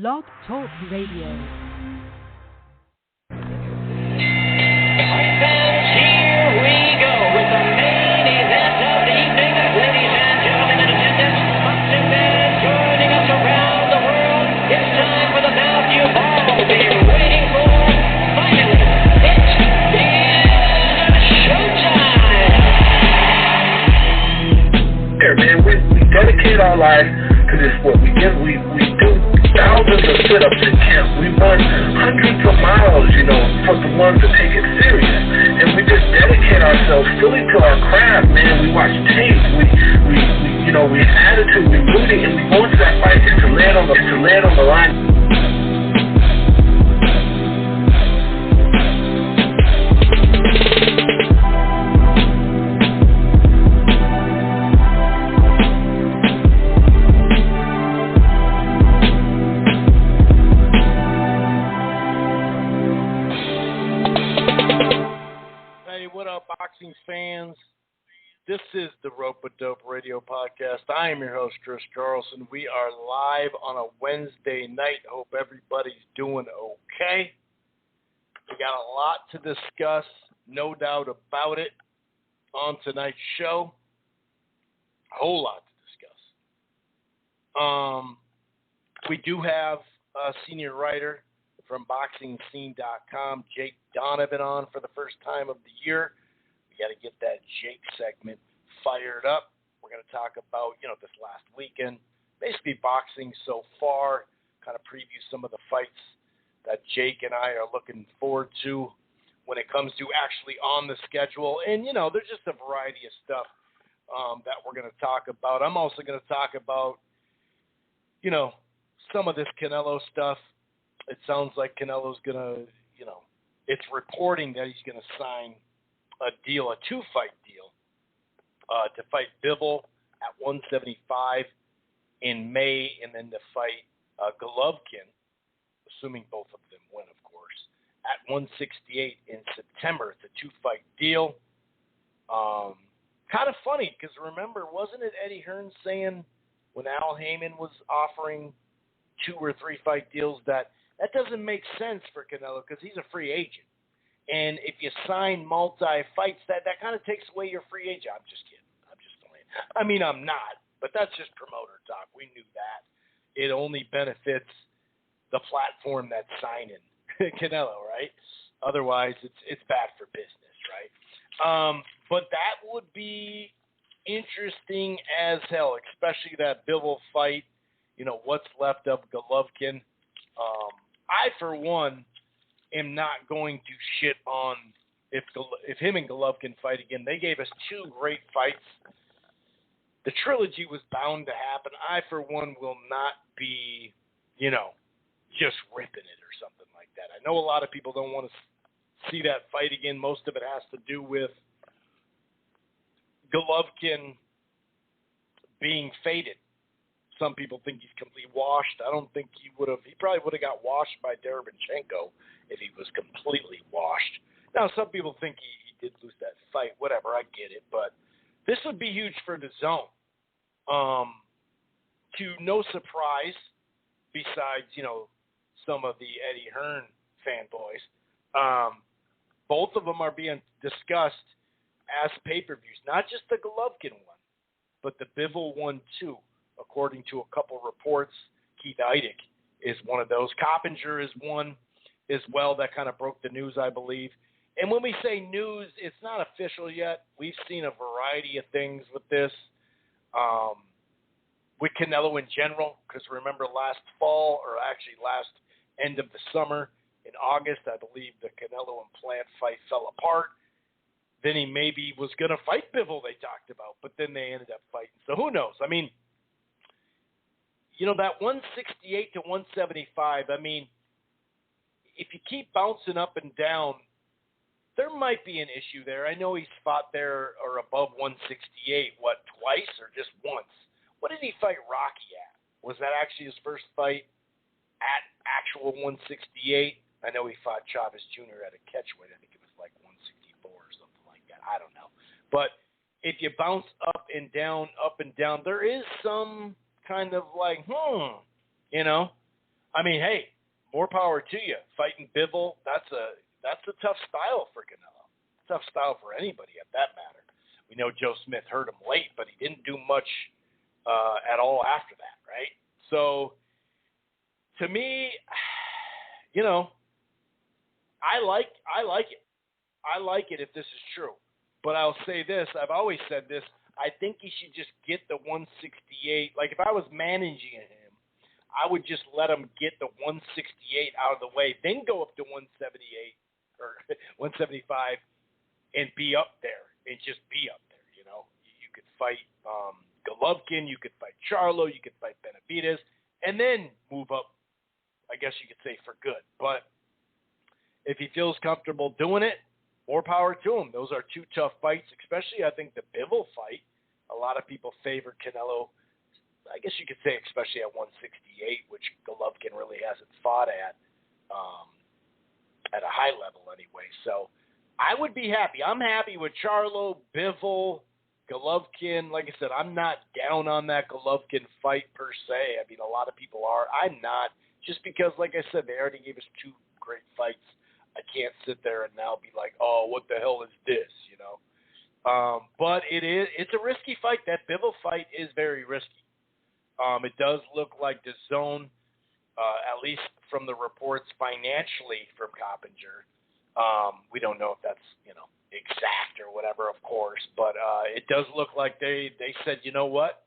Blog Talk Radio. Dedicate our life to this sport. We do thousands of sit-ups in camp. We run hundreds of miles, for the ones that take it serious. And we just dedicate ourselves fully to our craft, man. We watch tape. We have attitude. We rooting, and we go into that fight just to land on the line. Boxing fans, this is the Rope-A-Dope Radio Podcast. I am your host, Chris Carlson. We are live on a Wednesday night. Hope everybody's doing okay. We got a lot to discuss, no doubt about it, on tonight's show. A whole lot to discuss. We do have a senior writer from BoxingScene.com, Jake Donovan, on for the first time of the year. We got to get that Jake segment fired up. We're going to talk about, this last weekend, basically boxing so far, kind of preview some of the fights that Jake and I are looking forward to when it comes to actually on the schedule. And, there's just a variety of stuff that we're going to talk about. I'm also going to talk about, some of this Canelo stuff. It sounds like Canelo's going to, it's reporting that he's going to sign a two-fight deal, to fight Bivol at 175 in May, and then to fight Golovkin, assuming both of them win, of course, at 168 in September. It's a two-fight deal. Kind of funny, because remember, wasn't it Eddie Hearn saying when Al Heyman was offering 2 or 3 fight deals that doesn't make sense for Canelo because he's a free agent? And if you sign multi-fights, that kind of takes away your free agent. I'm just kidding. I'm just playing. I mean, I'm not, but that's just promoter talk. We knew that. It only benefits the platform that's signing Canelo, right? Otherwise, it's bad for business, right? But that would be interesting as hell, especially that Bivol fight, what's left of Golovkin. I, for one, am not going to shit on if him and Golovkin fight again. They gave us 2 great fights. The trilogy was bound to happen. I, for one, will not be, just ripping it or something like that. I know a lot of people don't want to see that fight again. Most of it has to do with Golovkin being faded. Some people think he's completely washed. I don't think he probably would have got washed by Derevyanchenko if he was completely washed. Now, some people think he did lose that fight. Whatever, I get it. But this would be huge for the zone. To no surprise, besides, some of the Eddie Hearn fanboys, both of them are being discussed as pay-per-views. Not just the Golovkin one, but the Bivol one, too. According to a couple reports, Keith Eidick is one of those. Coppinger is one as well that kind of broke the news, I believe. And when we say news, it's not official yet. We've seen a variety of things with this, with Canelo in general, because remember last fall, or actually last end of the summer, in August, I believe the Canelo and Plant fight fell apart. Then he maybe was going to fight Bivol, they talked about, but then they ended up fighting. So who knows? I mean, that 168 to 175, I mean, if you keep bouncing up and down, there might be an issue there. I know he's fought there or above 168, twice or just once? What did he fight Rocky at? Was that actually his first fight at actual 168? I know he fought Chavez Jr. at a catchweight. I think it was like 164 or something like that. I don't know. But if you bounce up and down, there is some kind of like, I mean, hey, more power to you. Fighting Bivol, that's a tough style for Canelo. Tough style for anybody at that matter. We know Joe Smith hurt him late, but he didn't do much at all after that, right? So, to me, you know, I like it. I like it if this is true. But I'll say this. I've always said this. I think he should just get the 168. Like, if I was managing him, I would just let him get the 168 out of the way, then go up to 178 or 175 and be up there and just be up there, you know. You could fight Golovkin, you could fight Charlo, you could fight Benavidez, and then move up, I guess you could say, for good. But if he feels comfortable doing it, more power to him. Those are two tough fights, especially I think the Bivol fight. A lot of people favor Canelo, I guess you could say, especially at 168, which Golovkin really hasn't fought at a high level anyway. So I would be happy. I'm happy with Charlo, Bivol, Golovkin. Like I said, I'm not down on that Golovkin fight per se. I mean, a lot of people are. I'm not, just because, like I said, they already gave us two great fights. I can't sit there and now be like, oh, what the hell is this, you know? But it's a risky fight. That Bivol fight is very risky. It does look like the zone, at least from the reports financially from Coppinger. We don't know if that's, you know, exact or whatever, of course, but it does look like they said, you know what,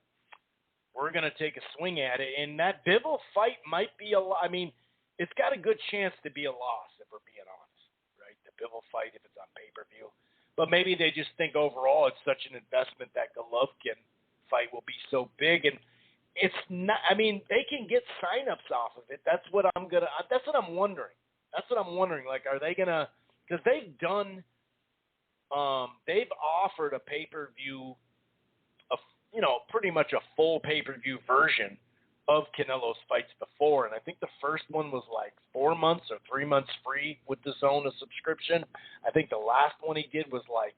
we're going to take a swing at it. And that Bivol fight might be I mean, it's got a good chance to be a loss, if we're being honest, right? The Bivol fight, if it's on pay-per-view. But maybe they just think overall it's such an investment that Golovkin fight will be so big. And it's not, I mean, they can get signups off of it. That's what I'm wondering. That's what I'm wondering. Like, are they going to, because they've done, they've offered a pay-per-view, you know, pretty much a full pay-per-view version of Canelo's fights before, and I think the first one was like 4 months or 3 months free with the Zone, a subscription. I think the last one he did was like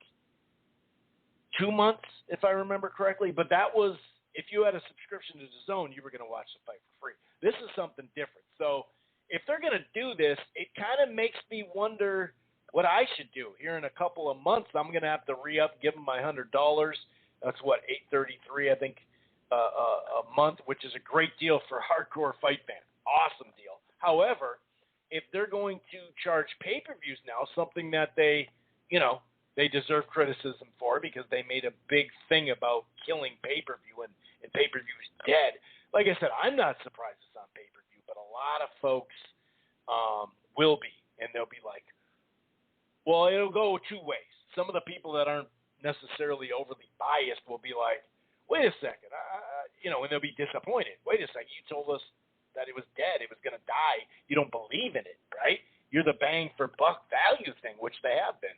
2 months, if I remember correctly, but that was, if you had a subscription to the Zone, you were going to watch the fight for free. This is something different. So if they're going to do this, it kind of makes me wonder what I should do. Here in a couple of months, I'm going to have to re-up, give them my $100. That's what, $833, I think, a month, which is a great deal for hardcore fight fans. Awesome deal. However, if they're going to charge pay-per-views now, something that they, you know, they deserve criticism for because they made a big thing about killing pay-per-view and pay-per-view's dead. Like I said, I'm not surprised it's on pay-per-view, but a lot of folks will be, and they'll be like, well, it'll go two ways. Some of the people that aren't necessarily overly biased will be like, wait a second, you know, and they'll be disappointed. Wait a second, you told us that it was dead, it was going to die. You don't believe in it, right? You're the bang for buck value thing, which they have been.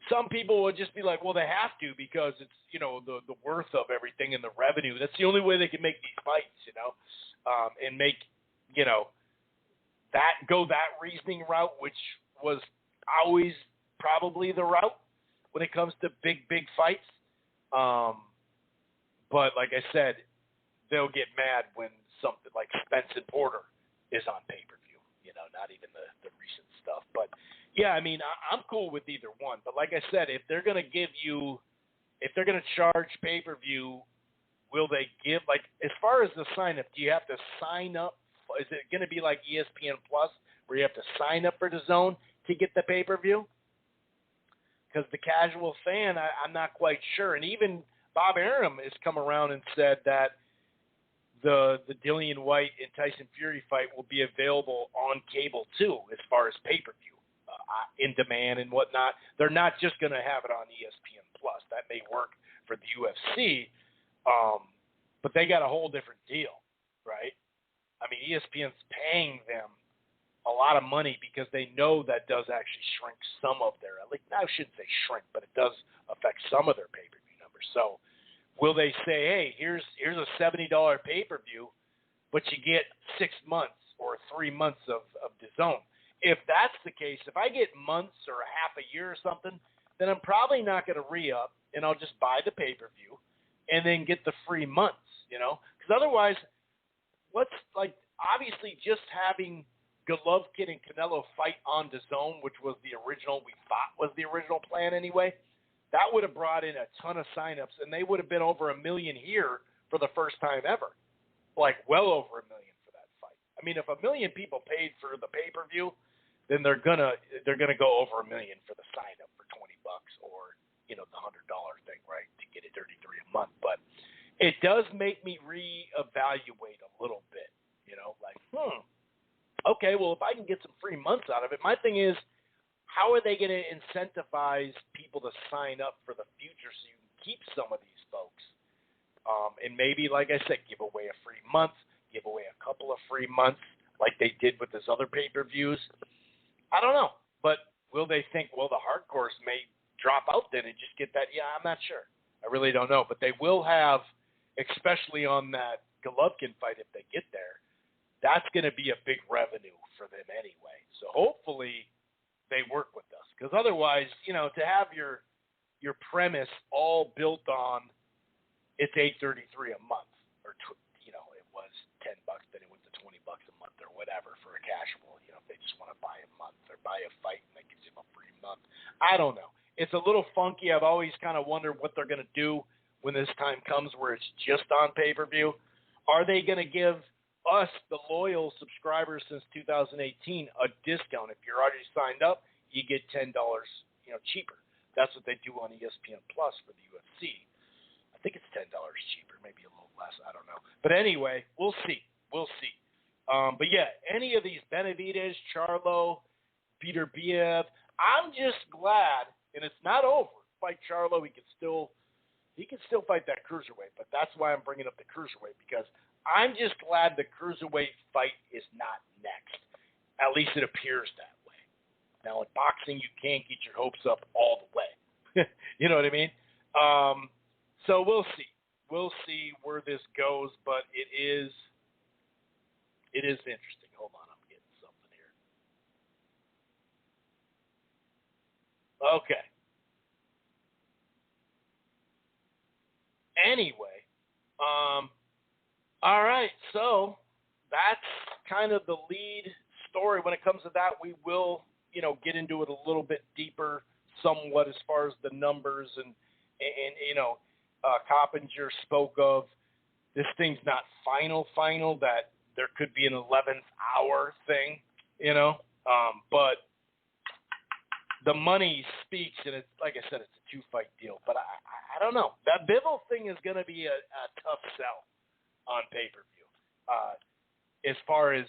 Some people will just be like, well, they have to because it's, you know, the worth of everything and the revenue. That's the only way they can make these fights, you know, and make, you know, that go that reasoning route, which was always probably the route when it comes to big fights. But like I said, they'll get mad when something like Spence and Porter is on pay-per-view, you know, not even the recent stuff. But, yeah, I mean, I'm cool with either one. But like I said, if they're going to charge pay-per-view, will they give, like, as far as the sign-up, do you have to sign up? Is it going to be like ESPN Plus where you have to sign up for the Zone to get the pay-per-view? Because the casual fan, I'm not quite sure. And even Bob Arum has come around and said that the Dillian White and Tyson Fury fight will be available on cable too, as far as pay-per-view, in demand and whatnot. They're not just going to have it on ESPN Plus. That may work for the UFC, but they got a whole different deal, right? I mean, ESPN's paying them a lot of money because they know that does actually shrink some of their, at least, I shouldn't say shrink, but it does affect some of their pay-per-view numbers. So will they say, hey, here's a $70 pay-per-view, but you get 6 months or 3 months of DAZN? If that's the case, if I get months or a half a year or something, then I'm probably not going to re-up, and I'll just buy the pay-per-view and then get the free months, you know? Because otherwise, obviously just having Golovkin and Canelo fight on DAZN, which was the original, we thought was the original plan anyway, that would have brought in a ton of signups, and they would have been over 1 million here for the first time ever. Like, well over 1 million for that fight. I mean, if 1 million people paid for the pay-per-view, then they're gonna go over 1 million for the sign-up for $20 or, the $100 thing, right, to get it 33 a month. But it does make me reevaluate a little bit, like, okay, well, if I can get some free months out of it, my thing is, how are they going to incentivize people to sign up for the future so you can keep some of these folks? And maybe, like I said, give away a free month, give away a couple of free months like they did with this other pay-per-views. I don't know. But will they think, well, the hardcores may drop out then and just get that? Yeah, I'm not sure. I really don't know. But they will have, especially on that Golovkin fight if they get there, that's going to be a big revenue for them anyway. So hopefully they work with us. Because otherwise, to have your premise all built on it's $8.33 a month, or it was $10, then it went to $20 a month or whatever for a casual. If they just want to buy a month or buy a fight and that gives them a free month. I don't know. It's a little funky. I've always kind of wondered what they're going to do when this time comes where it's just on pay-per-view. Are they going to give us, the loyal subscribers since 2018, a discount? If you're already signed up, you get $10, cheaper. That's what they do on ESPN Plus for the UFC. I think it's $10 cheaper, maybe a little less. I don't know. But anyway, we'll see. But yeah, any of these Benavidez, Charlo, Peter Biev, I'm just glad, and it's not over. Fight Charlo, he can still fight that cruiserweight. But that's why I'm bringing up the cruiserweight, because I'm just glad the cruiserweight fight is not next. At least it appears that way. Now, in boxing, you can't get your hopes up all the way. You know what I mean? So we'll see. We'll see where this goes, but it is interesting. Hold on, I'm getting something here. Okay. Anyway, all right, so that's kind of the lead story. When it comes to that, we will, get into it a little bit deeper somewhat as far as the numbers and Coppinger spoke of this thing's not final, that there could be an 11th hour thing, but the money speaks, and it's, like I said, it's a 2-fight deal, but I don't know. That Bivol thing is going to be a tough sell on pay-per-view. As far as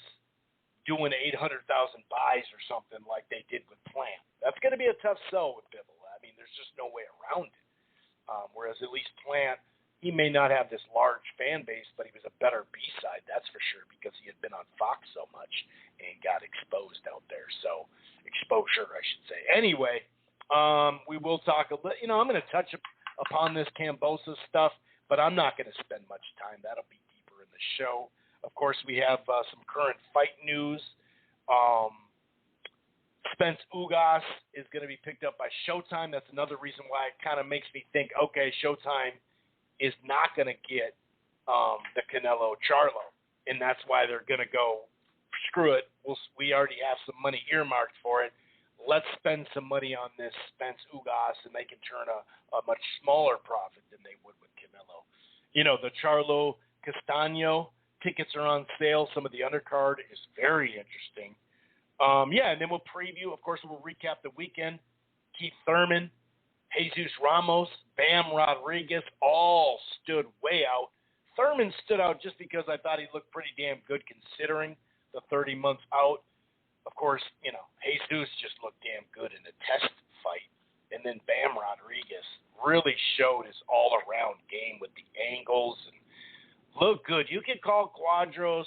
doing 800,000 buys or something like they did with Plant, that's going to be a tough sell with Bivol. I mean, there's just no way around it. Whereas at least Plant, he may not have this large fan base, but he was a better B-side, that's for sure, because he had been on Fox so much and got exposed out there. So, exposure, I should say. Anyway, we will talk a little, I'm going to touch upon this Kambosos stuff, but I'm not going to spend much time. That'll be deeper in the show. Of course, we have some current fight news. Spence Ugas is going to be picked up by Showtime. That's another reason why it kind of makes me think, okay, Showtime is not going to get the Canelo Charlo, and that's why they're going to go, screw it. We already have some money earmarked for it. Let's spend some money on this Spence Ugas, and they can turn a much smaller profit than they would with Canelo. The Charlo Castano tickets are on sale. Some of the undercard is very interesting. And then we'll preview. Of course, we'll recap the weekend. Keith Thurman, Jesus Ramos, Bam Rodriguez all stood way out. Thurman stood out just because I thought he looked pretty damn good considering the 30 months out. Of course, Jesus just looked damn good in the test fight. And then Bam Rodriguez really showed his all-around game with the angles and looked good. You could call Quadros,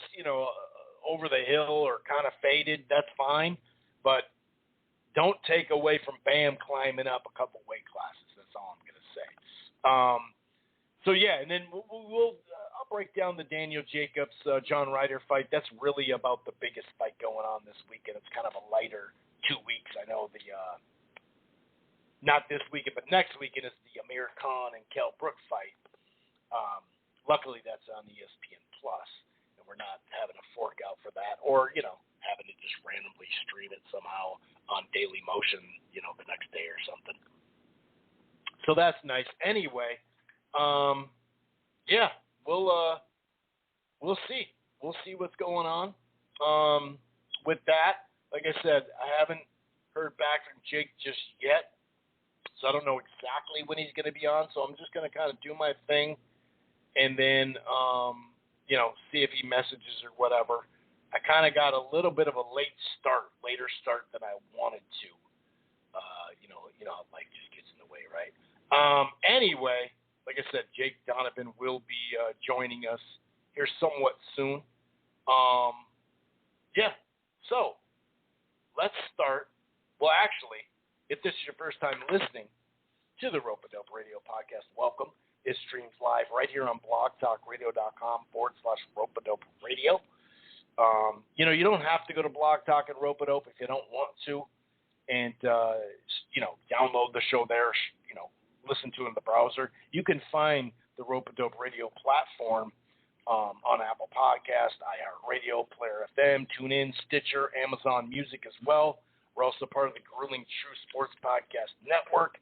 over the hill or kind of faded. That's fine. But don't take away from Bam climbing up a couple weight classes. That's all I'm going to say. And then I'll break down the Daniel Jacobs, John Ryder fight. That's really about the biggest fight going on this weekend. It's kind of a lighter 2 weeks. I know not this weekend, but next weekend is the Amir Khan and Kell Brook fight. Luckily, that's on ESPN Plus, and we're not having to fork out for that, or having to just randomly stream it somehow on Daily Motion, the next day or something. So that's nice. Anyway, yeah, we'll see. We'll see what's going on. With that, like I said, I haven't heard back from Jake just yet, so I don't know exactly when he's going to be on. So I'm just going to kind of do my thing, and then see if he messages or whatever. I kind of got a little bit of a later start than I wanted to. How life just gets in the way, right? Anyway, like I said, Jake Donovan will be joining us here somewhat soon. Yeah, so let's start. Well, actually, if this is your first time listening to the Rope-A-Dope Radio podcast, welcome. It streams live right here on blogtalkradio.com/Rope-A-Dope Radio. You don't have to go to Blog Talk and Rope-A-Dope if you don't want to, and download the show there. Listen to it in the browser. You can find the Rope-A-Dope Radio platform on Apple Podcast, iHeartRadio, Player FM, TuneIn, Stitcher, Amazon Music as well. We're also part of the Grueling Truth Sports Podcast Network.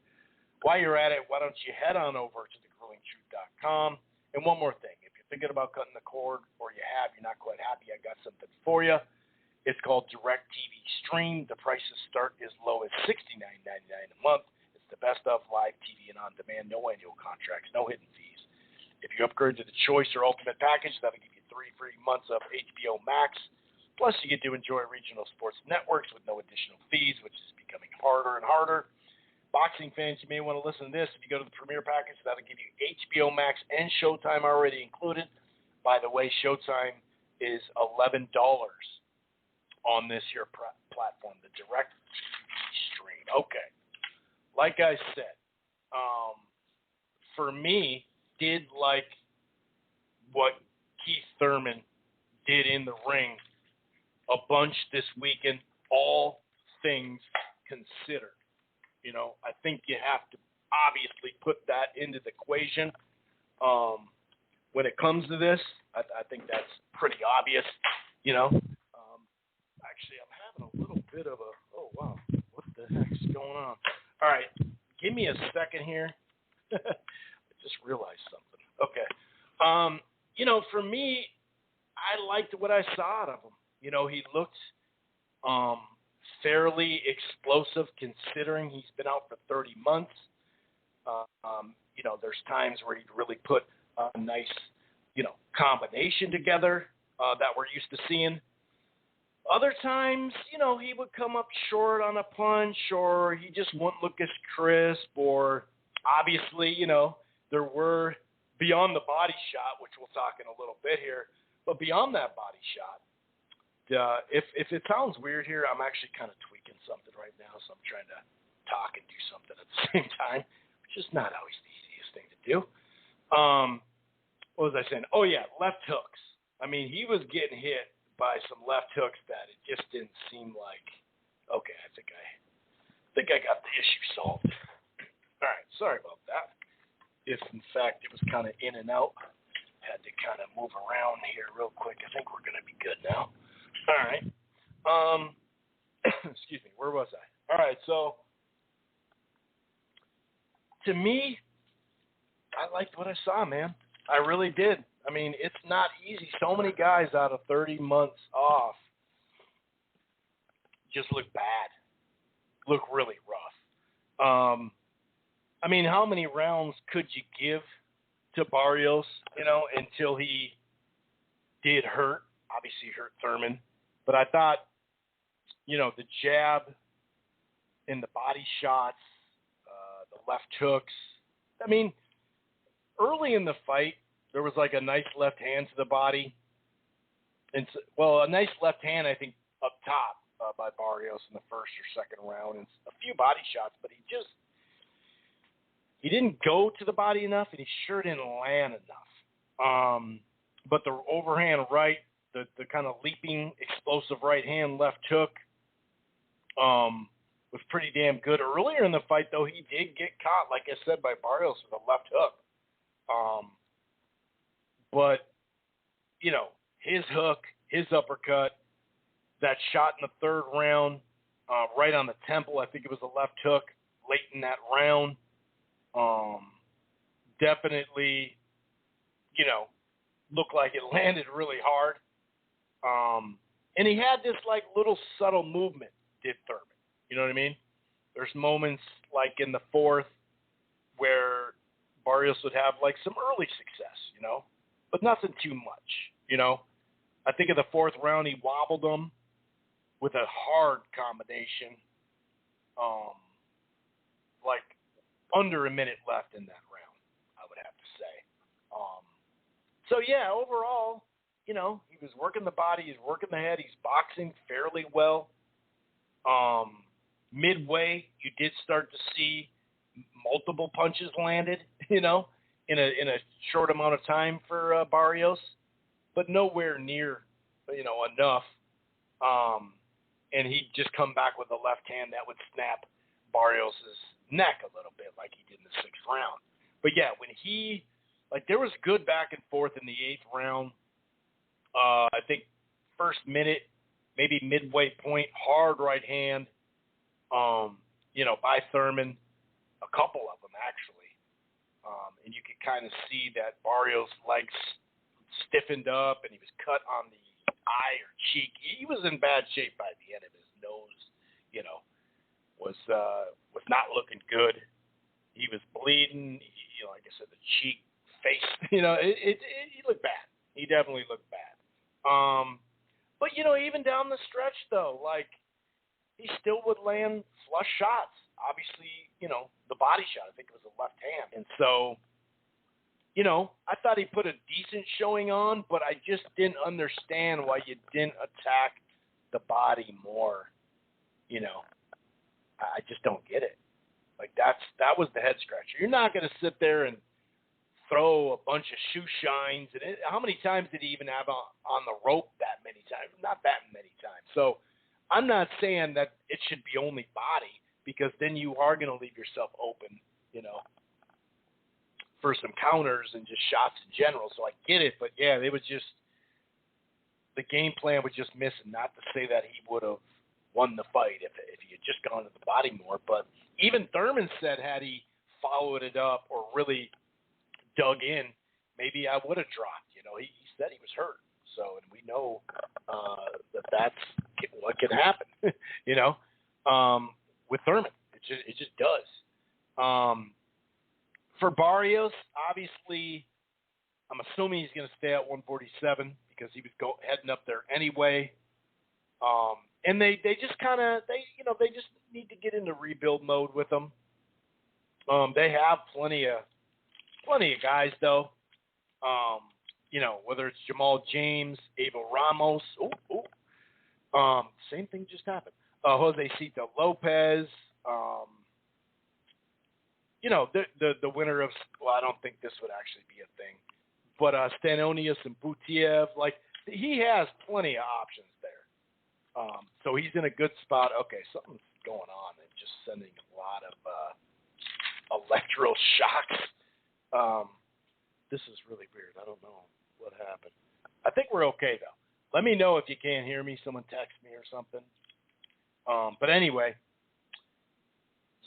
While you're at it, why don't you head on over to thegruelingtruth.com. And one more thing, if you're thinking about cutting the cord, or you're not quite happy, I got something for you. It's called DirecTV Stream. The prices start as low as $69.99 a month. It's the best of live TV and on-demand, no annual contracts, no hidden fees. If you upgrade to the Choice or Ultimate package, that'll give you 3 free months of HBO Max. Plus, you get to enjoy regional sports networks with no additional fees, which is becoming harder and harder. Boxing fans, you may want to listen to this. If you go to the Premier package, that'll give you HBO Max and Showtime already included. By the way, Showtime is $11 on this here platform, the DirecTV Stream. Okay. Like I said, for me, did like what Keith Thurman did in the ring a bunch this weekend, all things considered. I think you have to obviously put that into the equation. When it comes to this, I think that's pretty obvious, Actually, I'm having a little bit of a, oh, wow, what the heck's going on? All right, give me a second here. I just realized something. Okay. For me, I liked what I saw out of him. He looked fairly explosive considering he's been out for 30 months. There's times where he'd really put a nice, combination together that we're used to seeing. Other times, he would come up short on a punch, or he just wouldn't look as crisp, or obviously, there were beyond the body shot, which we'll talk in a little bit here, but beyond that body shot, if it sounds weird here, I'm actually kind of tweaking something right now, so I'm trying to talk and do something at the same time, which is not always the easiest thing to do. What was I saying? Oh, yeah, left hooks. I mean, he was getting hit by some left hooks that it just didn't seem like, okay, I think I got the issue solved. All right, sorry about that. If, in fact, it was kind of in and out, had to kind of move around here real quick. I think we're going to be good now. All right. Excuse me, where was I? All right, so to me, I liked what I saw, man. I really did. I mean, it's not easy. So many guys out of 30 months off just look bad, look really rough. I mean, how many rounds could you give to Barrios, until he did hurt? Obviously hurt Thurman. But I thought, the jab and the body shots, the left hooks. I mean, early in the fight, there was like a nice left hand to the body. And a nice left hand, I think, up top by Barrios in the first or second round. And a few body shots, but he didn't go to the body enough, and he sure didn't land enough. But the overhand right, the kind of leaping, explosive right hand, left hook, was pretty damn good. Earlier in the fight, though, he did get caught, like I said, by Barrios with a left hook. But, his hook, his uppercut, that shot in the third round, right on the temple. I think it was a left hook late in that round. Definitely, looked like it landed really hard. And he had this like little subtle movement, did Thurman. You know what I mean? There's moments like in the fourth where Barrios would have like some early success, but nothing too much, I think in the fourth round he wobbled him with a hard combination, like under a minute left in that round, I would have to say. So yeah, overall, he was working the body, he's working the head, he's boxing fairly well. Midway, you did start to see multiple punches landed, in a short amount of time for Barrios, but nowhere near, enough. And he'd just come back with a left hand that would snap Barrios' neck a little bit like he did in the sixth round. But yeah, when there was good back and forth in the eighth round. I think first minute, maybe midway point, hard right hand, by Thurman, a couple of them actually. And you could kind of see that Barrios' legs stiffened up and he was cut on the eye or cheek. He was in bad shape by the end of his nose, was not looking good. He was bleeding, like I said, the cheek, face, he looked bad. He definitely looked bad. But even down the stretch though, like he still would land flush shots. Obviously, the body shot, I think it was a left hand. And so, I thought he put a decent showing on, but I just didn't understand why you didn't attack the body more. I just don't get it. Like that was the head scratcher. You're not going to sit there and throw a bunch of shoe shines. And how many times did he even have on the rope that many times? Not that many times. So I'm not saying that it should be only body, because then you are going to leave yourself open, for some counters and just shots in general. So I get it, but yeah, it was just the game plan was just missing. Not to say that he would have won the fight if he had just gone to the body more, but even Thurman said had he followed it up or really dug in, maybe I would have dropped. He said he was hurt. So, and we know that's what can happen, with Thurman. It just does. For Barrios, obviously, I'm assuming he's going to stay at 147 because he was heading up there anyway. And they just kind of they just need to get into rebuild mode with him. They have plenty of guys though. Whether it's Jamal James, Abel Ramos. Same thing just happened. Jose Cito Lopez. The winner of, well, I don't think this would actually be a thing, but Stanonius and Butiev, like he has plenty of options there. So he's in a good spot. Okay, something's going on and just sending a lot of electro shocks. This is really weird. I don't know what happened. I think we're okay though. Let me know if you can't hear me. Someone text me or something. But anyway,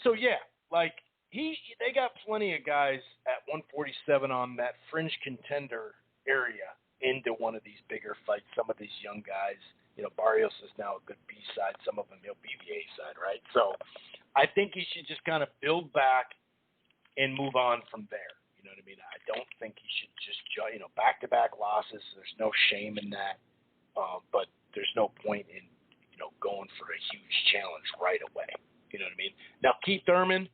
so yeah, like they got plenty of guys at 147 on that fringe contender area into one of these bigger fights. Some of these young guys, Barrios is now a good B side. Some of them he'll be the A side, right? So I think he should just kind of build back and move on from there. You know what I mean? I don't think he should just, back-to-back losses. There's no shame in that. But there's no point in, going for a huge challenge right away. You know what I mean? Now, Keith Thurman,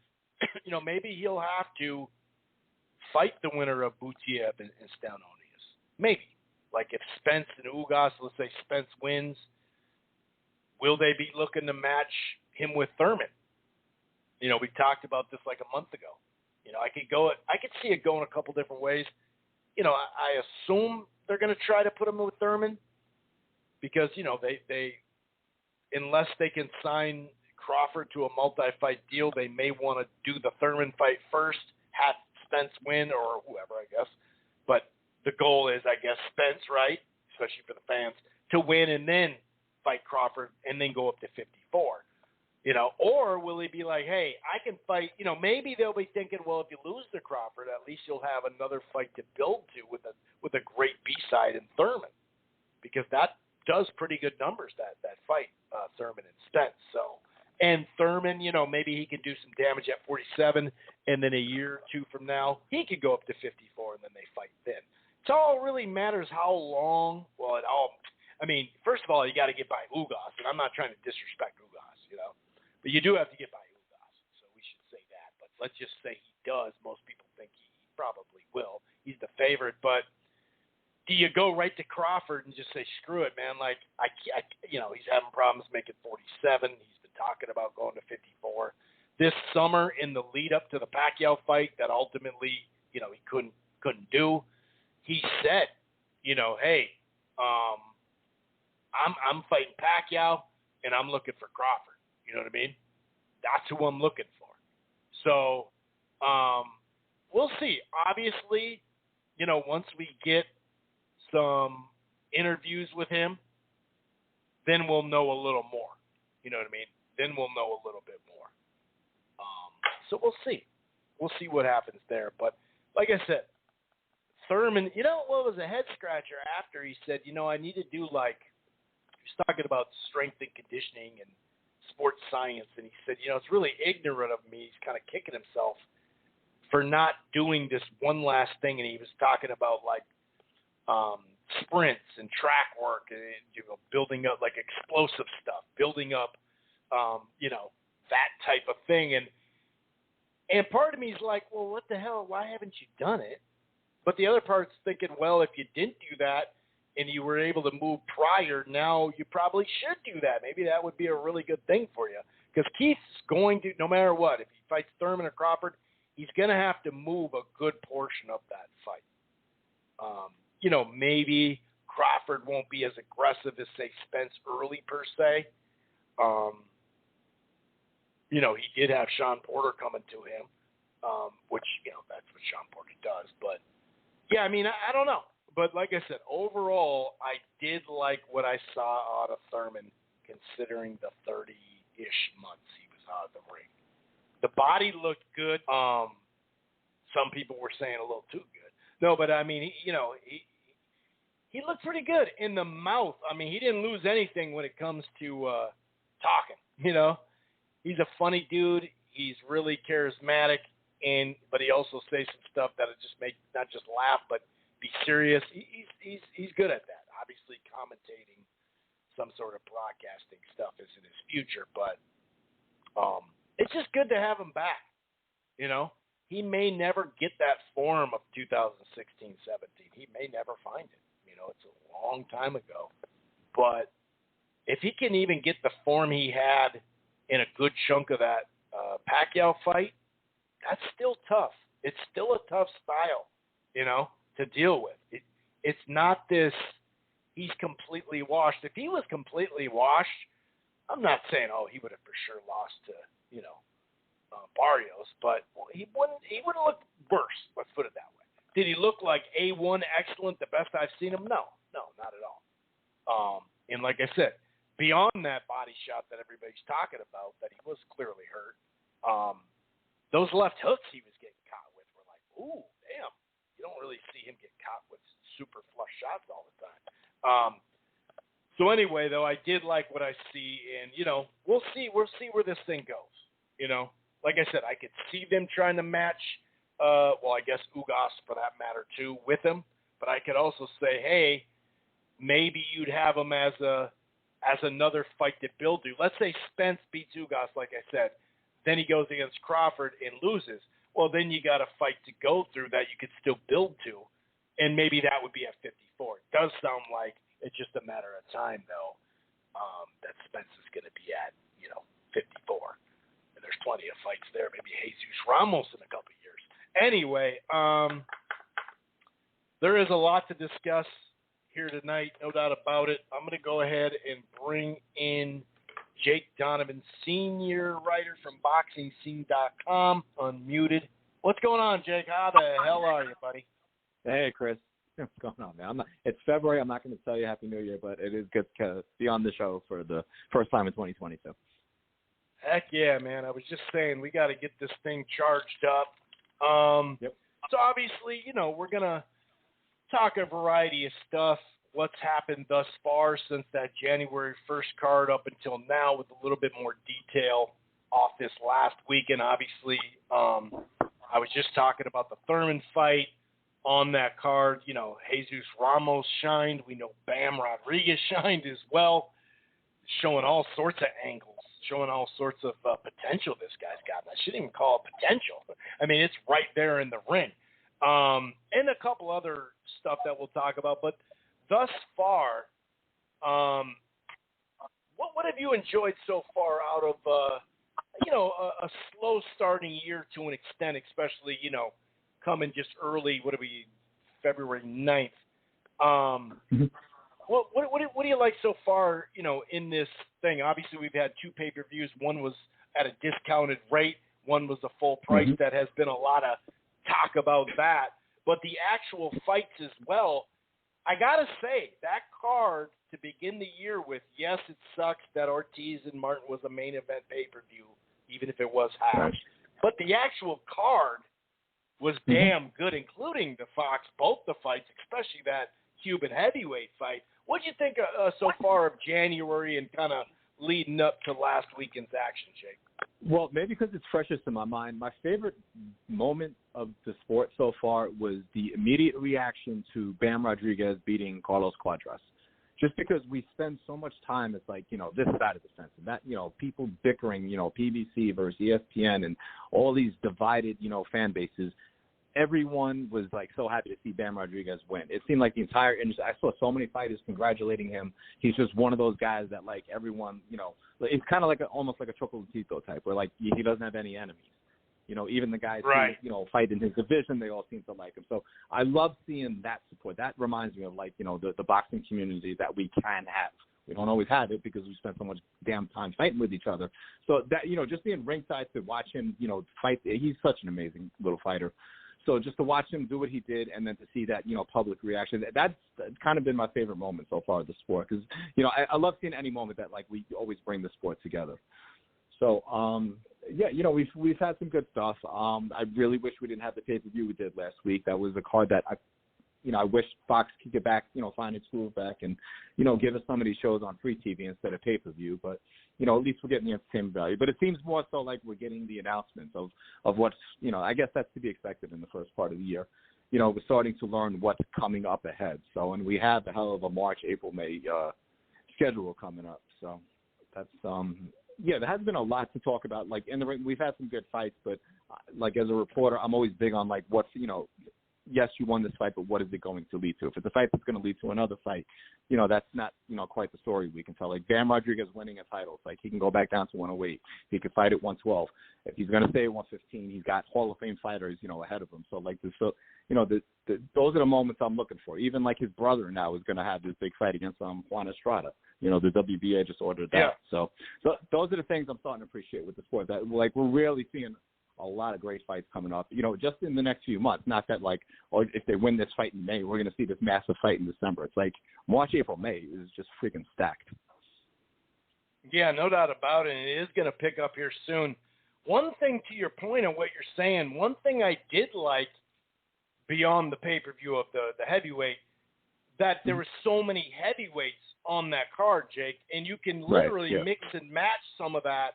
maybe he'll have to fight the winner of Butiev and Stanonius. Maybe. Like if Spence and Ugas, let's say Spence wins, will they be looking to match him with Thurman? We talked about this like a month ago. I could see it going a couple different ways. I assume they're going to try to put him with Thurman because, they unless they can sign Crawford to a multi-fight deal, they may want to do the Thurman fight first, have Spence win or whoever, I guess. But the goal is, I guess, Spence, right? especially for the fans, to win and then fight Crawford and then go up to 54. Or will he be like, hey, I can fight, maybe they'll be thinking, well, if you lose to Crawford, at least you'll have another fight to build to with a great B-side in Thurman, because that does pretty good numbers, that fight, Thurman and Spence. So, and Thurman, maybe he can do some damage at 47, and then a year or two from now, he could go up to 54, and then they fight then. It all really matters how long, first of all, you got to get by Ugas, and I'm not trying to disrespect Ugas, but you do have to get by Ugas, so we should say that. But let's just say he does. Most people think he probably will. He's the favorite, but do you go right to Crawford and just say, screw it, man? Like, he's having problems making 47. He's been talking about going to 54. This summer in the lead up to the Pacquiao fight that ultimately, he couldn't do, he said, hey, I'm fighting Pacquiao and I'm looking for Crawford. You know what I mean? That's who I'm looking for. So, we'll see. Obviously, once we get some interviews with him, then we'll know a little more. You know what I mean? Then we'll know a little bit more. So we'll see. We'll see what happens there. But like I said, Thurman, what was a head scratcher after he said, I need to do he was talking about strength and conditioning and sports science, and he said, it's really ignorant of me. He's kind of kicking himself for not doing this one last thing, and he was talking about sprints and track work and building up explosive stuff, building up that type of thing, and part of me is like, well, what the hell? Why haven't you done it? But the other part's thinking, well, if you didn't do that and you were able to move prior, now you probably should do that. Maybe that would be a really good thing for you. Because Keith's going to, no matter what, if he fights Thurman or Crawford, he's going to have to move a good portion of that fight. Maybe Crawford won't be as aggressive as, say, Spence early per se. He did have Sean Porter coming to him, which, that's what Sean Porter does. But, yeah, I don't know. But like I said, overall, I did like what I saw out of Thurman, considering the 30-ish months he was out of the ring. The body looked good. Some people were saying a little too good. No, but he looked pretty good in the mouth. He didn't lose anything when it comes to talking. He's a funny dude. He's really charismatic, but he also says some stuff that'll just make not just laugh, but be serious. He's good at that. Obviously, commentating some sort of broadcasting stuff is in his future, but it's just good to have him back. He may never get that form of 2016-17. He may never find it. It's a long time ago. But if he can even get the form he had in a good chunk of that Pacquiao fight, that's still tough. It's still a tough style, to deal with. It's not this, he's completely washed. If he was completely washed, I'm not saying, he would have for sure lost to, Barrios, but he wouldn't look worse. Let's put it that way. Did he look like A1 excellent, the best I've seen him? No, not at all. And like I said, beyond that body shot that everybody's talking about, that he was clearly hurt, those left hooks he was getting caught with were like, ooh, damn. You don't really see him get caught with super flush shots all the time. So anyway, though, I did like what I see, and, we'll see where this thing goes. Like I said, I could see them trying to match, I guess Ugas for that matter too, with him. But I could also say, hey, maybe you'd have him as another fight to build to. Let's say Spence beats Ugas, like I said. Then he goes against Crawford and loses. Well, then you got a fight to go through that you could still build to. And maybe that would be at 54. It does sound like it's just a matter of time, though, that Spence is going to be at, 54. And there's plenty of fights there. Maybe Jesus Ramos in a couple of years. Anyway, there is a lot to discuss here tonight, no doubt about it. I'm going to go ahead and bring in Jake Donovan, senior writer from BoxingScene.com, unmuted. What's going on, Jake? How the hell are you, buddy? Hey, Chris. What's going on, man? It's February. I'm not going to tell you Happy New Year, but it is good to be on the show for the first time in 2022. Heck yeah, man. I was just saying we got to get this thing charged up. Yep. So obviously, we're going to talk a variety of stuff, what's happened thus far since that January 1st card up until now with a little bit more detail off this last weekend. Obviously, I was just talking about the Thurman fight on that card. Jesus Ramos shined. We know Bam Rodriguez shined as well, showing all sorts of angles, showing all sorts of potential this guy's got. I shouldn't even call it potential. I mean, it's right there in the ring. And a couple other stuff that we'll talk about. But thus far, what have you enjoyed so far out of, a slow starting year to an extent, especially, coming just early, February 9th. What do you like so far, in this thing? Obviously, we've had 2 pay-per-views. One was at a discounted rate. One was a full price. That has been a lot of talk about that. But the actual fights as well, I got to say, that card to begin the year with, yes, it sucks that Ortiz and Martin was a main event pay-per-view, even if it was half. Right. But the actual card was damn good, including both the fights, especially that Cuban heavyweight fight. What do you think so far of January and kind of leading up to last weekend's action, Jake? Well, maybe because it's freshest in my mind, my favorite moment of the sport so far was the immediate reaction to Bam Rodriguez beating Carlos Cuadras. Just because we spend so much time, it's like, this side of the fence, and that, people bickering, PBC versus ESPN and all these divided, fan bases. Everyone was like so happy to see Bam Rodriguez win. It seemed like the entire industry. I saw so many fighters congratulating him. He's just one of those guys that like everyone, it's kind of like almost like a Chocolatito type, where like he doesn't have any enemies. Even the guys who fight in his division, they all seem to like him. So I love seeing that support. That reminds me of like the boxing community that we can have. We don't always have it because we spend so much damn time fighting with each other. So that just being ringside to watch him, fight. He's such an amazing little fighter. So just to watch him do what he did and then to see that, public reaction, that's kind of been my favorite moment so far of the sport. Because, I love seeing any moment that, like, we always bring the sport together. So, we've had some good stuff. I really wish we didn't have the pay-per-view we did last week. That was a card that I wish Fox could get back, find its groove back and, give us some of these shows on free TV instead of pay-per-view. But, at least we're getting the entertainment value. But it seems more so like we're getting the announcements of what's, I guess that's to be expected in the first part of the year. We're starting to learn what's coming up ahead. So, and we have a hell of a March, April, May schedule coming up. So that's, there has been a lot to talk about. Like in the ring, we've had some good fights, but like as a reporter, I'm always big on like what's, yes, you won this fight, but what is it going to lead to? If it's a fight that's going to lead to another fight, that's not, quite the story we can tell. Like Bam Rodriguez winning a title, it's like he can go back down to 108. He could fight at 112. If he's going to stay at 115, he's got Hall of Fame fighters, ahead of him. So like those are the moments I'm looking for. Even like his brother now is going to have this big fight against Juan Estrada. The WBA just ordered that. Yeah. So those are the things I'm starting to appreciate with the sport. That like we're really seeing a lot of great fights coming up, just in the next few months. Not that like, or if they win this fight in May, we're going to see this massive fight in December. It's like March, April, May is just freaking stacked. Yeah, no doubt about it. It is going to pick up here soon. One thing to your point on what you're saying, one thing I did like beyond the pay-per-view of the heavyweight, that there were so many heavyweights on that card, Jake, and you can literally mix and match some of that.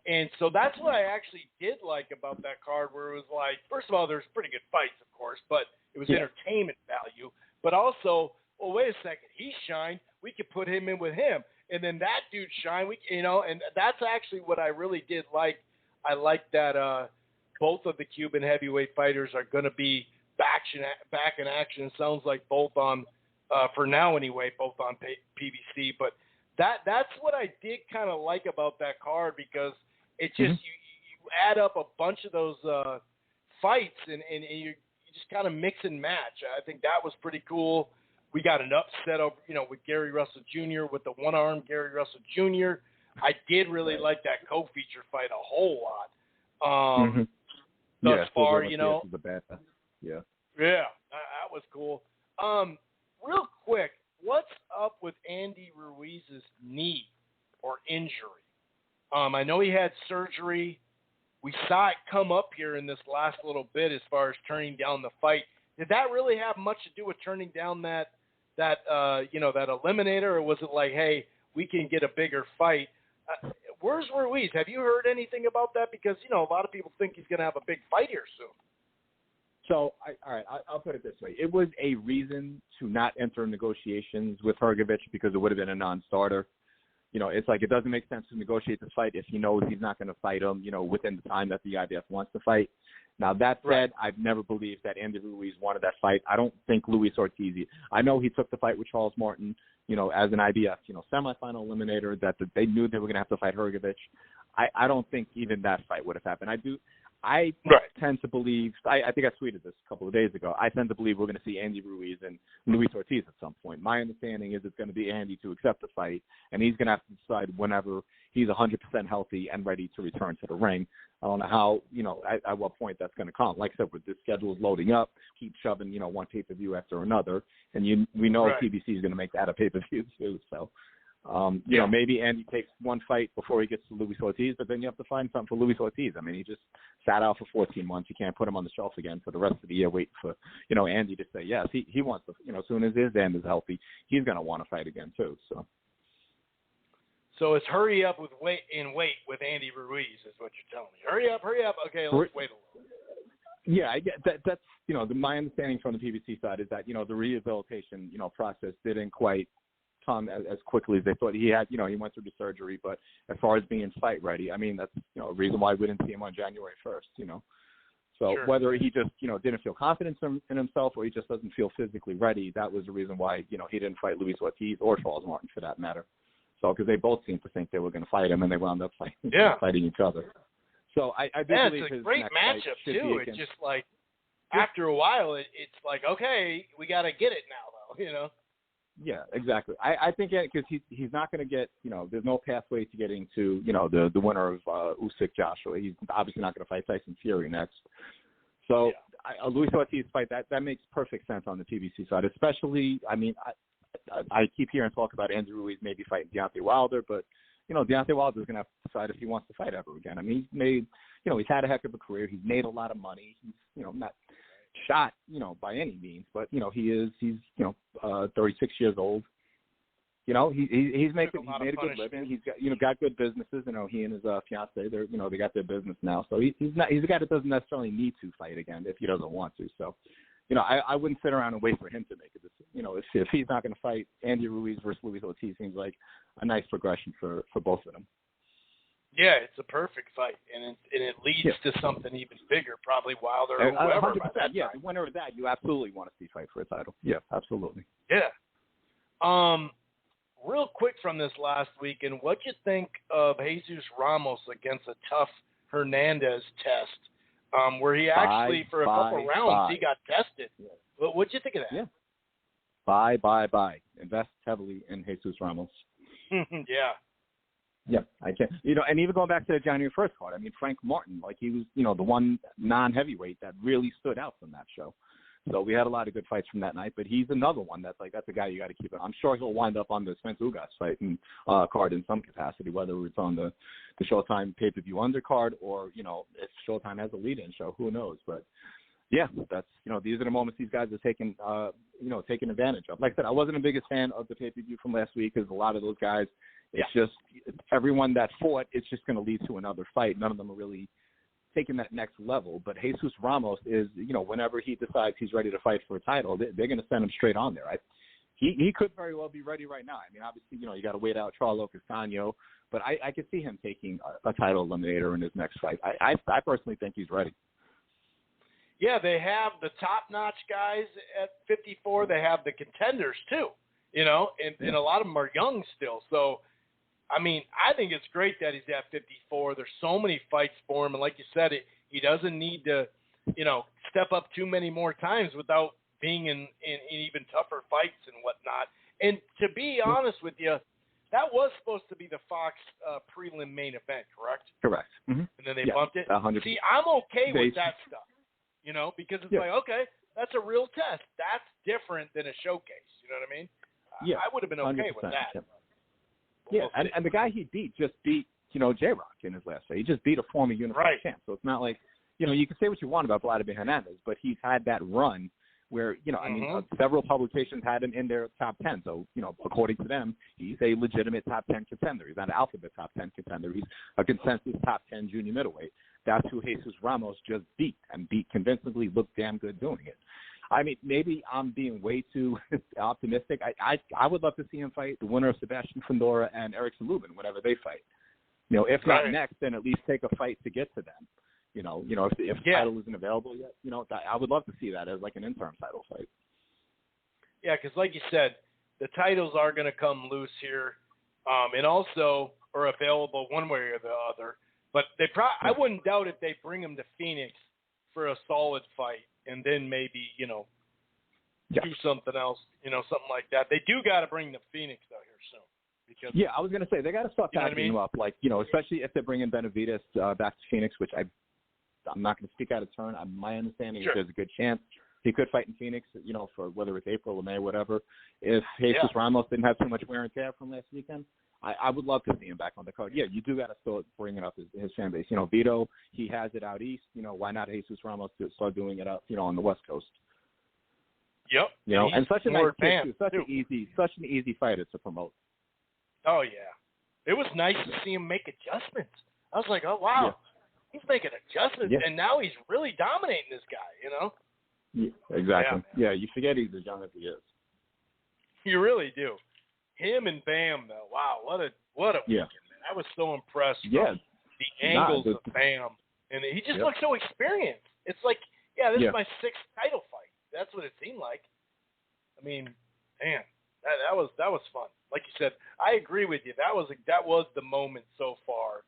And so that's what I actually did like about that card, where it was like, first of all, there's pretty good fights, of course, but it was entertainment value. But also, well, wait a second, he shined. We could put him in with him. And then that dude shined. And that's actually what I really did like. I like that both of the Cuban heavyweight fighters are going to be back in action. It sounds like both on, for now anyway, both on PBC. But that's what I did kind of like about that card, because it just you add up a bunch of those fights and you just kind of mix and match. I think that was pretty cool. We got an upset over, with Gary Russell Jr., with the one-armed Gary Russell Jr. I did really like that co-feature fight a whole lot. Thus far, the bad. Yeah, that was cool. Real quick, what's up with Andy Ruiz's knee or injury? I know he had surgery. We saw it come up here in this last little bit as far as turning down the fight. Did that really have much to do with turning down that eliminator, or was it like, hey, we can get a bigger fight? Where's Ruiz? Have you heard anything about that? Because, a lot of people think he's going to have a big fight here soon. So, I'll put it this way. It was a reason to not enter negotiations with Hrgović because it would have been a non-starter. It's like it doesn't make sense to negotiate this fight if he knows he's not going to fight him, within the time that the IBF wants to fight. Now, that said, right. I've never believed that Andy Ruiz wanted that fight. I don't think Luis Ortiz. I know he took the fight with Charles Martin, as an IBF, semifinal eliminator, that they knew they were going to have to fight Hrgović. I don't think even that fight would have happened. I tend to believe, I think I tweeted this a couple of days ago, I tend to believe we're going to see Andy Ruiz and Luis Ortiz at some point. My understanding is it's going to be Andy to accept the fight, and he's going to have to decide whenever he's 100% healthy and ready to return to the ring. I don't know how, at what point that's going to come. Like I said, with this schedule loading up, keep shoving, one pay-per-view after another, and we know PBC is going to make that a pay-per-view too, so. Maybe Andy takes one fight before he gets to Luis Ortiz, but then you have to find something for Luis Ortiz. I mean, he just sat out for 14 months. You can't put him on the shelf again for the rest of the year waiting for, Andy to say yes. He wants to, as soon as his end is healthy, he's going to want to fight again too. So it's hurry up with wait with Andy Ruiz is what you're telling me. Hurry up. Okay, let's wait a little. Yeah, I get that. That's, my understanding from the PBC side is that, the rehabilitation, process didn't quite come as quickly as they thought. He had, he went through the surgery, but as far as being fight ready, I mean, that's, a reason why we didn't see him on January 1st, So sure. Whether he just, didn't feel confidence in himself or he just doesn't feel physically ready, that was the reason why, he didn't fight Luis Ortiz or Charles Martin for that matter. So, because they both seemed to think they were going to fight him and they wound up fighting each other. So I do believe it's a his great next matchup fight too. It's just like, after a while, it's like, okay, we got to get it now though, Yeah, exactly. I think because he's not going to get, there's no pathway to getting to, the winner of Usyk Joshua. He's obviously not going to fight Tyson Fury next. So a Luis Ortiz fight, that makes perfect sense on the PBC side, especially, I mean, I keep hearing talk about Andy Ruiz maybe fighting Deontay Wilder, but, Deontay Wilder's going to have to decide if he wants to fight ever again. I mean, he's made, he's had a heck of a career. He's made a lot of money. He's, not shot, by any means, but, he's 36 years old. He's made a good living. He's got, got good businesses. He and his fiance, they're, they got their business now. So he's a guy that doesn't necessarily need to fight again if he doesn't want to. So, I wouldn't sit around and wait for him to make a decision. If he's not going to fight Andy Ruiz versus Luis Ortiz, seems like a nice progression for both of them. Yeah, it's a perfect fight, and it leads to something even bigger, probably Wilder or whoever. The winner of that, you absolutely want to see fight for a title. Yeah, absolutely. Yeah. Real quick from this last weekend, what'd you think of Jesus Ramos against a tough Hernandez test, where he actually, for a couple rounds, he got tested? Yeah. What'd you think of that? Yeah. Buy. Invest heavily in Jesus Ramos. Yeah. Yeah, I can. And even going back to the January 1st card, I mean, Frank Martin, like he was, the one non-heavyweight that really stood out from that show. So we had a lot of good fights from that night, but he's another one that's a guy you got to keep it. I'm sure he'll wind up on the Spence Ugas fight card in some capacity, whether it's on the Showtime pay-per-view undercard or, if Showtime has a lead-in show, who knows? But yeah, that's, these are the moments these guys are taking advantage of. Like I said, I wasn't the biggest fan of the pay-per-view from last week because a lot of those guys, it's just everyone that fought, it's just going to lead to another fight. None of them are really taking that next level. But Jesus Ramos is, whenever he decides he's ready to fight for a title, they're going to send him straight on there. He could very well be ready right now. I mean, obviously, you got to wait out Charlo Castaño, but I could see him taking a title eliminator in his next fight. I personally think he's ready. Yeah, they have the top-notch guys at 54. They have the contenders, too, and a lot of them are young still. So, I mean, I think it's great that he's at 54. There's so many fights for him. And like you said, he doesn't need to, step up too many more times without being in even tougher fights and whatnot. And to be honest with you, that was supposed to be the Fox prelim main event, correct? Correct. Mm-hmm. And then they bumped it. 100%. See, I'm okay with that stuff, because it's like, okay, That's a real test. That's different than a showcase. You know what I mean? Yeah, I would have been okay with that. Yeah, and the guy he beat just beat, J-Rock in his last fight. He just beat a former unified champ. So it's not like, you can say what you want about Vlad Hernandez, but he's had that run where, several publications had him in their top 10. So, according to them, he's a legitimate top 10 contender. He's not an alphabet top 10 contender. He's a consensus top 10 junior middleweight. That's who Jesus Ramos just beat, and beat convincingly, looked damn good doing it. I mean, maybe I'm being way too optimistic. I would love to see him fight the winner of Sebastian Fundora and Erickson Lubin whenever they fight. If not next, then at least take a fight to get to them. If the title isn't available yet, I would love to see that as like an interim title fight. Yeah, because like you said, the titles are going to come loose here, and also are available one way or the other. But I wouldn't doubt if they bring him to Phoenix for a solid fight, and then maybe do something else, something like that. They do got to bring the Phoenix out here soon. Because, I was going to say they got to start packing him up, like especially if they're bringing Benavidez back to Phoenix, which I'm not going to speak out of turn. My understanding is there's a good chance he could fight in Phoenix, for whether it's April or May, whatever. If Jesus Ramos didn't have too much wear and tear from last weekend, I would love to see him back on the card. Yeah, you do got to start bringing up his fan base. Vito, he has it out east. Why not Jesus Ramos to start doing it up, on the West Coast? Yep. And such a nice kid, too. Such an easy fighter to promote. Oh, yeah. It was nice to see him make adjustments. I was like, oh, wow. Yeah. He's making adjustments, and now he's really dominating this guy, Yeah, exactly. Yeah, you forget he's as young as he is. You really do. Him and Bam, though. Wow, what a weekend, man. I was so impressed with the angles of Bam. And he just looks so experienced. It's like, this is my sixth title fight. That's what it seemed like. I mean, man, that was fun. Like you said, I agree with you. That was the moment so far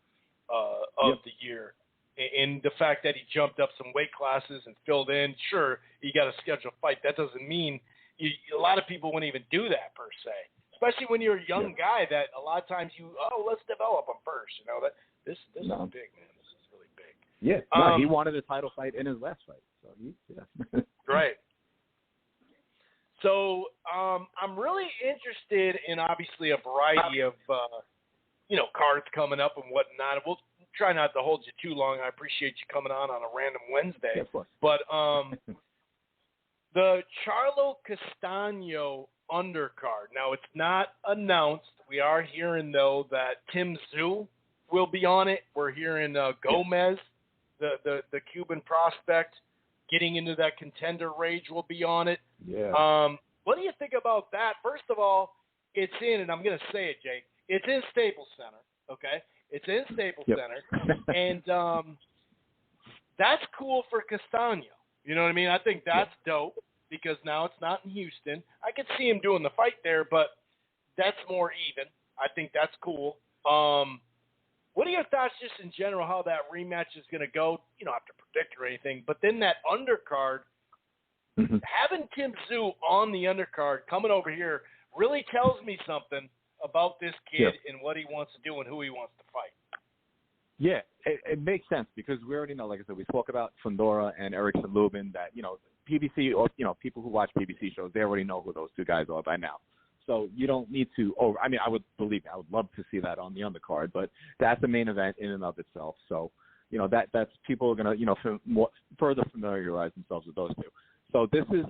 of the year. And the fact that he jumped up some weight classes and filled in, sure, he got a scheduled fight. That doesn't mean a lot of people wouldn't even do that per se. Especially when you're a young guy, that a lot of times let's develop him first. That this is big, man. This is really big. Yeah, he wanted a title fight in his last fight. So Right. So I'm really interested in obviously a variety of cards coming up and whatnot. We'll try not to hold you too long. I appreciate you coming on a random Wednesday. Yeah, but the Charlo Castaño undercard. Now, it's not announced. We are hearing, though, that Tim Tszyu will be on it. We're hearing Gomez, the Cuban prospect, getting into that contender rage will be on it. Yeah. What do you think about that? First of all, it's in, and I'm going to say it, Jake, it's in Staples Center, okay? It's in Staples Center, and that's cool for Castaño. You know what I mean? I think that's dope because now it's not in Houston. I could see him doing the fight there, but that's more even. I think that's cool. What are your thoughts just in general how that rematch is going to go? You don't have to predict or anything, but then that undercard, having Tim Tszyu on the undercard coming over here really tells me something about this kid and what he wants to do and who he wants to fight. Yeah, it makes sense because we already know, like I said, we spoke about Fundora and Erickson Lubin that, PBC or, people who watch PBC shows, they already know who those two guys are by now. So you don't need to I would love to see that on the undercard, but that's the main event in and of itself. So, that's people are going to, further familiarize themselves with those two. So this is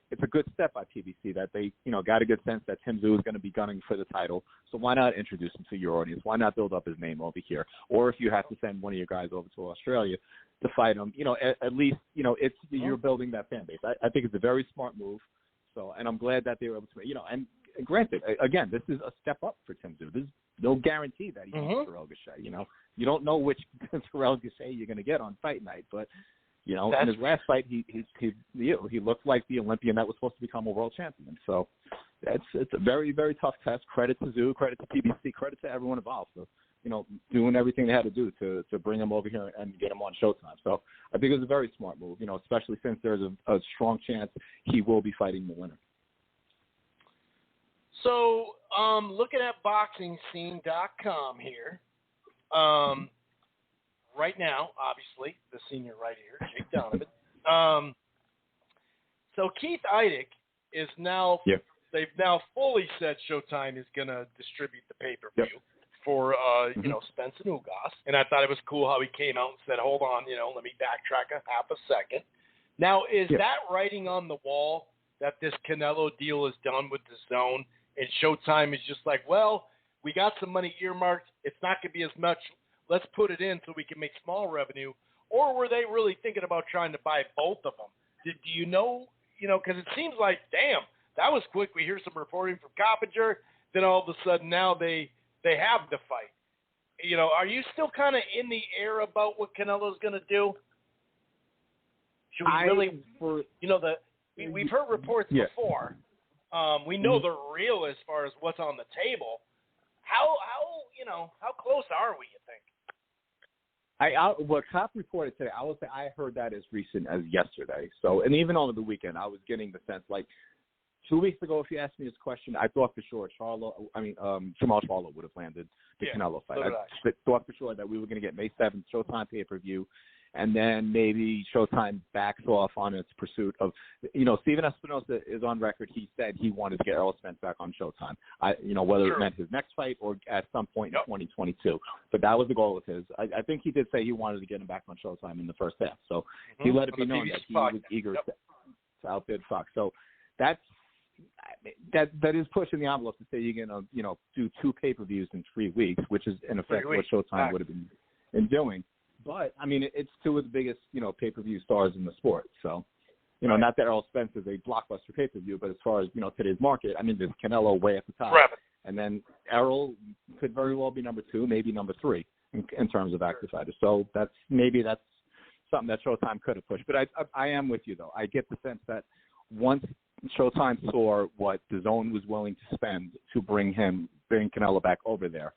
it's a good step by PBC that they, got a good sense that Tim Tszyu is going to be gunning for the title. So why not introduce him to your audience? Why not build up his name over here? Or if you have to send one of your guys over to Australia to fight him, at least, it's you're building that fan base. I think it's a very smart move. So, and I'm glad that they were able to, and granted, again, this is a step up for Tim Tszyu. There's no guarantee that he beats Terrell Gausha. You don't know which Terrell Gausha you're going to get on fight night, but. In his last fight, he looked like the Olympian that was supposed to become a world champion. So it's a very, very tough test. Credit to Tszyu, credit to PBC, credit to everyone involved. So, doing everything they had to do to bring him over here and get him on Showtime. So I think it was a very smart move, especially since there's a strong chance he will be fighting the winner. So looking at BoxingScene.com here, right now, obviously, the senior right here, Jake Donovan. So Keith Eidick is now they've now fully said Showtime is going to distribute the pay-per-view for Spence and Ugas. And I thought it was cool how he came out and said, hold on, let me backtrack a half a second. Now, is that writing on the wall that this Canelo deal is done with the Zone, and Showtime is just like, well, we got some money earmarked. It's not going to be as much. Let's put it in so we can make small revenue. Or were they really thinking about trying to buy both of them? Do you know, because it seems like, damn, that was quick. We hear some reporting from Coppinger. Then all of a sudden now they have the fight. Are you still kind of in the air about what Canelo's going to do? Should we we've heard reports before. We know they're real as far as what's on the table. How close are we, you think? What Cop reported today, I would say I heard that as recent as yesterday. So, and even over the weekend, I was getting the sense, like 2 weeks ago, if you asked me this question, I thought for sure Jamal Charlo would have landed the Canelo fight. I thought for sure that we were going to get May 7th Showtime pay-per-view, and then maybe Showtime backs off on its pursuit of, Steven Espinosa is on record. He said he wanted to get Errol Spence back on Showtime. Whether it meant his next fight or at some point in 2022. But that was the goal of his. I think he did say he wanted to get him back on Showtime in the first half. So he let it be known that he was eager to outbid Fox. So that is pushing the envelope to say you're going to, do 2 pay-per-views in 3 weeks, which is in effect what Showtime would have been doing. But, it's 2 of the biggest, pay-per-view stars in the sport. So, not that Errol Spence is a blockbuster pay-per-view, but as far as, today's market, there's Canelo way at the top. And then Errol could very well be number 2, maybe number 3 in terms of active fighters. So that's something that Showtime could have pushed. But I am with you, though. I get the sense that once Showtime saw what the Zone was willing to spend to bring Canelo back over there,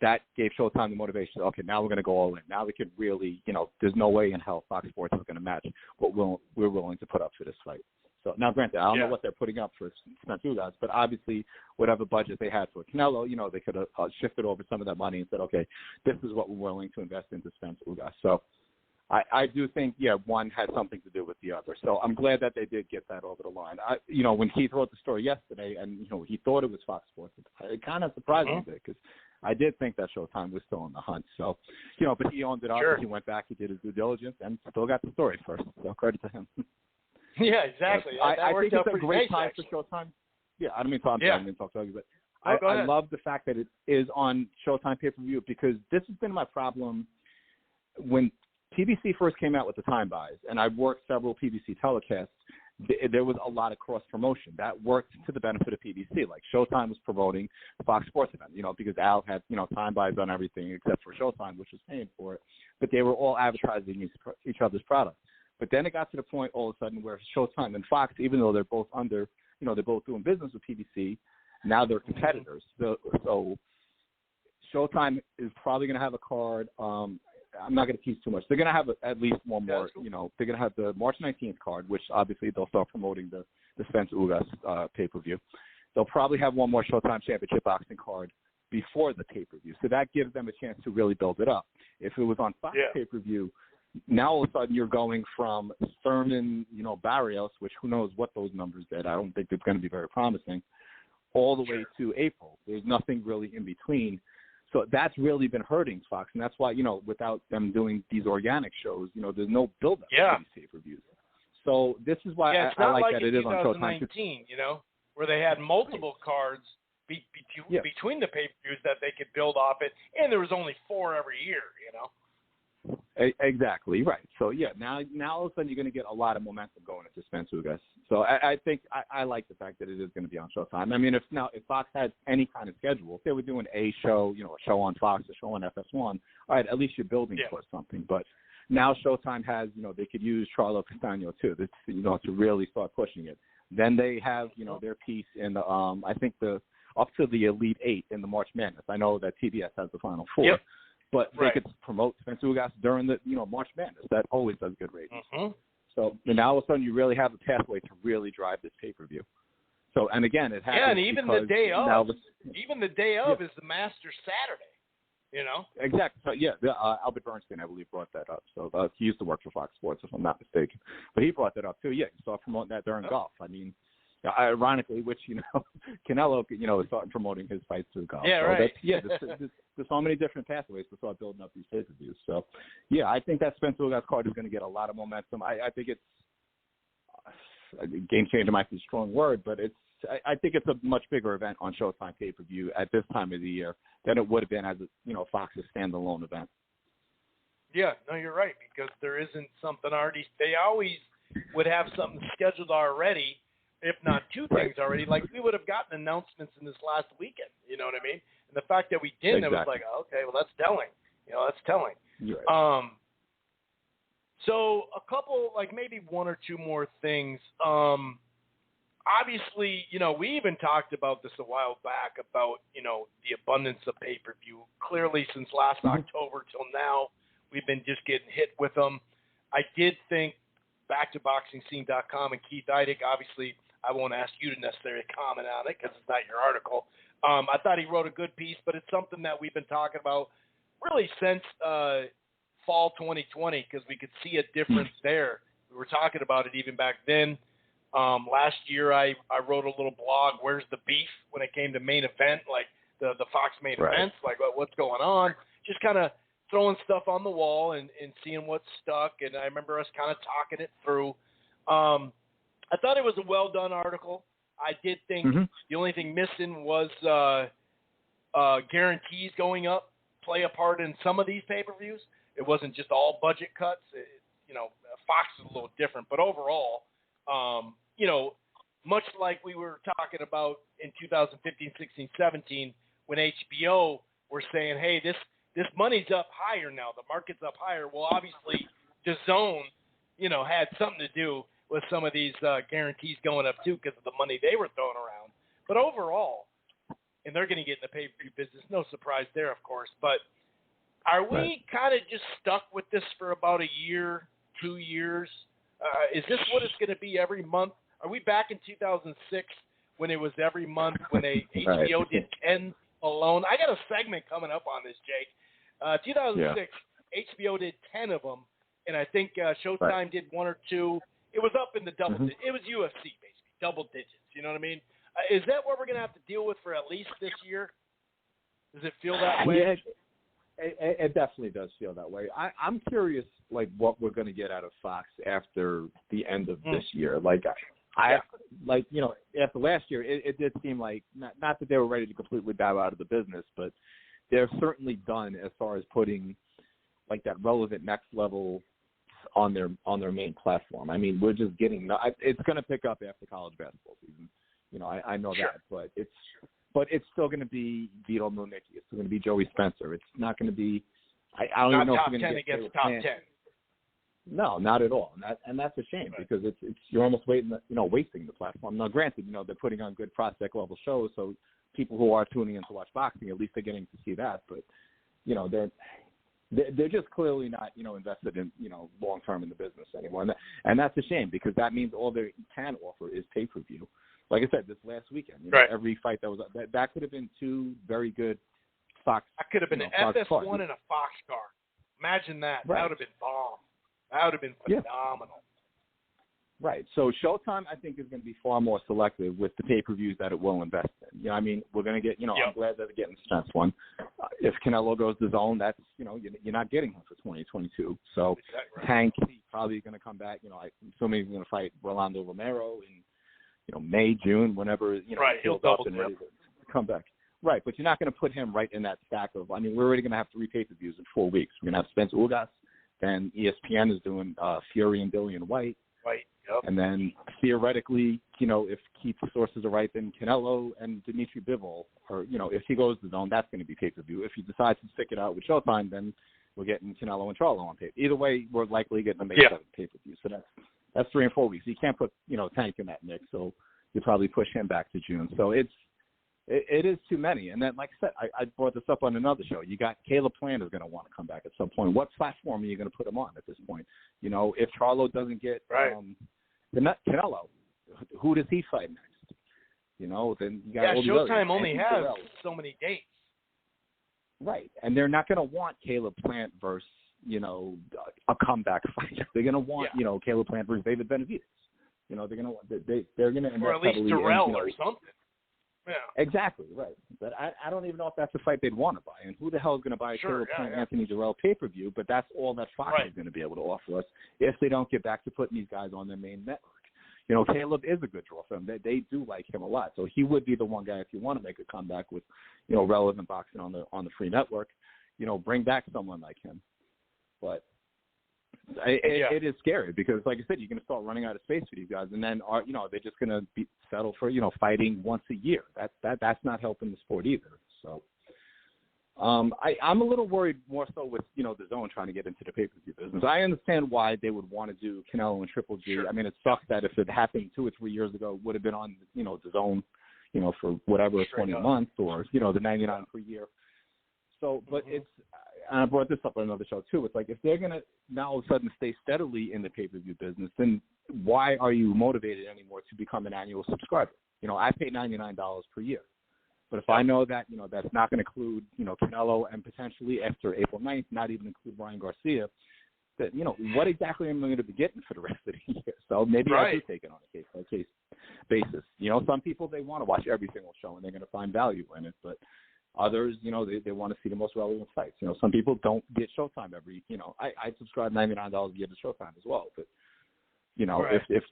that gave Showtime the motivation. Okay, now we're going to go all in. Now we could really, there's no way in hell Fox Sports is going to match what we're willing to put up for this fight. So now, granted, I don't know what they're putting up for Spence Ugas, but obviously whatever budget they had for Canelo, they could have shifted over some of that money and said, okay, this is what we're willing to invest into Spence Ugas. So I do think, one had something to do with the other. So I'm glad that they did get that over the line. When Keith wrote the story yesterday and, he thought it was Fox Sports, it kind of surprised me a bit because I did think that Showtime was still on the hunt. So, but he owned it up. He went back, he did his due diligence, and still got the story first. So credit to him. Yeah, exactly. I think it's a great time for Showtime. Yeah, I don't mean to talk to you, but I love the fact that it is on Showtime pay-per-view because this has been my problem when PBC first came out with the time buys, and I've worked several PBC telecasts. There was a lot of cross-promotion. That worked to the benefit of PBC. Like, Showtime was promoting the Fox Sports event, because Al had, time buys on everything except for Showtime, which was paying for it. But they were all advertising each other's products. But then it got to the point all of a sudden where Showtime and Fox, even though they're both under, they're both doing business with PBC, now they're competitors. So Showtime is probably going to have a card. I'm not going to tease too much. They're going to have at least one more, they're going to have the March 19th card, which obviously they'll start promoting the Spence Ugas pay-per-view. They'll probably have one more Showtime Championship boxing card before the pay-per-view. So that gives them a chance to really build it up. If it was on Fox pay-per-view, now all of a sudden you're going from Thurman, Barrios, which who knows what those numbers did. I don't think it's going to be very promising, all the way to April. There's nothing really in between. So that's really been hurting Fox, and that's why, without them doing these organic shows, there's no build-up to these pay-per-views. So this is why I like that it is on Showtime. 2019, where they had multiple cards between the pay-per-views that they could build off it, and there was only 4 every year, Exactly, right. So, now all of a sudden you're going to get a lot of momentum going into Spence Ugas. So I think I like the fact that it is going to be on Showtime. If Fox had any kind of schedule, if they were doing a show, a show on Fox, a show on FS1, all right, at least you're building towards something. But now Showtime has, they could use Charlo Castaño too, to really start pushing it. Then they have, their piece in the, I think up to the Elite 8 in the March Madness. I know that TBS has the Final 4. Yep. But they could promote Spence Ugas during the, March Madness. That always does good ratings. So now all of a sudden you really have a pathway to really drive this pay-per-view. So, and again, it happens. Yeah, and even the day of is the Masters Saturday. You know? Exactly. So, yeah, Albert Bernstein, I believe, brought that up. So he used to work for Fox Sports, if I'm not mistaken. But he brought that up, too. Yeah, you saw promoting that during golf. I mean, ironically, which, Canelo, is starting promoting his fights through golf. Yeah, so right. There's so many different pathways to start building up these pay-per-views. So, yeah, I think that Spencer Ugas card is going to get a lot of momentum. I think it's game changer might be a strong word, but I think it's a much bigger event on Showtime pay-per-view at this time of the year than it would have been as Fox's standalone event. Yeah, no, you're right, because there isn't something already. They always would have something scheduled already, if not two things already. Like, we would have gotten announcements in this last weekend, you know what I mean? And the fact that we didn't, It was like, okay, well, that's telling. That's telling. Right. So a couple, like maybe one or two more things. Obviously, we even talked about this a while back about, the abundance of pay-per-view. Clearly, since last October till now, we've been just getting hit with them. I did think BackToBoxingScene.com and Keith Eidig, obviously, I won't ask you to necessarily comment on it because it's not your article. I thought he wrote a good piece, but it's something that we've been talking about really since fall 2020 because we could see a difference there. We were talking about it even back then. Last year, I wrote a little blog, Where's the Beef, when it came to main event, like the Fox main events, like what's going on, just kind of throwing stuff on the wall and seeing what stuck. And I remember us kind of talking it through. I thought it was a well-done article. I did think the only thing missing was guarantees going up play a part in some of these pay-per-views. It wasn't just all budget cuts. Fox is a little different. But overall, much like we were talking about in 2015, 16, 17, when HBO were saying, hey, this money's up higher now. The market's up higher. Well, obviously, DAZN, had something to do with some of these guarantees going up, too, because of the money they were throwing around. But overall, and they're going to get in the pay-per-view business, no surprise there, of course. But are we kind of just stuck with this for about a year, 2 years? Is this what it's going to be every month? Are we back in 2006 when it was every month when HBO did 10 alone? I got a segment coming up on this, Jake. 2006, HBO did 10 of them, and I think Showtime did 1 or 2. It was up in the double digits. It was UFC, basically, double digits. You know what I mean? Is that what we're going to have to deal with for at least this year? Does it feel that way? Yeah, it definitely does feel that way. I'm curious, what we're going to get out of Fox after the end of this year. After last year, it did seem like, not that they were ready to completely bow out of the business, but they're certainly done as far as putting, that relevant next level on their main platform. I mean, we're just getting – it's going to pick up after college basketball season. I know that, but it's still going to be Vito Milnicki. It's still going to be Joey Spencer. It's not going to be – I don't even know if we're going to get against top 10. No, not at all, and that's a shame because it's you're almost wasting the platform. Now, granted, they're putting on good prospect level shows, so people who are tuning in to watch boxing, at least they're getting to see that. But they're just clearly not invested in long term in the business anymore, and that's a shame because that means all they can offer is pay per view. Like I said, this last weekend, every fight that was that could have been 2 very good Fox. That could have been an FS1 and a Fox card. Imagine that. That would have been bomb. That would have been phenomenal. Right. So Showtime, I think, is going to be far more selective with the pay-per-views that it will invest in. We're going to get, I'm glad that they're getting Spence one. If Canelo goes to DAZN, that's, you're not getting him for 2022. So Hank probably going to come back. I'm assuming he's going to fight Rolando Romero in, May, June, whenever, he'll double and ready to come back. Right. But you're not going to put him right in that stack of, we're already going to have 3 pay-per-views in 4 weeks. We're going to have Spence Ugas. Then ESPN is doing Fury and Dillian White. Right. Yep. And then theoretically, if Keith's sources are right, then Canelo and Dimitri Bivol, or, if he goes to DAZN, that's going to be pay-per-view. If he decides to stick it out with Showtime, then we're getting Canelo and Charlo on pay. Either way, we're likely getting a May 7th pay-per-view. So that's 3 and 4 weeks. You can't put, Tank in that mix, so you probably push him back to June. So it is too many. And then, like I said, I brought this up on another show. You got Caleb Plant is going to want to come back at some point. What platform are you going to put him on at this point? If Charlo doesn't get Canelo, who does he fight next? Then you got all these Showtime others. only has so many dates. Right, and they're not going to want Caleb Plant versus, a comeback fight. They're going to want, Caleb Plant versus David Benavidez. They're going to invest or at least heavily Terrell in, or something. Yeah. Exactly, right. But I don't even know if that's the fight they'd want to buy. And who the hell is going to buy a Caleb Plant Anthony Jarrell pay-per-view? But that's all that Fox is going to be able to offer us if they don't get back to putting these guys on their main network. Caleb is a good draw for them. They do like him a lot. So he would be the one guy if you want to make a comeback with, relevant boxing on the free network. Bring back someone like him. But it is scary because, like I said, you're going to start running out of space for these guys, and then they're just going to settle for fighting once a year. That's not helping the sport either. So I'm a little worried more so with the Zone trying to get into the pay-per-view business. I understand why they would want to do Canelo and Triple G. Sure. I mean, it sucks that if it happened 2 or 3 years ago, it would have been on the Zone, for whatever 20 months or the $99 per year. So, but it's. And I brought this up on another show, too. It's like if they're going to now all of a sudden stay steadily in the pay-per-view business, then why are you motivated anymore to become an annual subscriber? I pay $99 per year. But if I know that, that's not going to include, Canelo and potentially after April 9th, not even include Ryan Garcia, that, what exactly am I going to be getting for the rest of the year? So maybe I do take it on a case-by-case basis. Some people, they want to watch every single show and they're going to find value in it. But others, they want to see the most relevant fights. Some people don't get Showtime every, I subscribe $99 a year to Showtime as well. But, if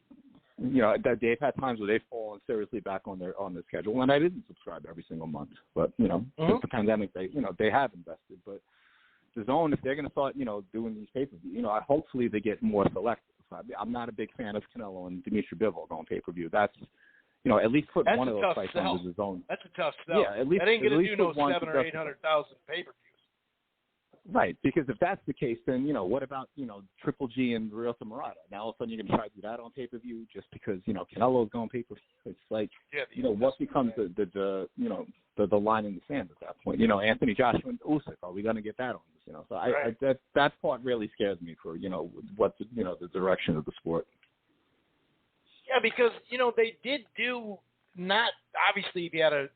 they've had times where they've fallen seriously back on their schedule, and I didn't subscribe every single month. But, since the pandemic, they have invested. But the Zone, if they're going to start, doing these pay-per-view, hopefully they get more selective. I'm not a big fan of Canelo and Dimitri Bivol going pay-per-view. That's, at least put one of those fights on the Zone. That's a tough sell. Yeah, at least that ain't going to do no 700,000 or 800,000 pay-per-views. Right, because if that's the case, then what about Triple G and Realta Murata? Now all of a sudden you're going to try to do that on pay-per-view just because Canelo's going pay-per-view. It's like what becomes the line in the sand at that point? Anthony Joshua and Usyk, are we going to get that on this? So that part really scares me for what the direction of the sport. Yeah, because, they did do not – obviously, if you had a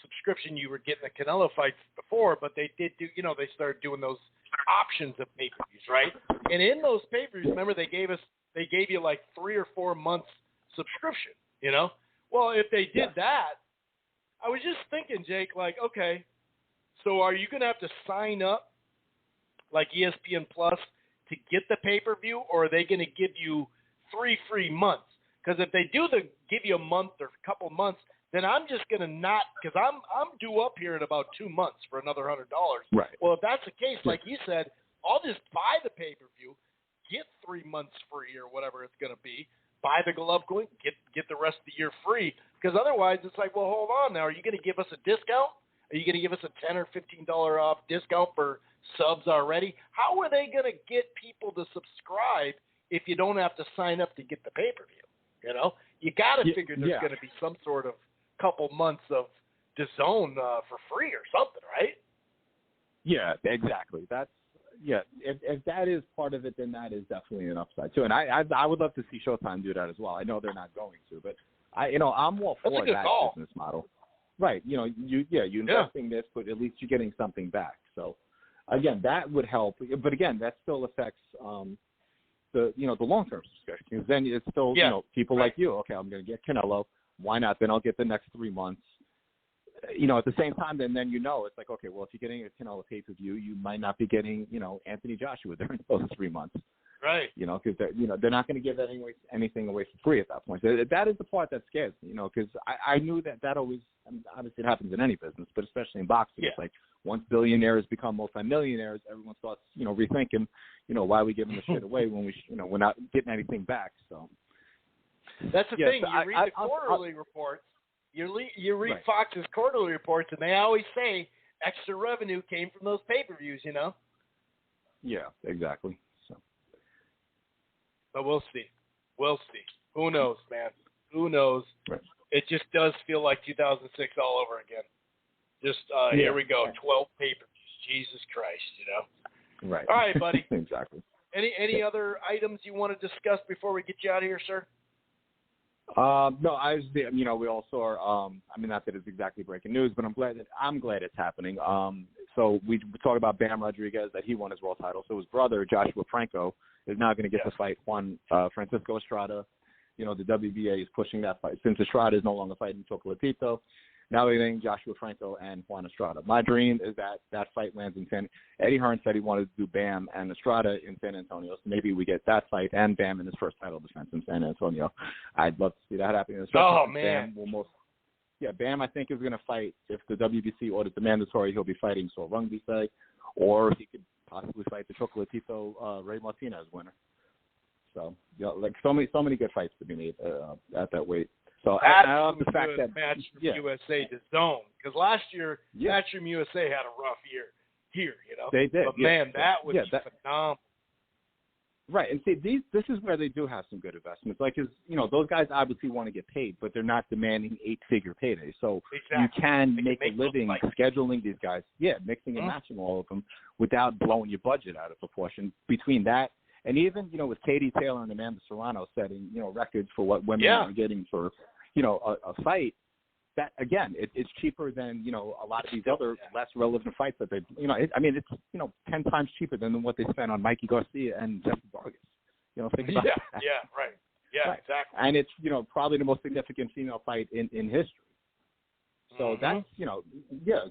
subscription, you were getting the Canelo fights before, but they did do – they started doing those options of pay-per-views, right? And in those pay-per-views, remember, they gave you like 3 or 4 months subscription, Well, if they did that, I was just thinking, Jake, like, okay, so are you going to have to sign up like ESPN Plus to get the pay-per-view, or are they going to give you 3 free months? Because if they do give you a month or a couple months, then I'm just going to not – because I'm due up here in about 2 months for another $100. Right. Well, if that's the case, like you said, I'll just buy the pay-per-view, get 3 months free or whatever it's going to be, buy the Golovkin, get the rest of the year free. Because otherwise it's like, well, hold on now. Are you going to give us a discount? Are you going to give us a $10 or $15 off discount for subs already? How are they going to get people to subscribe if you don't have to sign up to get the pay-per-view? You got to figure there's going to be some sort of couple months of DAZN for free or something, right? Yeah, exactly. That's If that is part of it, then that is definitely an upside too. And I would love to see Showtime do that as well. I know they're not going to, but I'm all for that business model. Right. You investing this, but at least you're getting something back. So again, that would help. But again, that still affects the long-term subscription, because then it's still, people like you, okay, I'm going to get Canelo. Why not? Then I'll get the next 3 months. At the same time, then it's like, okay, well, if you're getting a Canelo pay-per-view, you might not be getting, Anthony Joshua during those 3 months. Right. Because they're not going to give anything away for free at that point. So that is the part that scares me, because I knew that always, obviously it happens in any business, but especially in boxing. It's like once billionaires become multimillionaires, everyone starts, rethinking, why are we giving the shit away when we're not getting anything back. So that's the thing. You read the quarterly reports. You read Fox's quarterly reports, and they always say extra revenue came from those pay-per-views, Yeah, exactly. So, but we'll see. Who knows, man? Who knows? Right. It just does feel like 2006 all over again. Just here we go, 12 pay-per-views. Jesus Christ, Right. All right, buddy. Exactly. Any other items you want to discuss before we get you out of here, sir? No, we all saw. Not that it's exactly breaking news, but I'm glad it's happening. So we talk about Bam Rodriguez, that he won his world title. So his brother, Joshua Franco, is now going to get to fight Francisco Estrada. The WBA is pushing that fight. Since Estrada is no longer fighting Chocolatito, now we're getting Joshua Franco and Juan Estrada. My dream is that fight lands in San. Eddie Hearn said he wanted to do Bam and Estrada in San Antonio, so maybe we get that fight and Bam in his first title defense in San Antonio. I'd love to see that happening. Oh, man. Bam, I think, is going to fight. If the WBC orders the mandatory, he'll be fighting Saul Rungvisai, or he could possibly fight the Chocolatito Ray Martinez winner. So, so many good fights to be made at that weight. So I love the fact that Matchroom USA to zone, because last year Matchroom USA had a rough year here, They did. But man, that would be phenomenal. Right, and see, this is where they do have some good investments. Those guys obviously want to get paid, but they're not demanding 8-figure paydays. So you can make a living scheduling these guys, mixing and matching all of them without blowing your budget out of proportion. Between that, and even, with Katie Taylor and Amanda Serrano setting, records for what women are getting for, a fight, that, again, it's cheaper than, a lot of these other less relevant fights that they, it's, 10 times cheaper than what they spent on Mikey Garcia and Jesse Vargas. Think about that. Yeah, right. Yeah, right. Exactly. And it's, probably the most significant female fight in history. So that's,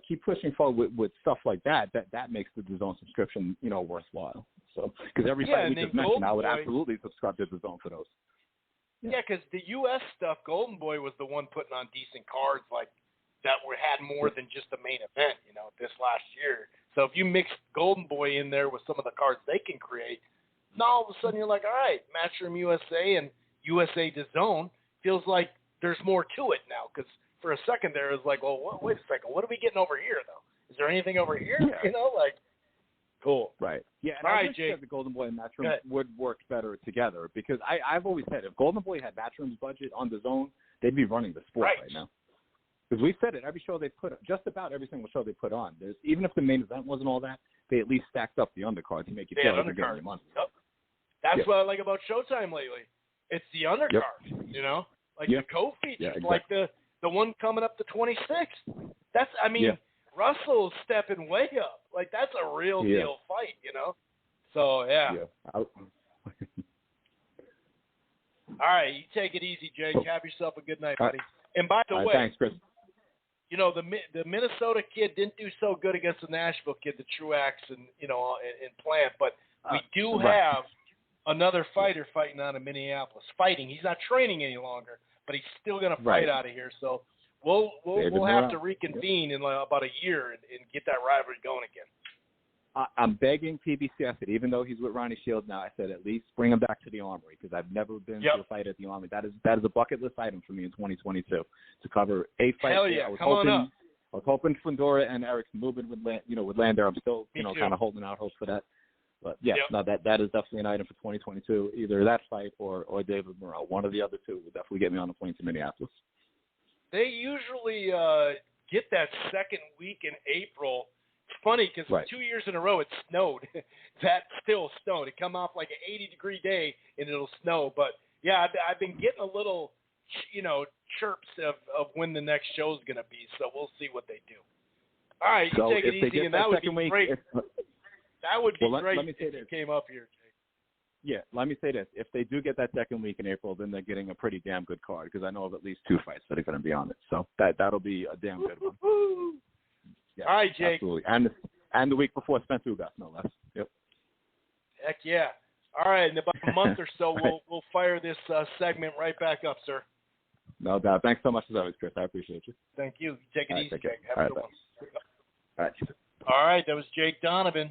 keep pushing forward with stuff like that. That makes the DAZN subscription, worthwhile. So, because every fight we just mentioned, I would absolutely subscribe to DAZN for those. Yeah, because the U.S. stuff, Golden Boy was the one putting on decent cards that had more than just the main event, this last year. So if you mix Golden Boy in there with some of the cards they can create, now all of a sudden you're like, all right, Matchroom USA and USA DAZN feels like there's more to it now. Because for a second there, it was like, well, wait a second, what are we getting over here, though? Is there anything over here? Yeah. Cool. Right. Yeah, and all I right, Jake. that the Golden Boy and Matchroom would work better together, because I've always said if Golden Boy had Matchroom's budget on DAZN, they'd be running the sport right now. Because we said it, every show they put, just about every single show they put on, even if the main event wasn't all that, they at least stacked up the undercards to make you feel like you're getting your money. Yep. That's what I like about Showtime lately. It's the undercard, the co-features, like the one coming up the 26th. That's, Russell's stepping way up. That's a real deal fight, So, All right, you take it easy, Jake. Have yourself a good night, buddy. And by the way, thanks, Chris. The Minnesota kid didn't do so good against the Nashville kid, the Truax and Plant, but we do have another fighter fighting out of Minneapolis. He's not training any longer, but he's still going to fight out of here. So we'll have to reconvene in about a year and get that rivalry going again. I'm begging PBC. I said, even though he's with Ronnie Shields now, I said at least bring him back to the Armory, because I've never been to a fight at the Armory. That is a bucket list item for me in 2022 to cover a fight. Hell yeah! I was hoping Fundora and Eric Mubin would land there. I'm still kind of holding out hope for that. But that is definitely an item for 2022. Either that fight or David Moreau. One of the other two would definitely get me on the plane to Minneapolis. They usually get that second week in April. It's funny because 2 years in a row it snowed. That still snowed. It come off like an 80-degree day and it'll snow. But I've been getting a little, chirps of when the next show's gonna be. So we'll see what they do. All right, you take it easy, and that would be great. That would be great if you came up here, Jake. Yeah, let me say this. If they do get that second week in April, then they're getting a pretty damn good card, because I know of at least 2 fights that are going to be on it. So that'll be a damn good one. Yeah, all right, Jake. Absolutely. And the week before, Spencer Ugas, no less. Yep. Heck yeah. All right, in about a month or so, we'll fire this segment right back up, sir. No doubt. Thanks so much as always, Chris. I appreciate you. Thank you. Take it easy, Jake. Have a good one. All right. All right, that was Jake Donovan.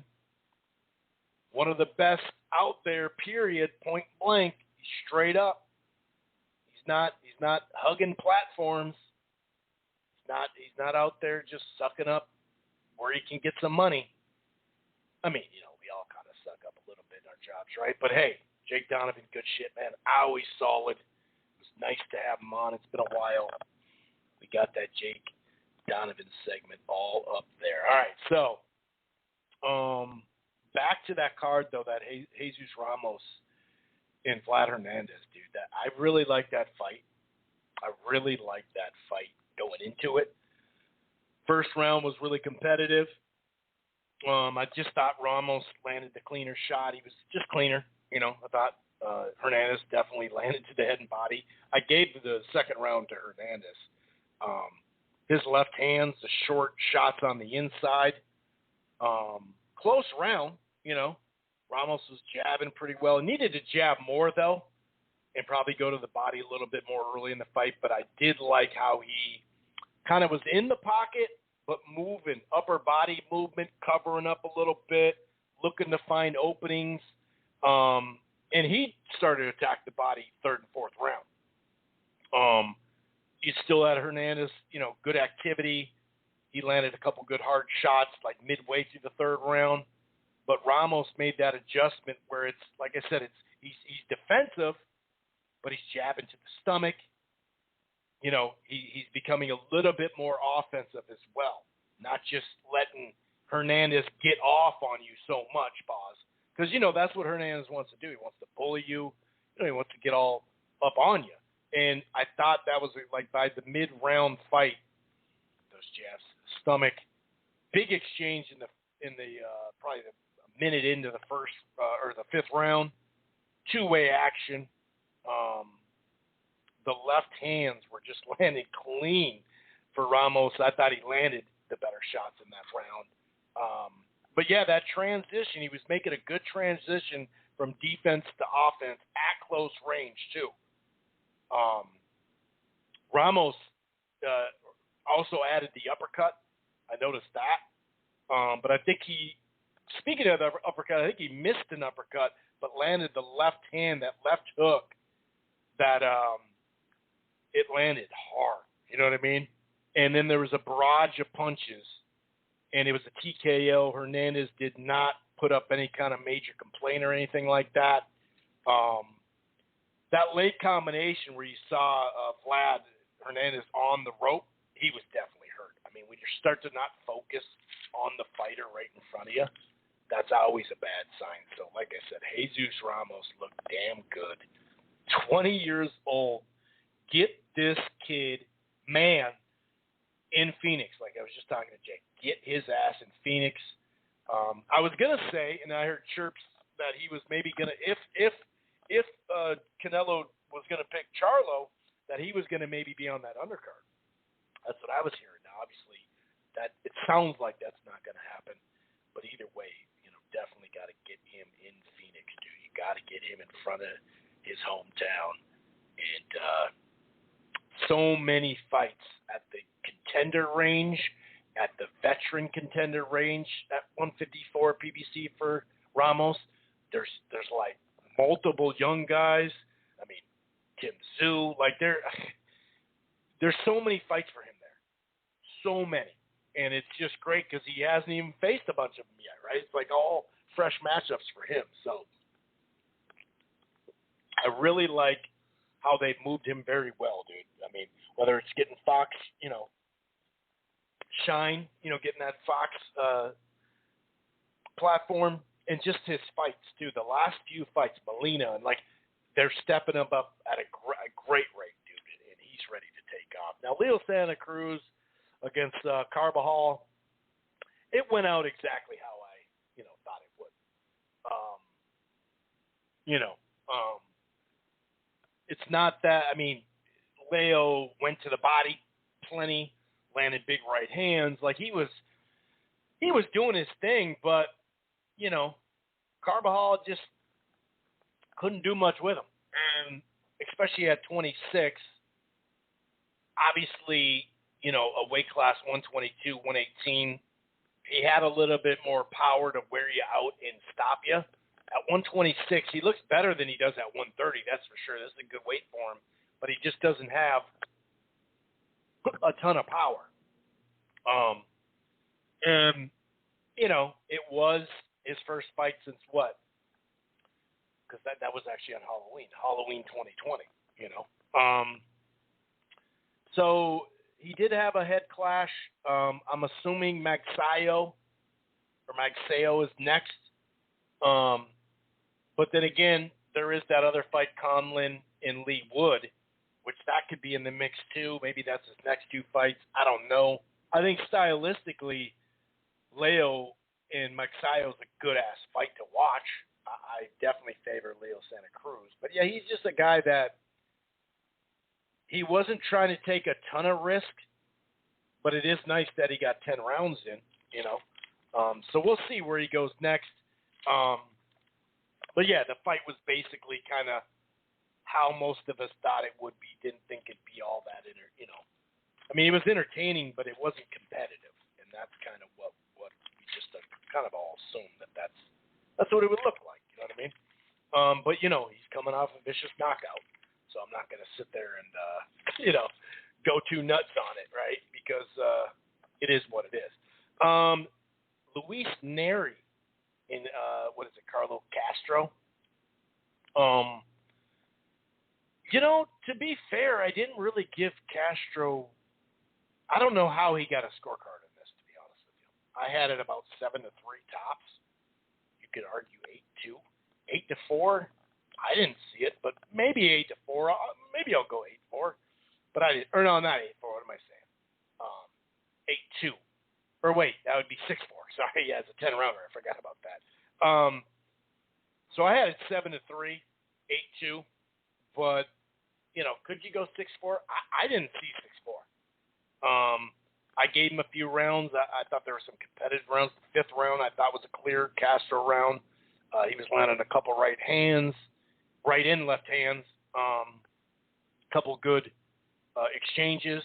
One of the best out there, period, point blank, straight up. He's not hugging platforms. He's not out there just sucking up where he can get some money. I mean, we all kind of suck up a little bit in our jobs, right? But hey, Jake Donovan, good shit, man. Always solid. It was nice to have him on. It's been a while. We got that Jake Donovan segment all up there. All right, so back to that card, though, that Jesus Ramos and Vlad Hernandez, dude. I really like that fight. I really like that fight going into it. First round was really competitive. I just thought Ramos landed the cleaner shot. He was just cleaner. I thought Hernandez definitely landed to the head and body. I gave the second round to Hernandez. His left hands, the short shots on the inside. Close round, Ramos was jabbing pretty well. Needed to jab more, though, and probably go to the body a little bit more early in the fight. But I did like how he kind of was in the pocket, but moving, upper body movement, covering up a little bit, looking to find openings. And he started to attack the body third and fourth round. He still had Hernandez, good activity. He landed a couple good hard shots like midway through the third round. But Ramos made that adjustment where it's, like I said, he's defensive, but he's jabbing to the stomach. He's becoming a little bit more offensive as well, not just letting Hernandez get off on you so much, Boz. Because, that's what Hernandez wants to do. He wants to bully you. He wants to get all up on you. And I thought that was like by the mid-round fight, those jabs to the stomach, big exchange in the probably a minute into the first or the fifth round, two-way action. The left hands were just landing clean for Ramos. I thought he landed the better shots in that round. But yeah, that transition, he was making a good transition from defense to offense at close range too. Ramos also added the uppercut. I noticed that. But I think speaking of the uppercut, I think he missed an uppercut, but landed the left hand, that left hook, that it landed hard. You know what I mean? And then there was a barrage of punches, and it was a TKO. Hernandez did not put up any kind of major complaint or anything like that. That late combination where you saw Vlad Hernandez on the rope, he was definitely hurt. I mean, when you start to not focus on the fighter right in front of you, that's always a bad sign. So, like I said, Jesus Ramos looked damn good. 20 years old. Get this kid, man, in Phoenix. Like I was just talking to Jake. Get his ass in Phoenix. I was going to say, and I heard chirps that he was maybe going to, if Canelo was going to pick Charlo, that he was going to maybe be on that undercard. That's what I was hearing. Now, obviously, that it sounds like that's not going to happen. But either way, definitely got to get him in Phoenix, dude. You got to get him in front of his hometown. And so many fights at the contender range, at the veteran contender range, at 154 PBC for Ramos. There's like multiple young guys. I mean, Tim Tszyu. Like there's so many fights for him there. So many. And it's just great because he hasn't even faced a bunch of them yet, right? It's like all fresh matchups for him. So I really like how they've moved him very well, dude. I mean, whether it's getting Fox, shine, getting that Fox platform, and just his fights, too. The last few fights, Molina, and they're stepping him up at a great rate, dude, and he's ready to take off. Now, Leo Santa Cruz against Carbajal, it went out exactly how I, thought it would. It's not that, Leo went to the body plenty, landed big right hands. Like he was doing his thing, but, Carbajal just couldn't do much with him. And especially at 26, obviously, a weight class 122, 118, he had a little bit more power to wear you out and stop you. At 126, he looks better than he does at 130, that's for sure. This is a good weight for him, but he just doesn't have a ton of power. And, it was his first fight since what? Because that was actually on Halloween 2020, So he did have a head clash. I'm assuming Magsayo is next. But then again, there is that other fight, Conlon and Lee Wood, which that could be in the mix too. Maybe that's his next two fights. I don't know. I think stylistically, Leo and Mike Sayo's a good-ass fight to watch. I definitely favor Leo Santa Cruz. But, yeah, he's just a guy that he wasn't trying to take a ton of risk, but it is nice that he got 10 rounds in, So we'll see where he goes next. But, yeah, the fight was basically kind of how most of us thought it would be. Didn't think it'd be all that, I mean, it was entertaining, but it wasn't competitive. And that's kind of what we just kind of all assumed that's what it would look like. You know what I mean? But, he's coming off a vicious knockout. So I'm not going to sit there and, go too nuts on it, right? Because it is what it is. Luis Neri in, Carlo Castro. To be fair, I didn't really give Castro – I don't know how he got a scorecard in this, to be honest with you. I had it about 7-3 tops. You could argue 8-2. 8-4. I didn't see it, but maybe 8-4. Maybe I'll go 8-4. But I didn't. Or no, not 8-4. What am I saying? 8-2. Or wait, that would be 6-4. Sorry, yeah, it's a 10-rounder. I forgot about that. So I had it 7-3, 8-2. But, could you go 6-4? I didn't see 6-4. I gave him a few rounds. I thought there were some competitive rounds. The 5th round I thought was a clear Castro round. He was landing a couple right and left hands. Couple good exchanges.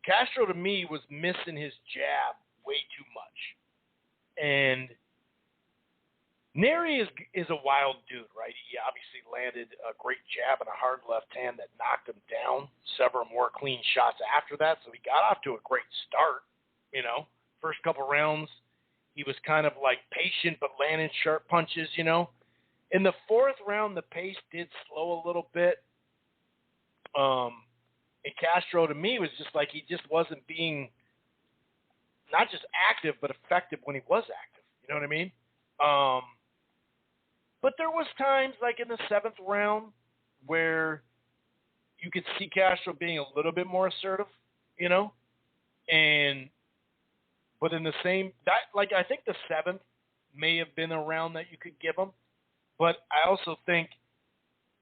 Castro, to me, was missing his jab way too much. And Neri is a wild dude, right? He obviously landed a great jab and a hard left hand that knocked him down. Several more clean shots after that, so he got off to a great start. First couple rounds, he was kind of like patient but landing sharp punches. In the 4th round, the pace did slow a little bit. And Castro, to me, was just like he just wasn't being not just active but effective when he was active. You know what I mean? But there was times, like in the 7th round, where you could see Castro being a little bit more assertive, but in the same I think the 7th may have been a round that you could give him, but I also think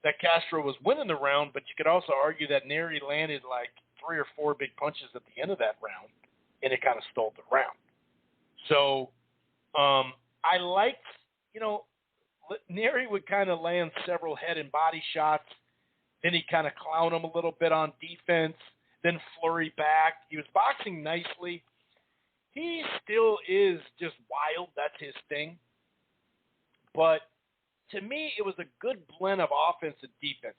that Castro was winning the round, but you could also argue that Neri landed like 3 or 4 big punches at the end of that round, and it kind of stole the round. So I liked, Neri would kind of land several head and body shots. Then he'd kind of clown him a little bit on defense, then flurry back. He was boxing nicely. He still is just wild. That's his thing. But to me, it was a good blend of offense and defense.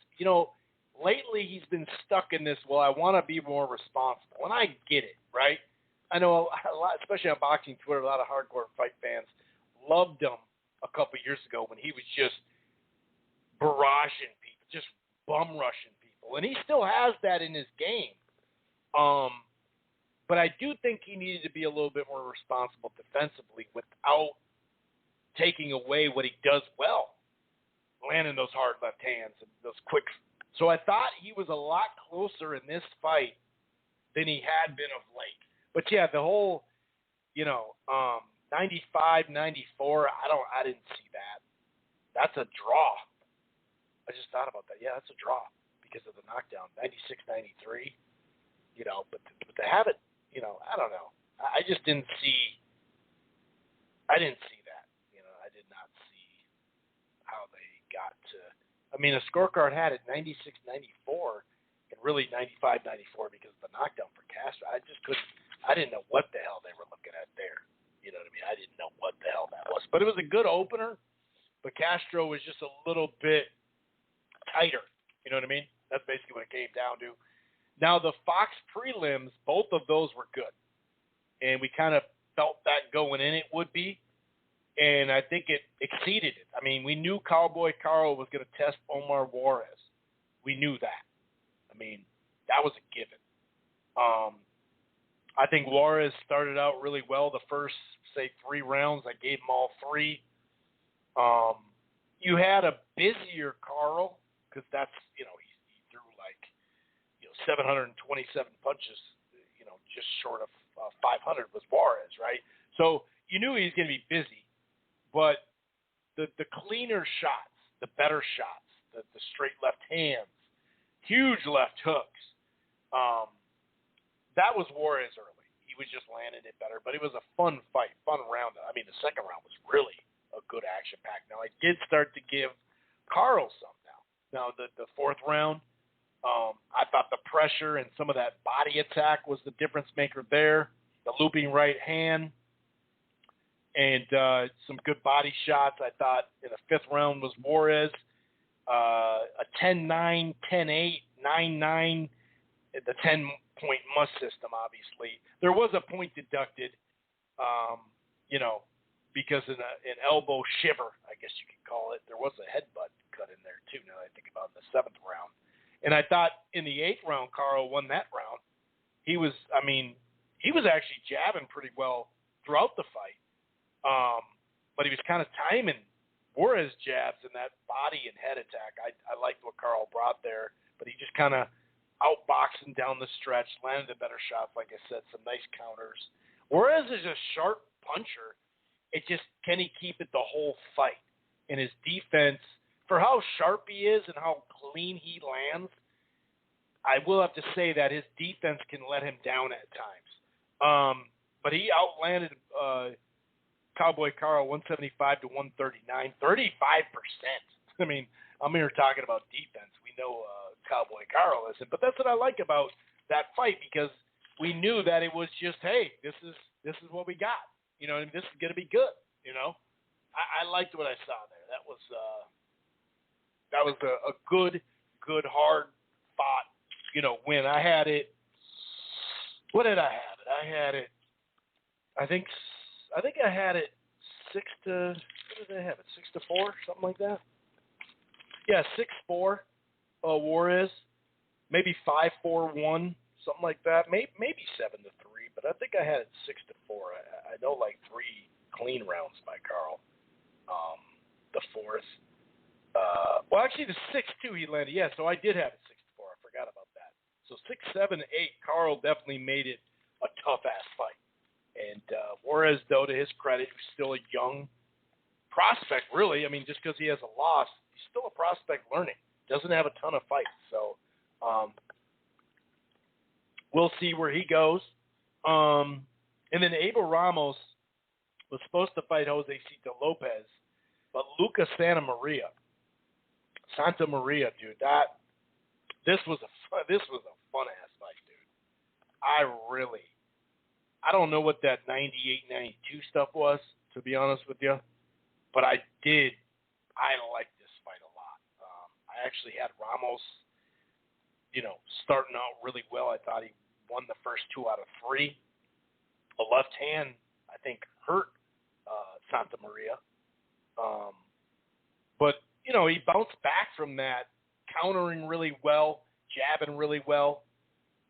Lately he's been stuck in this, well, I want to be more responsible. And I get it, right? I know a lot, especially on boxing Twitter, a lot of hardcore fight fans loved him a couple years ago when he was just barraging people, just bum rushing people. And he still has that in his game. But I do think he needed to be a little bit more responsible defensively without taking away what he does well, landing those hard left hands and those quick. So I thought he was a lot closer in this fight than he had been of late. But yeah, the whole, 95, 94, I didn't see that. That's a draw. I just thought about that. Yeah, that's a draw because of the knockdown. 96, 93, but to have it, I don't know. I just didn't see that. I did not see how they got to, the scorecard had it 96, 94 and really 95, 94 because of the knockdown for Castro. I didn't know what the hell they were looking at there. You know what I mean? I didn't know what the hell that was. But it was a good opener. But Castro was just a little bit tighter. You know what I mean? That's basically what it came down to. Now, the Fox prelims, both of those were good. And we kind of felt that going in it would be. And I think it exceeded it. We knew Cowboy Carl was going to test Omar Juarez. We knew that. That was a given. I think Juarez started out really well the first, say, 3 rounds. I gave him all 3. You had a busier Carl because that's, he threw 727 punches, just short of 500 was Juarez, right? So you knew he was going to be busy, but the cleaner shots, the better shots, the straight left hands, huge left hooks, that was Juarez early. He was just landing it better, but it was a fun fight, fun round. I mean, the second round was really a good action-packed. Now, I did start to give Carl some now. Now, the fourth round, I thought the pressure and some of that body attack was the difference maker there. The looping right hand and some good body shots. I thought in the fifth round was Juarez. A 10-9, 10-8, 9-9, the 10-point must system, obviously. There was a point deducted, because in an elbow shiver, I guess you could call it, there was a headbutt cut in there, too, now that I think about it, in the seventh round. And I thought in the eighth round, Carl won that round. He was actually jabbing pretty well throughout the fight, but he was kind of timing Juarez jabs and that body and head attack. I liked what Carl brought there, but he just kind of outboxing down the stretch, landed the better shots, like I said, some nice counters. Juarez is a sharp puncher. It just, can he keep it the whole fight? And his defense, for how sharp he is and how clean he lands, I will have to say that his defense can let him down at times. But he outlanded Cowboy Carl 175 to 139, 35%. I mean, I'm here talking about defense. We know Cowboy Carl isn't, but that's what I like about that fight, because we knew that it was just, hey, this is what we got. You know, and this is going to be good. You know, I liked what I saw there. That was a good, hard fought, win. I had it. What did I have it? I think I had it 6-4, something like that. Yeah, 6-4. Juarez, maybe 5-4-1, something like that. Maybe 7-3, but I think I had it 6-4. I know like 3 clean rounds by Carl. The fourth. Well, actually, the 6-2 he landed. Yeah, so I did have it 6-4. I forgot about that. So 6, 7, 8. Carl definitely made it a tough-ass fight. And Juarez, though, to his credit, he's still a young prospect, really. I mean, just because he has a loss, he's still a prospect learning. Doesn't have a ton of fights. So we'll see where he goes. And then Abel Ramos was supposed to fight Jose Cito Lopez, but Luca Santa Maria, dude, this was a fun-ass fight, dude. I don't know what that 98-92 stuff was, to be honest with you, but I liked this fight a lot. I actually had Ramos, starting out really well. I thought he won the first 2 out of 3. The left hand, I think, hurt Santa Maria. But, he bounced back from that, countering really well, jabbing really well.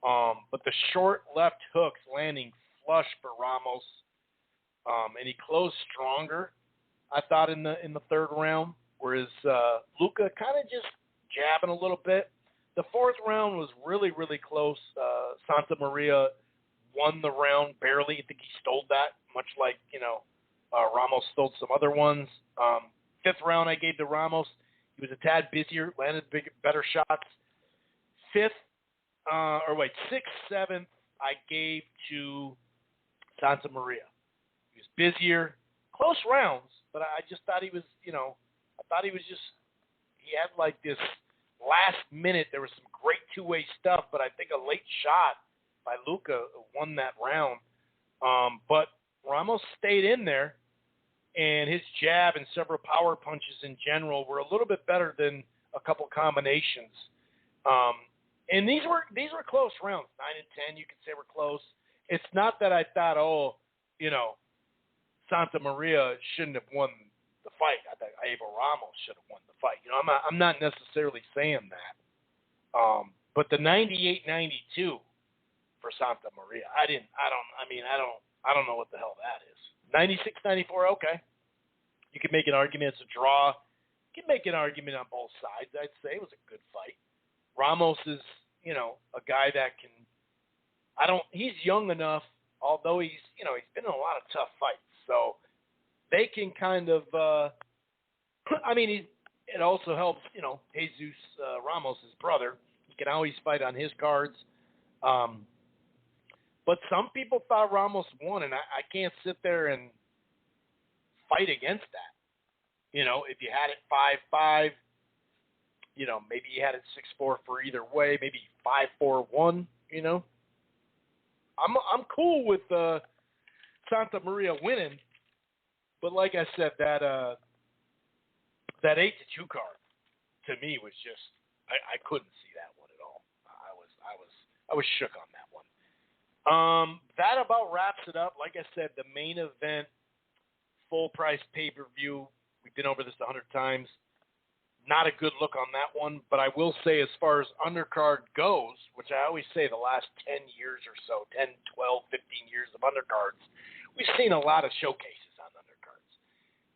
But the short left hooks landing flush for Ramos, and he closed stronger, I thought, in the third round, whereas Luca kind of just jabbing a little bit. The fourth round was really, really close. Santa Maria won the round barely. I think he stole that, much like, Ramos stole some other ones. Fifth round I gave to Ramos. He was a tad busier, landed better shots. Sixth, seventh, I gave to Santa Maria. He was busier, close rounds, but I just thought he was, he had like this last minute. There was some great two-way stuff, but I think a late shot by Luca won that round. But Ramos stayed in there, and his jab and several power punches in general were a little bit better than a couple combinations. And these were close rounds, 9 and 10. You could say were close. It's not that I thought, Santa Maria shouldn't have won the fight. I thought Abel Ramos should have won the fight. I'm not necessarily saying that. But the 98-92 for Santa Maria, I don't know what the hell that is. 96-94, okay. You can make an argument it's a draw. You can make an argument on both sides. I'd say it was a good fight. Ramos is, a guy that he's young enough, although he's been in a lot of tough fights. So they can kind of, it also helps, Jesus Ramos, his brother. He can always fight on his cards. But some people thought Ramos won, and I can't sit there and fight against that. If you had it 5-5, maybe you had it 6-4 for either way, maybe 5-4-1, I'm cool with Santa Maria winning, but like I said, that 8-2 card to me was just I couldn't see that one at all. I was shook on that one. That about wraps it up. Like I said, the main event, full price pay-per-view. We've been over this 100 times. Not a good look on that one, but I will say as far as undercard goes, which I always say the last 10 years or so, 10, 12, 15 years of undercards, we've seen a lot of showcases on undercards.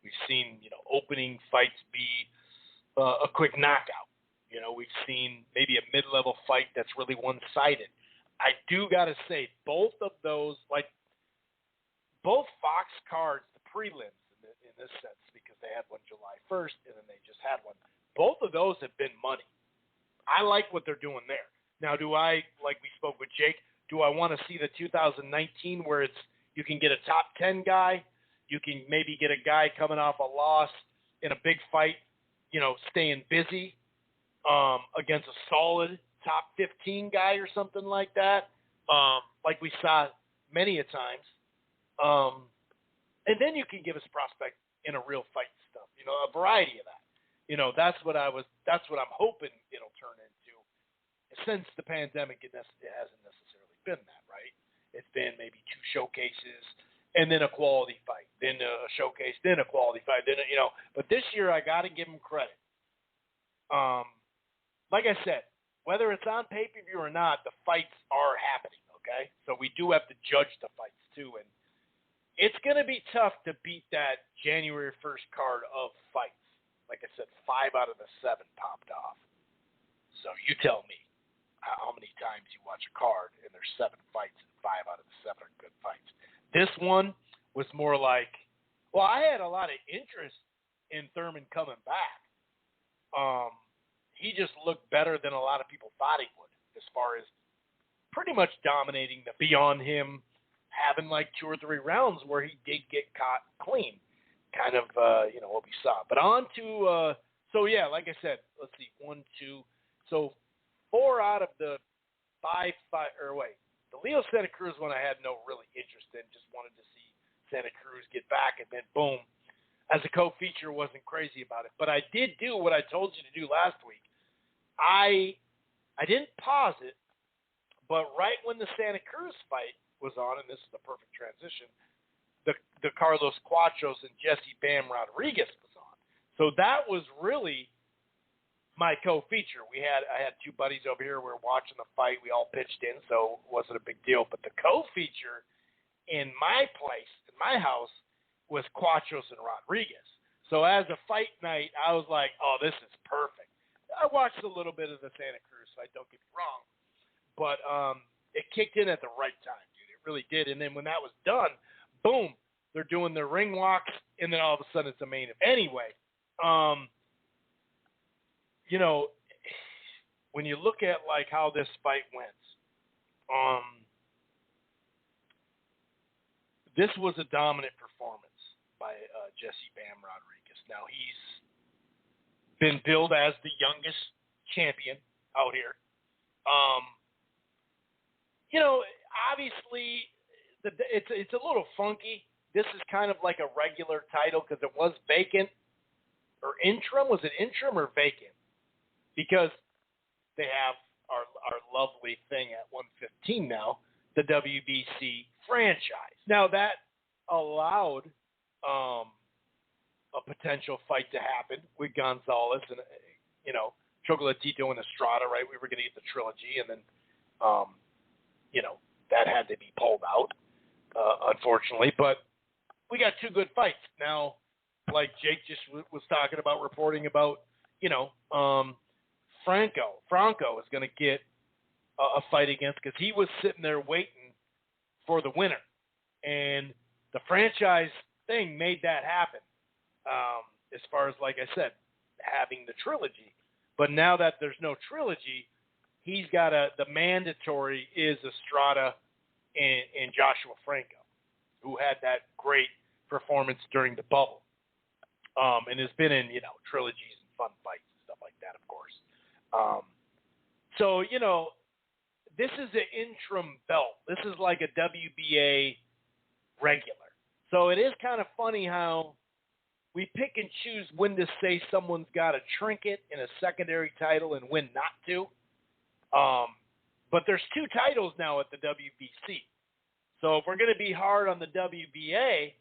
We've seen, opening fights be a quick knockout. We've seen maybe a mid-level fight that's really one-sided. I do got to say, both of those, like both Fox cards, the prelims in this sense, because they had one July 1st and then they just had one, both of those have been money. I like what they're doing there. Now, do I, like we spoke with Jake, do I want to see the 2019 where it's you can get a top 10 guy, you can maybe get a guy coming off a loss in a big fight, staying busy against a solid top 15 guy or something like that, like we saw many a times. And then you can give us prospect in a real fight and stuff, a variety of that. That's what I'm hoping it'll turn into. Since the pandemic, it hasn't necessarily been that, right? It's been maybe 2 showcases and then a quality fight, then a showcase, then a quality fight, then But this year, I got to give them credit. Like I said, whether it's on pay-per-view or not, the fights are happening. Okay, so we do have to judge the fights too, and it's going to be tough to beat that January 1st card of fights. Like I said, 5 out of the 7 popped off. So you tell me how many times you watch a card and there's 7 fights and 5 out of the 7 are good fights. This one was more like, well, I had a lot of interest in Thurman coming back. He just looked better than a lot of people thought he would, as far as pretty much dominating the beyond him having like 2 or 3 rounds where he did get caught clean, kind of, what we saw. But on to, like I said, let's see, 1, 2, so 4 out of the 5, the Leo Santa Cruz one I had no really interest in, just wanted to see Santa Cruz get back, and then boom, as a co-feature, wasn't crazy about it. But I did do what I told you to do last week. I didn't pause it, but right when the Santa Cruz fight was on, and this is the perfect transition, the Carlos Quatros and Jesse Bam Rodriguez was on. So that was really my co-feature. I had 2 buddies over here. We were watching the fight. We all pitched in, so it wasn't a big deal. But the co-feature in my place, in my house, was Quatros and Rodriguez. So as a fight night, I was like, oh, this is perfect. I watched a little bit of the Santa Cruz fight, don't get me wrong. But it kicked in at the right time, dude. It really did. And then when that was done, boom, they're doing their ring walks, and then all of a sudden it's a main event. Anyway, when you look at like how this fight went, this was a dominant performance by Jesse Bam Rodriguez. Now, he's been billed as the youngest champion out here. Obviously, it's a little funky. This is kind of like a regular title because it was vacant or interim. Was it interim or vacant? Because they have our lovely thing at 115 now, the WBC franchise. Now, that allowed a potential fight to happen with Gonzalez and, Chocolatito and Estrada, right? We were going to get the trilogy, and then, that had to be pulled out, unfortunately. But we got 2 good fights. Now, like Jake just was talking about, reporting about, Franco is going to get a fight against, because he was sitting there waiting for the winner. And the franchise thing made that happen. As far as, like I said, having the trilogy. But now that there's no trilogy, he's got the mandatory is Estrada and Joshua Franco, who had that great performance during the bubble. And has been in, trilogies and fun fights and stuff like that, of course. So, this is an interim belt. This is like a WBA regular. So it is kind of funny how we pick and choose when to say someone's got a trinket in a secondary title and when not to. But there's 2 titles now at the WBC. So if we're going to be hard on the WBA,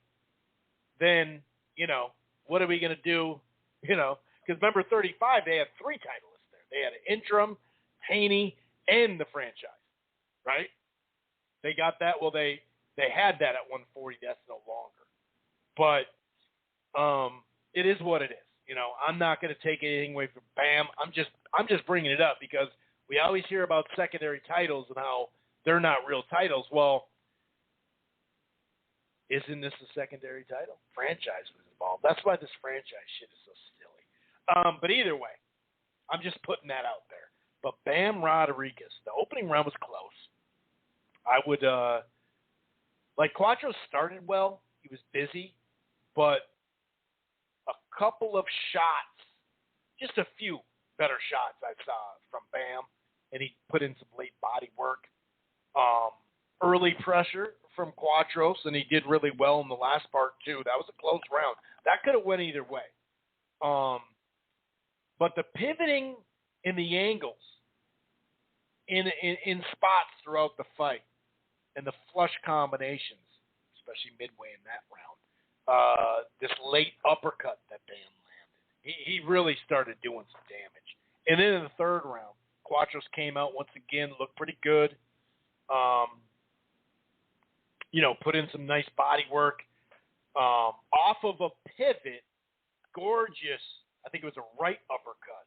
then, what are we going to do? Because remember 35, they had 3 titleists there. They had an interim, Haney, and the franchise, right? They got that. Well, they had that at 140. That's no longer. But it is what it is. I'm not going to take anything away from Bam. I'm just bringing it up because we always hear about secondary titles and how they're not real titles. Well, isn't this a secondary title? Franchise was involved. That's why this franchise shit is so silly. But either way, I'm just putting that out there. But Bam Rodriguez, the opening round was close. I would Quattro started well. He was busy, but a couple of shots, just a few better shots I saw from Bam, and he put in some late body work. Early pressure from Quattros, and he did really well in the last part too. That was a close round. That could have went either way. But the pivoting in the angles, in spots throughout the fight, and the flush combinations, especially midway in that round, this late uppercut that Bam landed, he really started doing some damage. And then in the third round, Quattros came out once again, looked pretty good. Put in some nice body work. Off of a pivot, gorgeous, I think it was a right uppercut,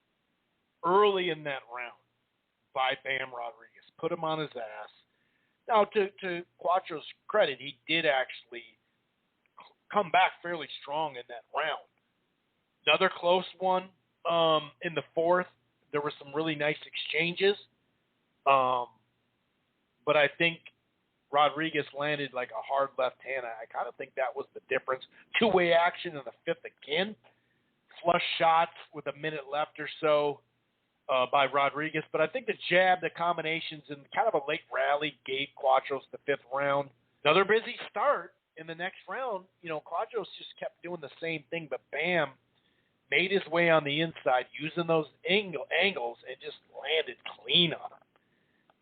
early in that round by Bam Rodriguez. Put him on his ass. Now, to Quattro's credit, he did actually come back fairly strong in that round. Another close one in the fourth. There were some really nice exchanges. But I think Rodriguez landed like a hard left hand. I kind of think that was the difference. Two-way action in the fifth again. Flush shots with a minute left or so by Rodriguez. But I think the jab, the combinations, and kind of a late rally gave Quattros the fifth round. Another busy start in the next round. Quattros just kept doing the same thing, but Bam made his way on the inside using those angles and just landed clean on him.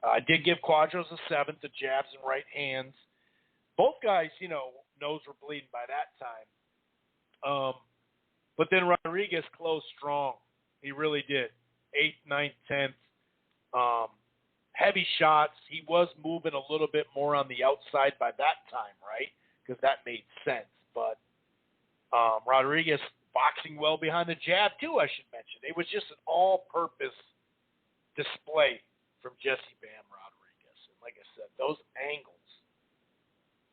I did give Quattros a seventh, the jabs and right hands. Both guys, nose were bleeding by that time. But then Rodriguez closed strong. He really did. 8th, 9th, 10th. Heavy shots. He was moving a little bit more on the outside by that time, right? Because that made sense. But Rodriguez boxing well behind the jab, too, I should mention. It was just an all-purpose display from Jesse Bam Rodriguez. And like I said, those angles,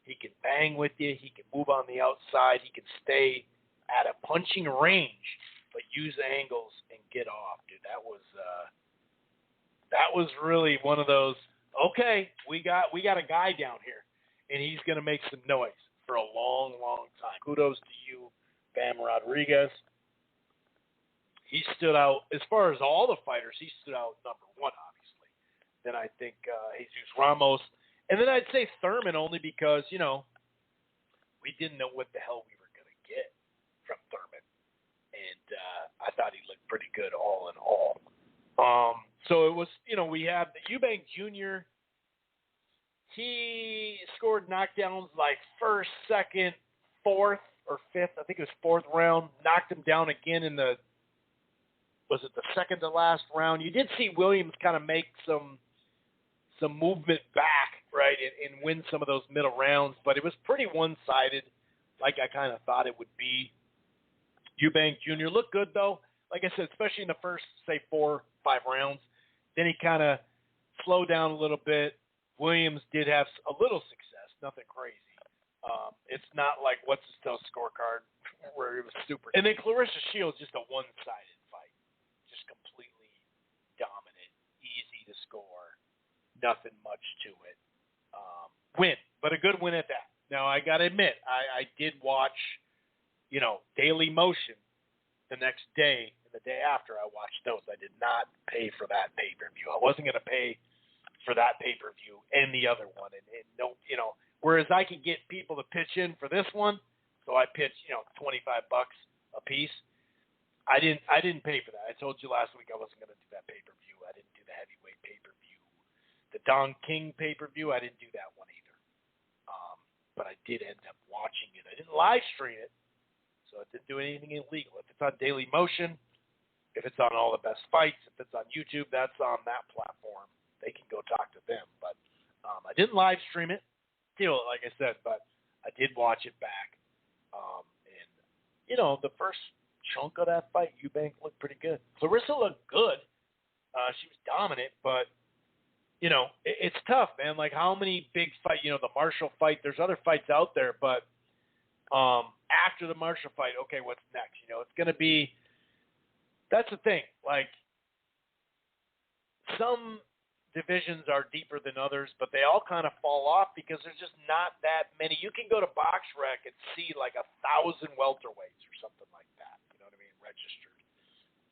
he can bang with you. He can move on the outside. He can stay at a punching range, but use angles and get off, dude. That was really one of those. Okay, we got a guy down here, and he's going to make some noise for a long, long time. Kudos to you, Bam Rodriguez. He stood out as far as all the fighters. He stood out number one, obviously. Then I think Jesus Ramos, and then I'd say Thurman only because we didn't know what the hell we were going to get from Thurman, and I thought he looked pretty good all in all. So it was, we had the Eubank Jr. He scored knockdowns like first, second, fourth, or fifth. I think it was fourth round. Knocked him down again in the second to last round. You did see Williams kind of make some movement back, right, and win some of those middle rounds, but it was pretty one-sided, like I kind of thought it would be. Eubank Jr. looked good, though. Like I said, especially in the first, say, 4-5 rounds. Then he kind of slowed down a little bit. Williams did have a little success, nothing crazy. It's not like what's his tail scorecard where it was super. And then Clarissa Shields, just a one-sided fight, just completely dominant, easy to score, nothing much to it. Win, but a good win at that. Now I got to admit, I did watch, Daily Motion the next day and the day after. I watched those. I did not pay for that pay-per-view. I wasn't going to pay for that pay-per-view and the other one, and no, whereas I could get people to pitch in for this one, so I pitched, $25 a piece. I didn't pay for that. I told you last week I wasn't going to do that pay-per-view. I didn't do the heavyweight pay-per-view. The Don King pay-per-view, I didn't do that one either. But I did end up watching it. I didn't live stream it, so I didn't do anything illegal. If it's on Daily Motion, if it's on All the Best Fights, if it's on YouTube, that's on that platform. They can go talk to them. But I didn't live stream it, still, like I said, but I did watch it back. And, the first chunk of that fight, Eubank looked pretty good. Clarissa looked good. She was dominant, but, it's tough, man. Like, how many big fights, the Marshall fight, there's other fights out there, but after the Marshall fight, okay, what's next? It's going to be – that's the thing. Like, some divisions are deeper than others, but they all kind of fall off because there's just not that many. You can go to BoxRec and see like 1,000 welterweights or something like that, registered.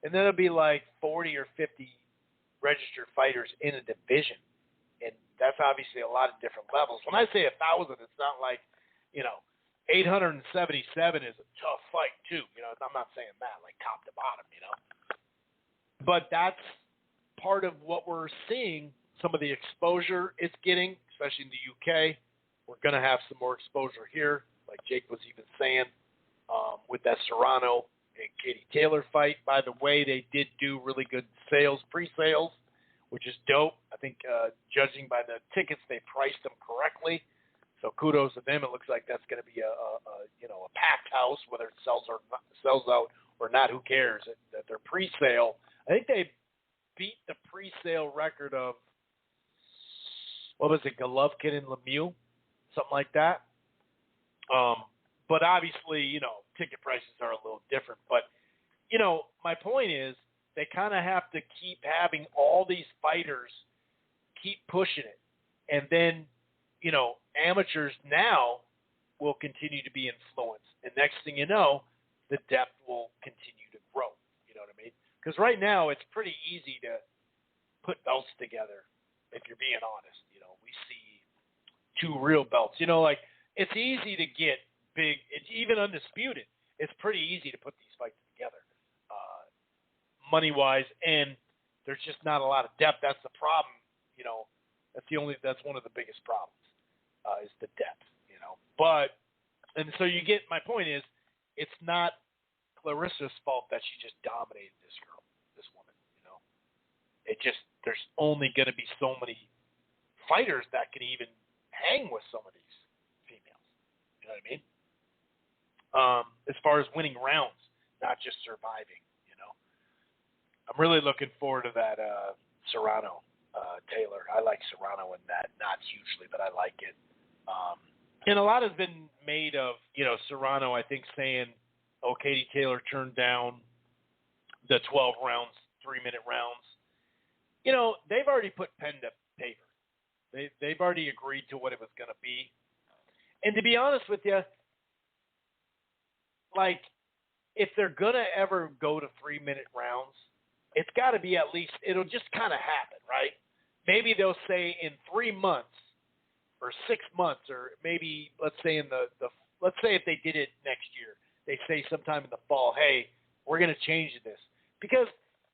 And then it'll be like 40 or 50 registered fighters in a division. And that's obviously a lot of different levels. When I say 1,000, it's not like, 877 is a tough fight too. I'm not saying that like top to bottom, But that's part of what we're seeing, some of the exposure it's getting, especially in the UK. We're going to have some more exposure here, like Jake was even saying, with that Serrano and Katie Taylor fight. By the way, they did do really good sales, pre-sales, which is dope. I think judging by the tickets, they priced them correctly. So kudos to them. It looks like that's going to be a packed house, whether it sells out or not. Who cares? That they're pre-sale. I think they beat the pre-sale record of, what was it, Golovkin and Lemieux, something like that. But obviously, ticket prices are a little different. But, my point is they kind of have to keep having all these fighters keep pushing it. And then, amateurs now will continue to be influenced. And next thing you know, the depth will continue to grow. You know what I mean? Because right now it's pretty easy to put belts together, if you're being honest. We see 2 real belts. Like it's easy to get big, it's even undisputed. It's pretty easy to put these fights together, money-wise, and there's just not a lot of depth. That's the problem. That's one of the biggest problems, is the depth. But, and so you get, my point is, it's not Clarissa's fault that she just dominated this woman. It just, there's only going to be so many fighters that can even hang with some of these females. You know what I mean? As far as winning rounds, not just surviving. I'm really looking forward to that Serrano Taylor. I like Serrano in that, not hugely, but I like it. And a lot has been made of, Serrano, I think, saying, Katie Taylor turned down the 12 rounds, 3-minute rounds. They've already put pen to paper. They've already agreed to what it was going to be. And to be honest with you, like, if they're going to ever go to 3-minute rounds, it's got to be at least, it'll just kind of happen, right? Maybe they'll say in 3 months or 6 months, or maybe let's say let's say if they did it next year, they say sometime in the fall, hey, we're going to change this. Because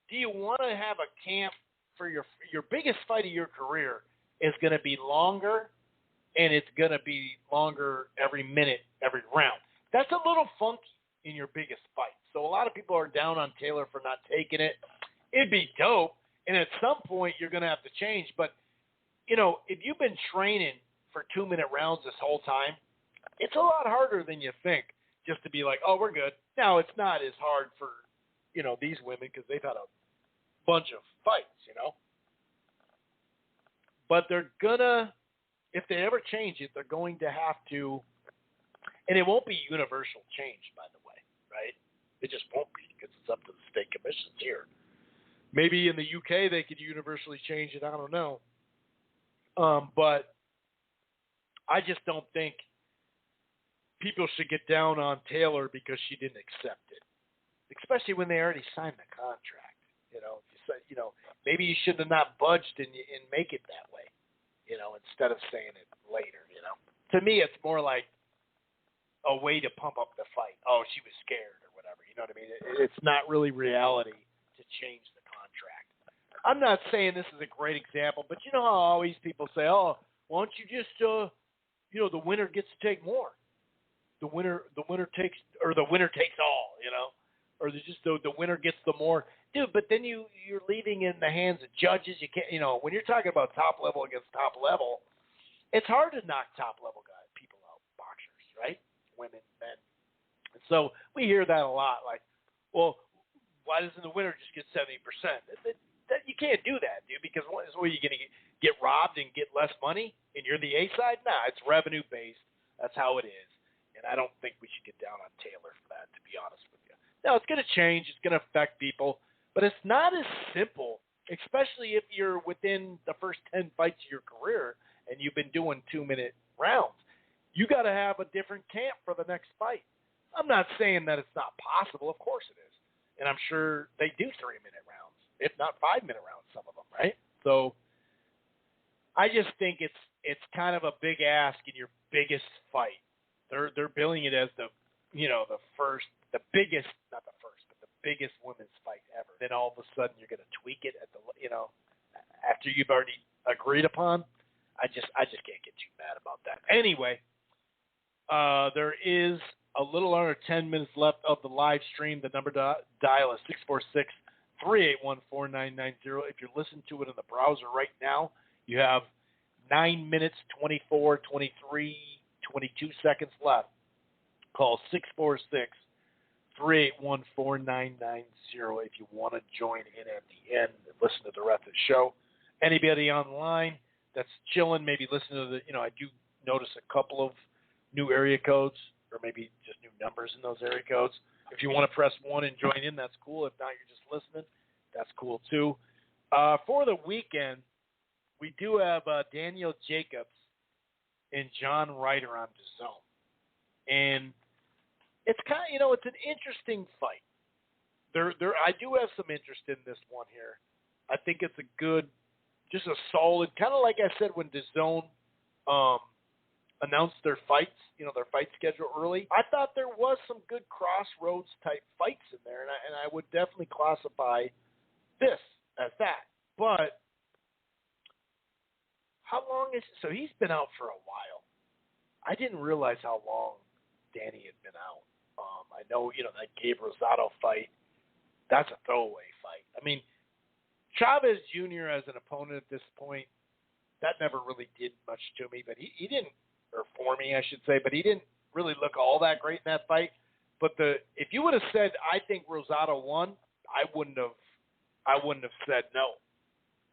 do you want to have a camp for your biggest fight of your career is going to be longer, and it's going to be longer every minute, every round? That's a little funky in your biggest fight. So a lot of people are down on Taylor for not taking it. It'd be dope, and at some point you're going to have to change. But, if you've been training for 2-minute rounds this whole time, it's a lot harder than you think just to be like, oh, we're good. Now, it's not as hard for, these women because they've had a bunch of fights, But they're going to, if they ever change it, they're going to have to And it won't be universal change, by the way, right? It just won't be because it's up to the state commissions here. Maybe in the UK they could universally change it. I don't know. But I just don't think people should get down on Taylor because she didn't accept it, especially when they already signed the contract. You know, if you say, you know, maybe you should have not budged and make it that way, you know, instead of saying it later. You know, to me, it's more like a way to pump up the fight. Oh, she was scared or whatever. You know what I mean? It's not really reality to change the contract. I'm not saying this is a great example, but you know how always people say, oh, why don't you just, you know, the winner gets to take more. The winner takes, or the winner takes all, you know, or the winner gets the more. Dude, but then you're leaving in the hands of judges. You can't, you know, when you're talking about top level against top level, it's hard to knock top level guys, people out, boxers, right? Women, men. And so we hear that a lot, like, well, why doesn't the winner just get 70%? You can't do that, dude, because what are you going to get robbed and get less money and you're the A side? Nah, it's revenue based. That's how it is. And I don't think we should get down on Taylor for that, to be honest with you. Now, it's going to change. It's going to affect people. But it's not as simple, especially if you're within the first 10 fights of your career and you've been doing 2-minute rounds. You got to have a different camp for the next fight. I'm not saying that it's not possible. Of course it is. And I'm sure they do 3-minute rounds, if not 5-minute rounds, some of them, right? So I just think it's kind of a big ask in your biggest fight. They're billing it as the biggest, not the first, but the biggest women's fight ever. Then all of a sudden you're going to tweak it at the, you know, after you've already agreed upon. I just can't get too mad about that. Anyway, there is a little under 10 minutes left of the live stream. The number to dial is 646-381-4990. If you're listening to it in the browser right now, you have 9 minutes, 24, 23, 22 seconds left. Call 646-381-4990 if you want to join in at the end and listen to the rest of the show. Anybody online that's chilling, maybe listen to the, you know, I do notice a couple of new area codes or maybe just new numbers in those area codes. If you want to press 1 and join in, that's cool. If not, you're just listening. That's cool too. For the weekend, we do have Daniel Jacobs and John Ryder on DAZN. And it's kind of, you know, it's an interesting fight. I do have some interest in this one here. I think it's a good, just a solid, kind of like I said when DAZN announced their fights, you know, their fight schedule early. I thought there was some good crossroads type fights in there, and I would definitely classify this as that. But how long is so he's been out for a while. I didn't realize how long Danny had been out. I know, you know, that Gabe Rosado fight, that's a throwaway fight. I mean, Chavez Jr. as an opponent at this point, that never really did much to me, but he didn't, or for me, I should say, but he didn't really look all that great in that fight. But if you would have said, I think Rosado won, I wouldn't have said no.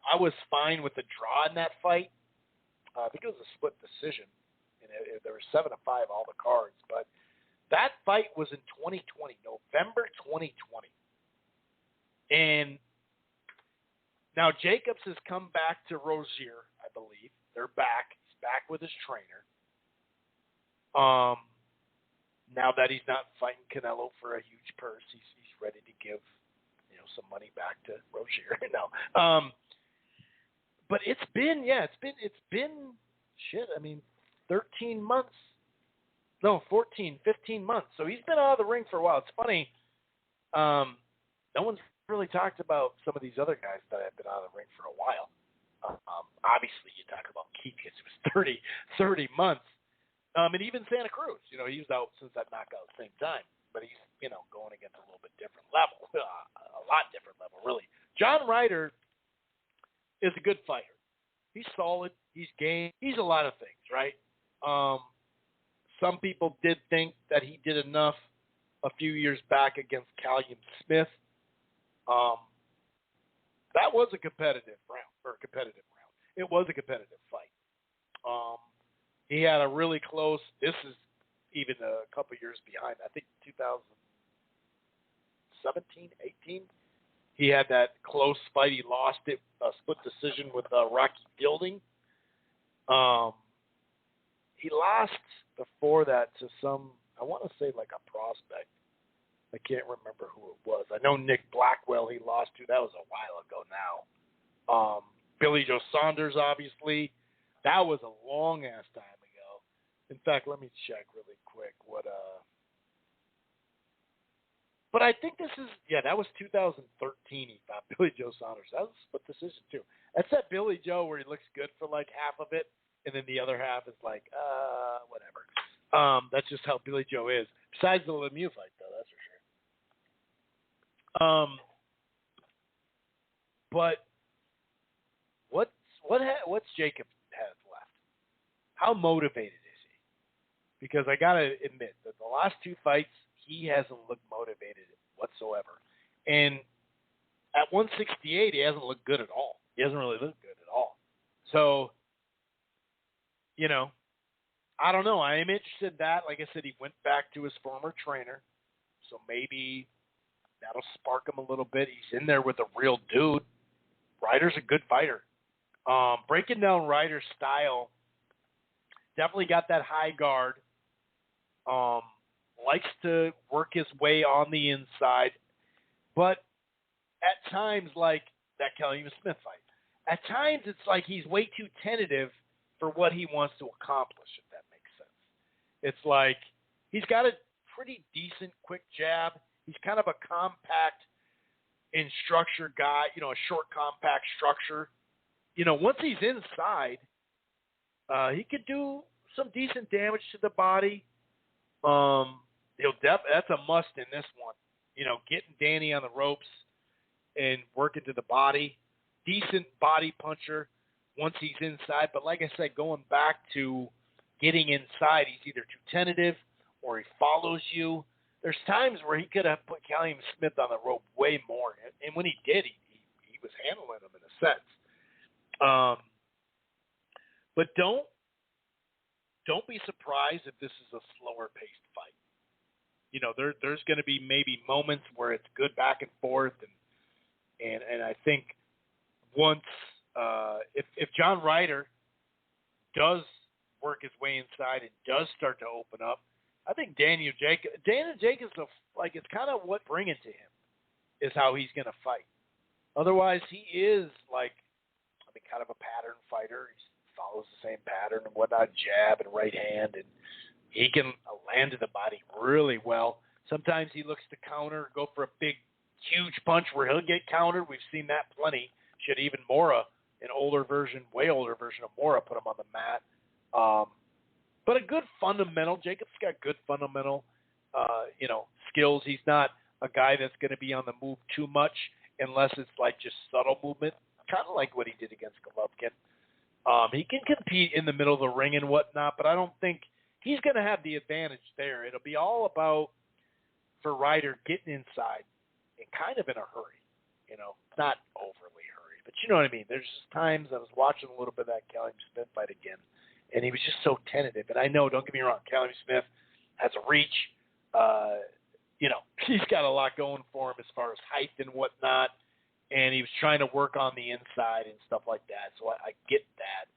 I was fine with the draw in that fight. I think it was a split decision, and there were 7-5 all the cards. But that fight was in 2020, November 2020. And now Jacobs has come back to Rozier, I believe. They're back. He's back with his trainer. Now that he's not fighting Canelo for a huge purse, he's ready to give, you know, some money back to Rozier. No. But it's been shit. I mean, 13 months. No, 14, 15 months. So he's been out of the ring for a while. It's funny. No one's really talked about some of these other guys that have been out of the ring for a while. Obviously, you talk about Keith because it was 30 months. And even Santa Cruz, you know, he was out since that knockout at the same time. But he's, you know, going against a little bit different level. A lot different level, really. John Ryder is a good fighter. He's solid. He's game. He's a lot of things, right? Some people did think that he did enough a few years back against Callum Smith. That was a competitive round. It was a competitive fight. He had a really close, this is even a couple years behind. I think 2017, 18. He had that close fight. He lost it, split decision with Rocky Dilding. He lost before that to some, I want to say like a prospect. I can't remember who it was. I know Nick Blackwell he lost to. That was a while ago now. Billy Joe Saunders, obviously. That was a long-ass time ago. In fact, let me check really quick what But I think this is, that was 2013 he fought Billy Joe Saunders. That was a split decision, too. That's that Billy Joe where he looks good for like half of it, and then the other half is like, whatever. That's just how Billy Joe is. Besides the Lemieux fight, though, that's for sure. But what's Jacob has left? How motivated is he? Because I gotta admit that the last two fights he hasn't looked motivated whatsoever, and at 168 he hasn't looked good at all. He hasn't really looked good at all. So, I don't know. I am interested in that. Like I said, he went back to his former trainer, so maybe that'll spark him a little bit. He's in there with a real dude. Ryder's a good fighter. Breaking down Ryder's style, definitely got that high guard. Likes to work his way on the inside, but at times, like that Kelly Smith fight, at times it's like he's way too tentative for what he wants to accomplish, if that makes sense. It's like he's got a pretty decent quick jab. He's kind of a compact in structure guy, a short compact structure. Once he's inside, he could do some decent damage to the body. That's a must in this one. Getting Danny on the ropes and working to the body. Decent body puncher once he's inside. But like I said, going back to getting inside, he's either too tentative or he follows you. There's times where he could have put Callum Smith on the rope way more. And when he did, he was handling him in a sense. But don't be surprised if this is a slower paced fight. There's going to be maybe moments where it's good back and forth, and I think once if John Ryder does work his way inside and does start to open up, I think Daniel Jacobs it's kind of what bringing to him is how he's going to fight. Otherwise, he is kind of a pattern fighter. He follows the same pattern and whatnot, jab and right hand, and he can land to the body really well. Sometimes he looks to counter, go for a big, huge punch where he'll get countered. We've seen that plenty. Should even Mora, way older version of Mora, put him on the mat. But a good fundamental. Jacob's got good fundamental, skills. He's not a guy that's going to be on the move too much unless it's like just subtle movement, kind of like what he did against Golovkin. He can compete in the middle of the ring and whatnot, but I don't think he's going to have the advantage there. It'll be all about, for Ryder, getting inside and kind of in a hurry. Not overly hurry, but you know what I mean. There's just times I was watching a little bit of that Callum Smith fight again, and he was just so tentative. And I know, don't get me wrong, Callum Smith has a reach. He's got a lot going for him as far as height and whatnot, and he was trying to work on the inside and stuff like that. So I get that.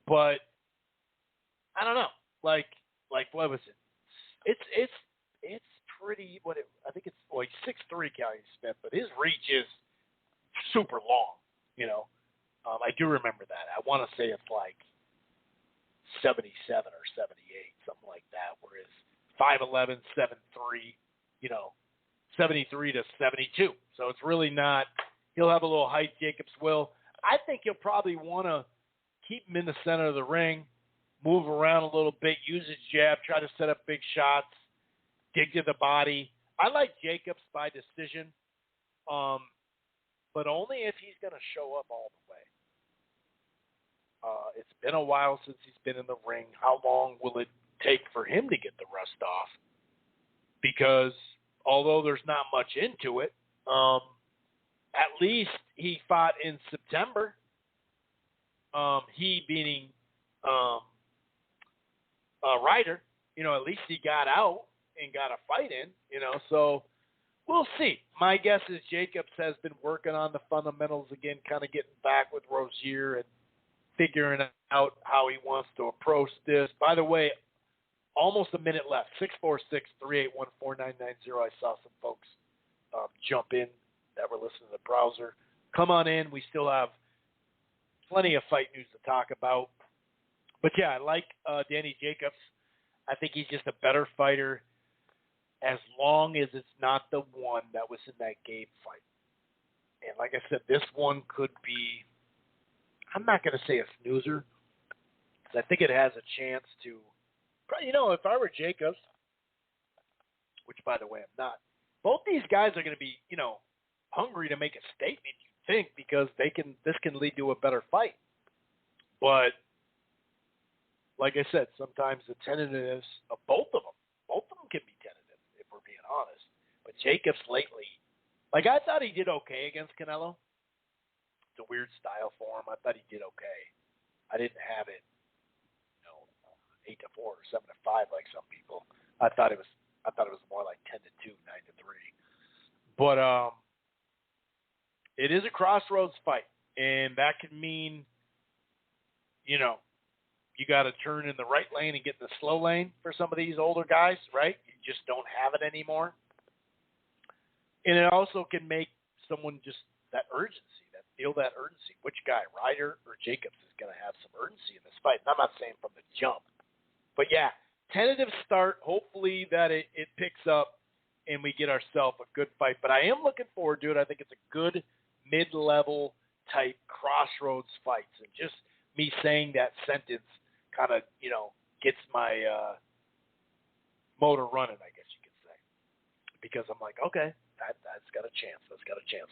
But I don't know. Like what was it? It's pretty. I think it's like 6'3" Callum Smith, but his reach is super long. I do remember that. I want to say it's like 77 or 78, something like that. Whereas 5'11", 7'3", 73 to 72. So it's really not. He'll have a little height. Jacobs will. I think he'll probably want to keep him in the center of the ring, move around a little bit, use his jab, try to set up big shots, dig to the body. I like Jacobs by decision, but only if he's going to show up all the way. It's been a while since he's been in the ring. How long will it take for him to get the rust off? Because although there's not much into it, at least he fought in September. He meaning Ryder. At least he got out and got a fight in. So we'll see. My guess is Jacobs has been working on the fundamentals again, kind of getting back with Rozier and figuring out how he wants to approach this. By the way, almost a minute left. 646-381-4990. I saw some folks jump in that were listening to the browser. Come on in. We still have plenty of fight news to talk about. But, yeah, I like Danny Jacobs. I think he's just a better fighter as long as it's not the one that was in that Gabe fight. And like I said, this one could be, I'm not going to say a snoozer, because I think it has a chance to, if I were Jacobs, which, by the way, I'm not, both these guys are going to be, hungry to make a statement, you think, because this can lead to a better fight. But like I said, sometimes the tentativeness of both of them can be tentative, if we're being honest. But Jacobs lately, I thought he did okay against Canelo. It's a weird style for him. I thought he did okay. I didn't have it, 8-4 or 7-5 like some people. I thought it was more like 10-2, 9-3. But it is a crossroads fight, and that can mean, you got to turn in the right lane and get in the slow lane for some of these older guys, right? You just don't have it anymore. And it also can make someone just feel that urgency. Which guy, Ryder or Jacobs, is going to have some urgency in this fight? And I'm not saying from the jump. But, yeah, tentative start. Hopefully that it picks up and we get ourselves a good fight. But I am looking forward to it. I think it's a good mid-level type crossroads fights. And just me saying that sentence kind of, gets my motor running, I guess you could say. Because I'm like, okay, that's got a chance.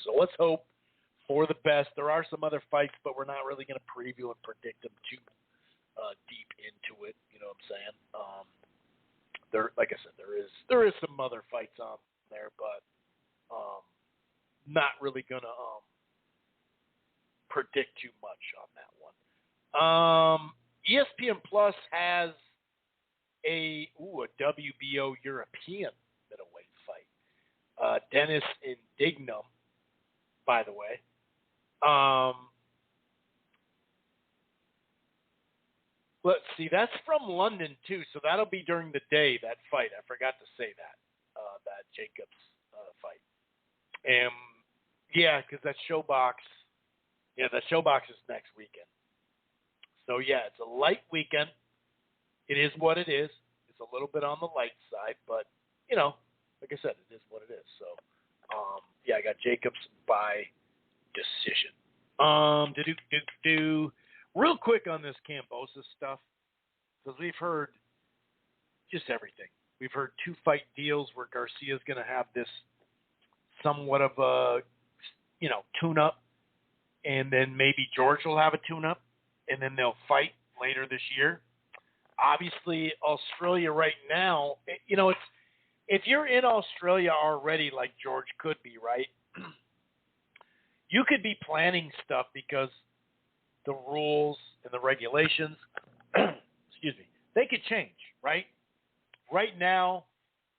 So let's hope for the best. There are some other fights, but we're not really going to preview and predict them too deep into it. You know what I'm saying? Like I said, there is some other fights on there, but not really going to predict too much on that one. ESPN Plus has a WBO European middleweight fight. Dennis Indignum, by the way. Let's see, that's from London too, so that'll be during the day, that fight. I forgot to say that Jacobs fight. Yeah, because that Showbox is next weekend. So, yeah, it's a light weekend. It is what it is. It's a little bit on the light side, but, like I said, it is what it is. So, I got Jacobs by decision. Real quick on this Kambosos stuff, because we've heard just everything. We've heard 2 fight deals where Garcia's going to have this somewhat of a, tune-up, and then maybe George will have a tune-up, and then they'll fight later this year. Obviously, Australia right now, if you're in Australia already like George could be, right, you could be planning stuff because the rules and the regulations, they could change, right? Right now,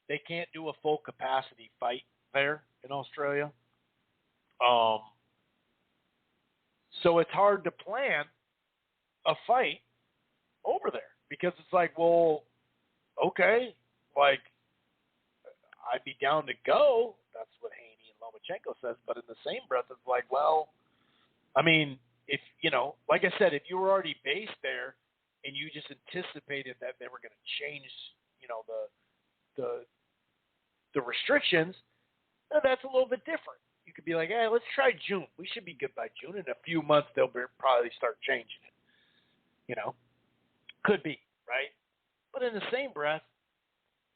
they can't do a full capacity fight there in Australia. So it's hard to plan a fight over there because it's like, well, okay, like I'd be down to go. That's what Haney and Lomachenko says. But in the same breath, it's like, well, I mean, if, like I said, if you were already based there and you just anticipated that they were going to change, the restrictions, that's a little bit different. You could be like, hey, let's try June. We should be good by June. In a few months, they'll probably start changing it. Could be, right? But in the same breath,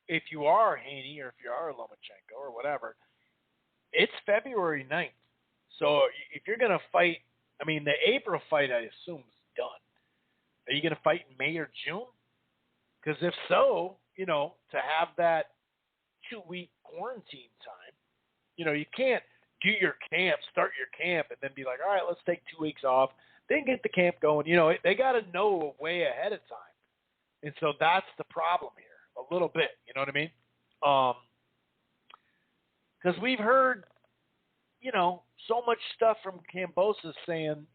if you are Haney or if you are Lomachenko or whatever, it's February 9th. So if you're going to fight, the April fight, I assume, is done. Are you going to fight in May or June? Because if so, to have that 2-week quarantine time, you can't do your camp, start your camp, and then be like, all right, let's take 2 weeks off, then get the camp going. They got to know way ahead of time. And so that's the problem here, a little bit. You know what I mean? Because we've heard, so much stuff from Kambosos saying,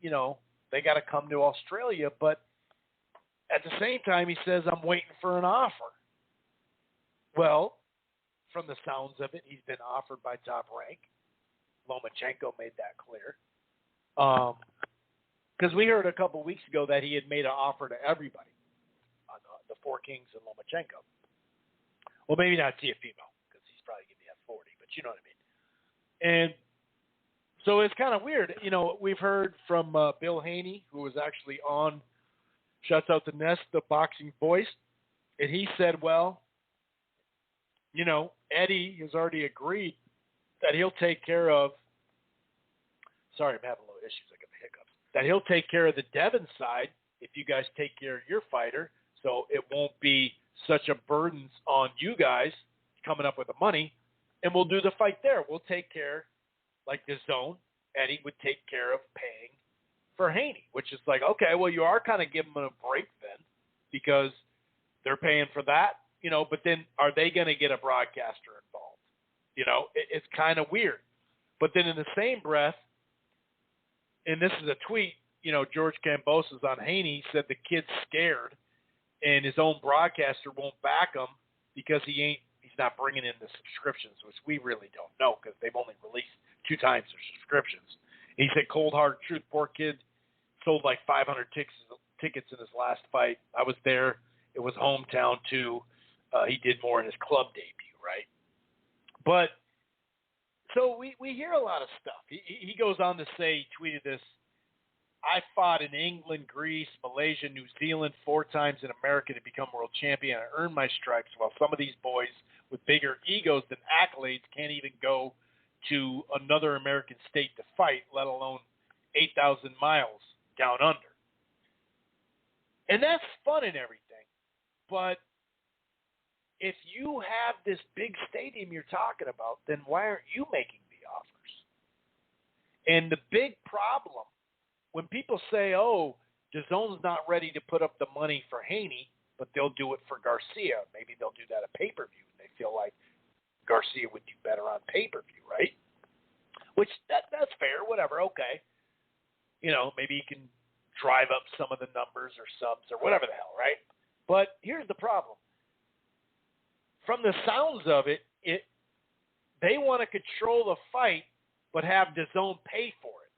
they got to come to Australia. But at the same time, he says, I'm waiting for an offer. Well, from the sounds of it, he's been offered by Top Rank. Lomachenko made that clear. Because we heard a couple weeks ago that he had made an offer to everybody, on the Four Kings and Lomachenko. Well, maybe not Teofimo, because he's probably going to be at 40, but you know what I mean. And so it's kind of weird. We've heard from Bill Haney, who was actually on Shuts Out the Nest, the boxing voice, and he said, well, Eddie has already agreed that he'll take care of – sorry, I'm having a little issues. I got the hiccups. That he'll take care of the Devon side if you guys take care of your fighter, so it won't be such a burden on you guys coming up with the money, and we'll do the fight there. We'll take care, like the zone, Eddie would take care of paying for Haney, which is like, okay, well, you are kind of giving them a break then because they're paying for that, but then are they going to get a broadcaster involved? It's kind of weird. But then in the same breath, and this is a tweet, George Kambosos on Haney said the kid's scared and his own broadcaster won't back him because he's not bringing in the subscriptions, which we really don't know because they've only released 2 times their subscriptions. And he said, cold hard truth, poor kid sold like 500 tickets in his last fight. I was there. It was hometown too. He did more in his club debut, right? But so we hear a lot of stuff. He goes on to say, he tweeted this, I fought in England, Greece, Malaysia, New Zealand 4 times in America to become world champion. I earned my stripes while some of these boys with bigger egos than accolades can't even go to another American state to fight, let alone 8,000 miles down under. And that's fun and everything. But if you have this big stadium you're talking about, then why aren't you making the offers? And the big problem, when people say, oh, DAZN's not ready to put up the money for Haney, but they'll do it for Garcia. Maybe they'll do that at pay-per-view. And they feel like Garcia would do better on pay-per-view, right? Which, that's fair, whatever, okay. Maybe you can drive up some of the numbers or subs or whatever the hell, right? But here's the problem. From the sounds of it, they want to control the fight but have DAZN pay for it.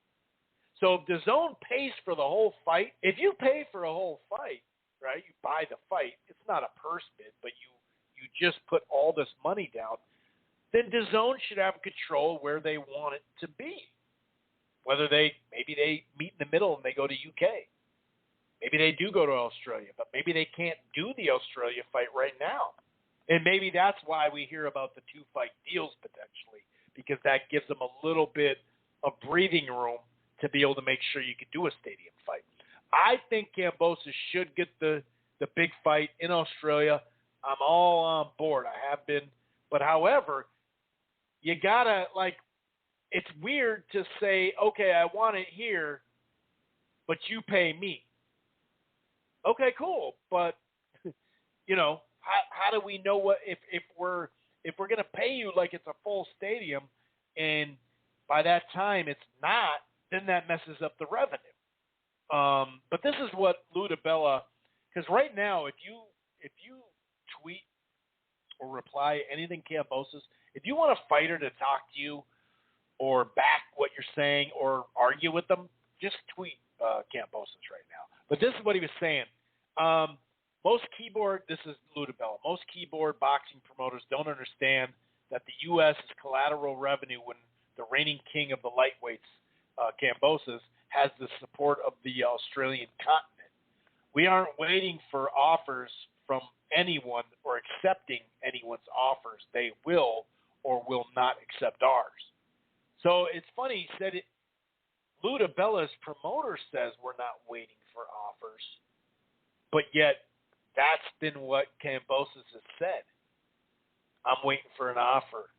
So if DAZN pays for the whole fight, if you pay for a whole fight, right, you buy the fight, it's not a purse bid, but you just put all this money down, then DAZN should have control where they want it to be. Whether maybe they meet in the middle and they go to UK. Maybe they do go to Australia, but maybe they can't do the Australia fight right now. And maybe that's why we hear about the 2-fight deals potentially, because that gives them a little bit of breathing room to be able to make sure you can do a stadium fight. I think Kambosos should get the big fight in Australia. I'm all on board. I have been. But however, you got to, it's weird to say, okay, I want it here, but you pay me. Okay, cool. But, how do we know what if we're going to pay you like it's a full stadium and by that time it's not, then that messes up the revenue. But this is what Lou DiBella, because right now if you tweet or reply anything Kambosos, if you want a fighter to talk to you or back what you're saying or argue with them, just tweet Kambosos right now. But this is what he was saying. This is Lou DiBella, most keyboard boxing promoters don't understand that the U.S. is collateral revenue when the reigning king of the lightweights, Kambosos, has the support of the Australian continent. We aren't waiting for offers from anyone or accepting anyone's offers. They will or will not accept ours. So it's funny, he said it. Lou DiBella's promoter says we're not waiting for offers, but yet that's been what Kambosos has said. I'm waiting for an offer.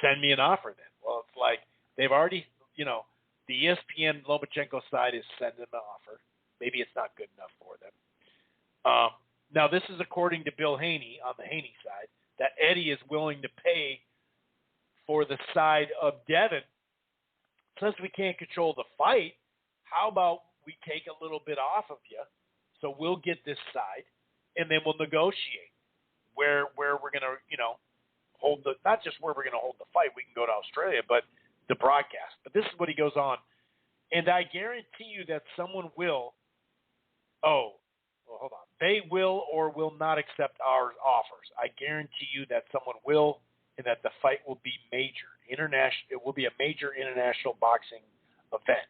Send me an offer then. Well, it's like they've already, the ESPN Lomachenko side is sending an offer. Maybe it's not good enough for them. Now, this is according to Bill Haney on the Haney side, that Eddie is willing to pay for the side of Devin. Since we can't control the fight, how about we take a little bit off of you, so we'll get this side, and then we'll negotiate where we're going to, hold the, not just where we're going to hold the fight, we can go to Australia, but the broadcast. But this is what he goes on. And I guarantee you that someone will, hold on. They will or will not accept our offers. I guarantee you that someone will, and that the fight will be major. It will be a major international boxing event,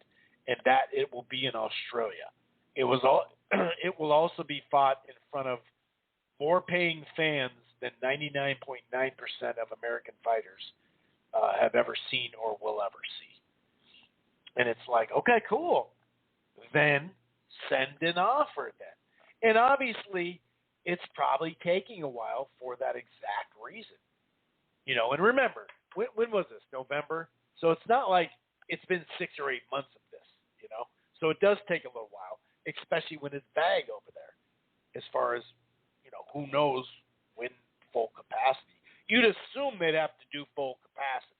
and that it will be in Australia. It will also be fought in front of more paying fans than 99.9% of American fighters have ever seen or will ever see. And it's like, okay, cool. Then send an offer then. And obviously, it's probably taking a while for that exact reason. And remember, when was this? November? So it's not like it's been 6 or 8 months of this, So it does take a little while, especially when it's vague over there. As far as, who knows when full capacity. You'd assume they'd have to do full capacity,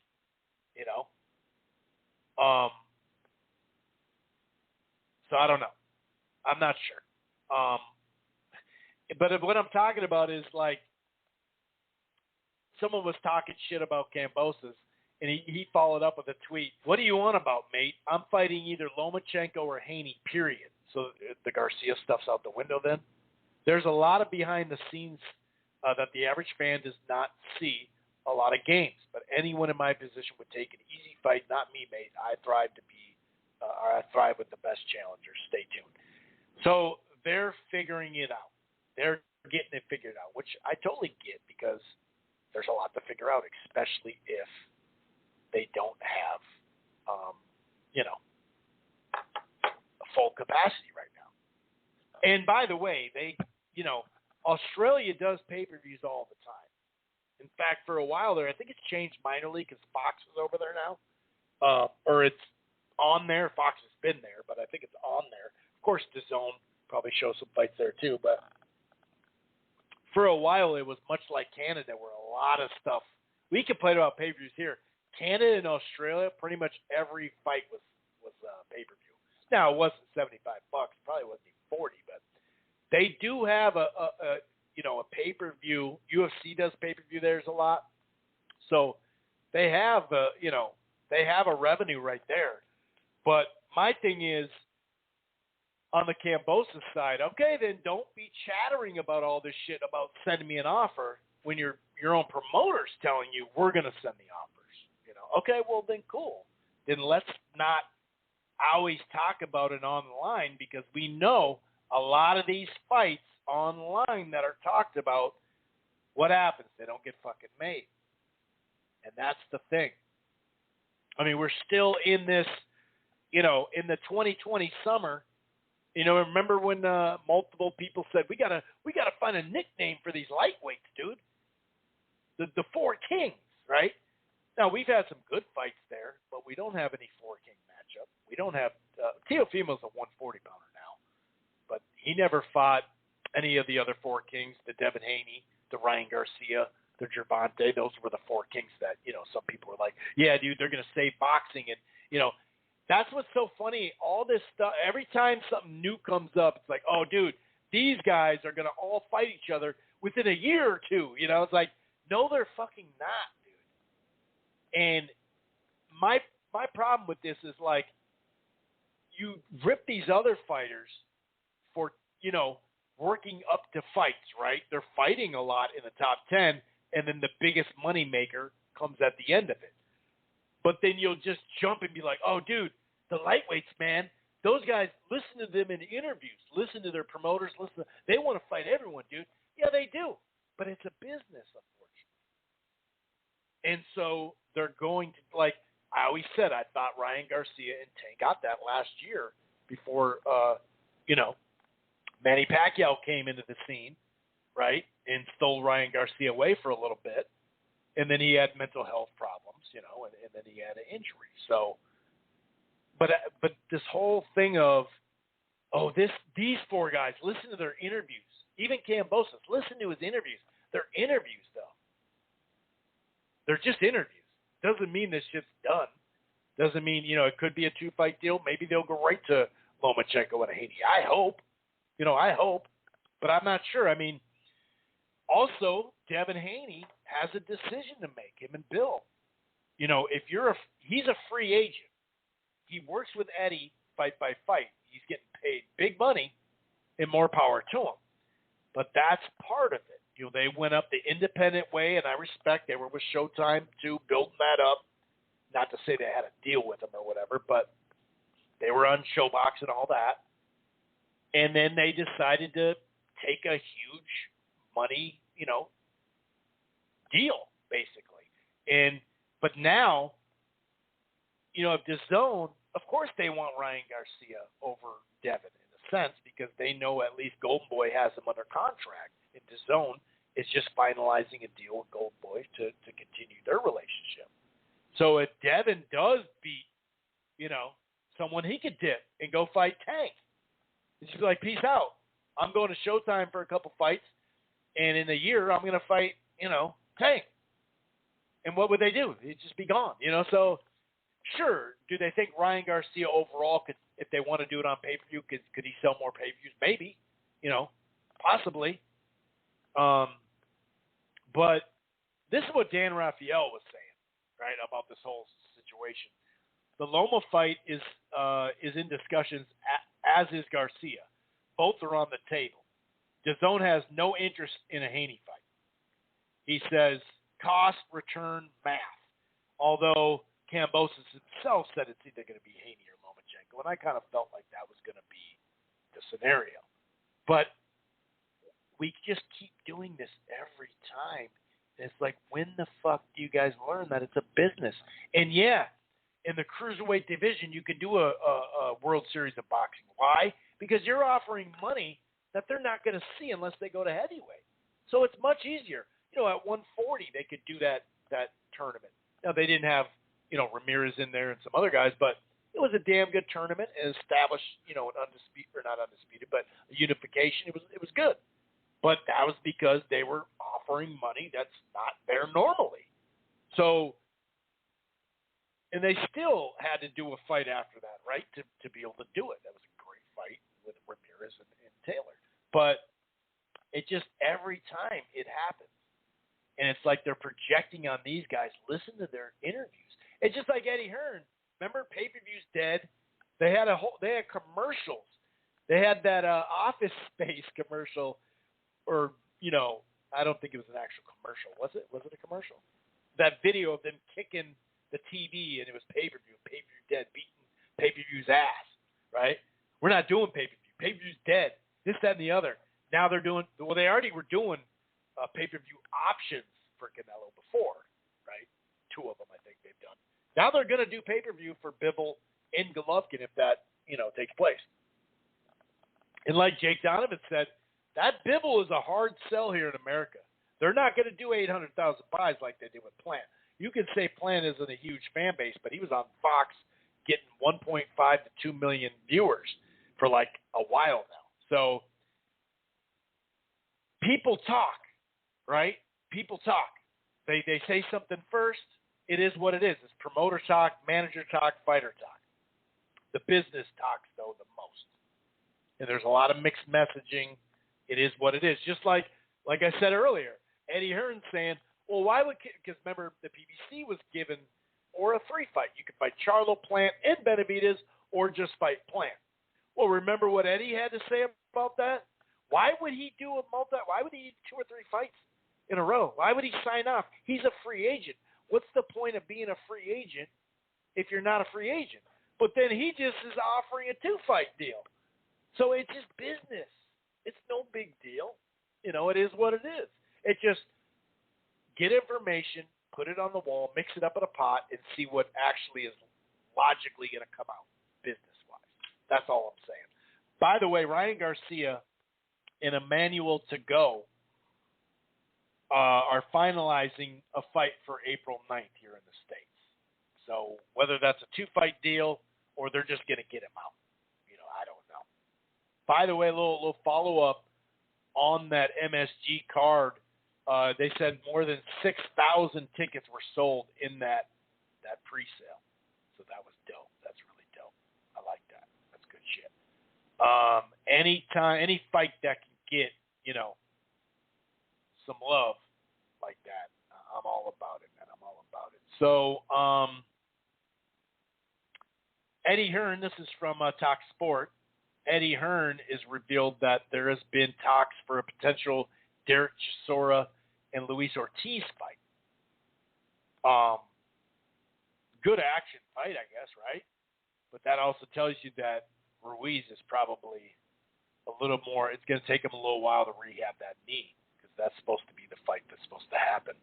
So I don't know. I'm not sure. But what I'm talking about is like, someone was talking shit about Kambosos, and he followed up with a tweet. What do you want about, mate? I'm fighting either Lomachenko or Haney, period. So the Garcia stuff's out the window then. There's a lot of behind the scenes that the average fan does not see a lot of games. But anyone in my position would take an easy fight. Not me, mate. I thrive with the best challengers. Stay tuned. So they're figuring it out. They're getting it figured out, which I totally get because there's a lot to figure out, especially if they don't have, a full capacity right now. And by the way, Australia does pay-per-views all the time. In fact, for a while there, I think it's changed minorly because Fox is over there now, or it's on there. Fox has been there, but I think it's on there. Of course, DAZN probably shows some fights there too, but for a while, it was much like Canada, where a lot of stuff. We complain about pay-per-views here. Canada and Australia, pretty much every fight was pay-per-view. Now, it wasn't $75. Probably wasn't even $40, but they do have a pay-per-view. UFC does pay-per-view theirs a lot, so they have they have a revenue right there. But my thing is, on the Kambosos side, okay, then don't be chattering about all this shit about sending me an offer when your own promoter's telling you we're going to send the offers. Okay, well then cool. Then let's not always talk about it online, because we know a lot of these fights online that are talked about, what happens? They don't get fucking made. And that's the thing. I mean, we're still in this, in the 2020 summer. Remember when multiple people said we gotta find a nickname for these lightweights, dude? The Four Kings, right? Now we've had some good fights there, but we don't have any Four King matchup. We don't have Teofimo's a 140 pounder now, but he never fought any of the other Four Kings, the Devin Haney, the Ryan Garcia, the Gervonta. Those were the Four Kings that some people were like, yeah, dude, they're gonna save boxing, and That's what's so funny. All this stuff, every time something new comes up, it's like, oh, dude, these guys are going to all fight each other within a year or two. It's like, no, they're fucking not, dude. And my problem with this is, like, you rip these other fighters for, working up to fights, right? They're fighting a lot in the top 10, and then the biggest money maker comes at the end of it. But then you'll just jump and be like, oh, dude, the lightweights, man, those guys, listen to them in interviews. Listen to their promoters. They want to fight everyone, dude. Yeah, they do. But it's a business, unfortunately. And so they're going to, like I always said, I thought Ryan Garcia and Tank got that last year before, Manny Pacquiao came into the scene, right, and stole Ryan Garcia away for a little bit. And then he had mental health problems, and then he had an injury. So, but this whole thing of, these four guys, listen to their interviews. Even Kambosos, listen to his interviews. They're interviews, though. They're just interviews. Doesn't mean this shit's done. Doesn't mean, it could be a 2-fight deal. Maybe they'll go right to Lomachenko and Haney. I hope. I hope. But I'm not sure. I mean, also, Devin Haney has a decision to make, him and Bill. If he's a free agent. He works with Eddie fight by fight. He's getting paid big money and more power to him. But that's part of it. They went up the independent way, and I respect they were with Showtime, too, building that up. Not to say they had a deal with them or whatever, but they were on Showbox and all that. And then they decided to take a huge money, deal, basically. But now, if DAZN, of course they want Ryan Garcia over Devin in a sense because they know at least Golden Boy has him under contract. And DAZN is just finalizing a deal with Golden Boy to continue their relationship. So if Devin does beat, someone he could dip and go fight Tank, he's just be like, peace out. I'm going to Showtime for a couple fights, and in a year I'm going to fight, Tank. And what would they do? He'd just be gone, So, sure, do they think Ryan Garcia overall could, if they want to do it on pay-per-view, could he sell more pay-per-views? Maybe, possibly. But this is what Dan Raphael was saying, right, about this whole situation. The Loma fight is in discussions, as is Garcia. Both are on the table. DAZN has no interest in a Haney fight. He says cost, return, math. Although Kambosos himself said it's either going to be Haney or Lomachenko, and I kind of felt like that was going to be the scenario. But we just keep doing this every time. It's like, when the fuck do you guys learn that it's a business? And yeah, in the cruiserweight division, you can do a World Series of Boxing. Why? Because you're offering money that they're not going to see unless they go to heavyweight. So it's much easier. At 140, they could do that tournament. Now, they didn't have, Ramirez in there and some other guys, but it was a damn good tournament and established, an undisputed, or not undisputed, but a unification. It was good. But that was because they were offering money that's not there normally. So, and they still had to do a fight after that, right, to be able to do it. That was a great fight with Ramirez and Taylor. But it just, every time it happens. And it's like they're projecting on these guys. Listen to their interviews. It's just like Eddie Hearn. Remember, pay-per-view's dead. They had commercials. They had that Office Space commercial. Or, I don't think it was an actual commercial. Was it? Was it a commercial? That video of them kicking the TV, and it was pay-per-view. Pay-per-view dead, beating pay-per-view's ass, right? We're not doing pay-per-view. Pay-per-view's dead. This, that, and the other. Now they're doing – well, they already were doing pay-per-view options for Canelo before, right? 2 of them I think they've done. Now they're going to do pay-per-view for Bivol and Golovkin if that, takes place. And like Jake Donovan said, that Bivol is a hard sell here in America. They're not going to do 800,000 buys like they did with Plant. You can say Plant isn't a huge fan base, but he was on Fox getting 1.5 to 2 million viewers for like a while now. So people talk, right? People talk. They say something first. It is what it is. It's promoter talk, manager talk, fighter talk. The business talks, though, the most. And there's a lot of mixed messaging. It is what it is. Just like I said earlier, Eddie Hearn saying, well, why would – because remember, the PBC was given or a 3-fight. You could fight Charlo, Plant, and Benavidez, or just fight Plant. Well, remember what Eddie had to say about that? Why would he do why would he do 2 or 3 fights in a row? Why would he sign off? He's a free agent. What's the point of being a free agent if you're not a free agent? But then he just is offering a 2-fight deal. So it's just business. It's no big deal. It is what it is. It just get information, put it on the wall, mix it up in a pot, and see what actually is logically going to come out business-wise. That's all I'm saying. By the way, Ryan Garcia and Emmanuel To-Go are finalizing a fight for April 9th here in the States. So whether that's a 2-fight deal or they're just going to get him out, I don't know. By the way, a little follow-up. on that MSG card, they said more than 6,000 tickets were sold in that pre-sale. So that was dope. That's really dope. I like that. That's good shit. Any fight that can get, some love like that, I'm all about it, man. I'm all about it. So, Eddie Hearn, this is from Talk Sport. Eddie Hearn has revealed that there has been talks for a potential Derek Chisora and Luis Ortiz fight. Good action fight, I guess, right? But that also tells you that Ruiz is probably a little more. It's going to take him a little while to rehab that knee because that's supposed to be the fight that's supposed to happen.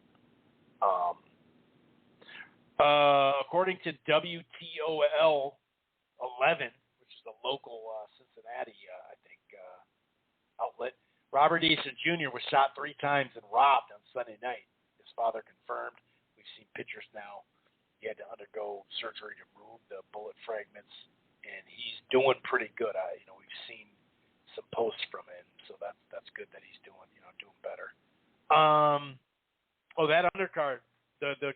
According to WTOL 11, which is the local Cincinnati, outlet, Robert Eason Jr. was shot 3 times and robbed on Sunday night. His father confirmed. We've seen pictures now. He had to undergo surgery to remove the bullet fragments, and he's doing pretty good. We've seen some posts from him, so that's good that he's doing better. That undercard, the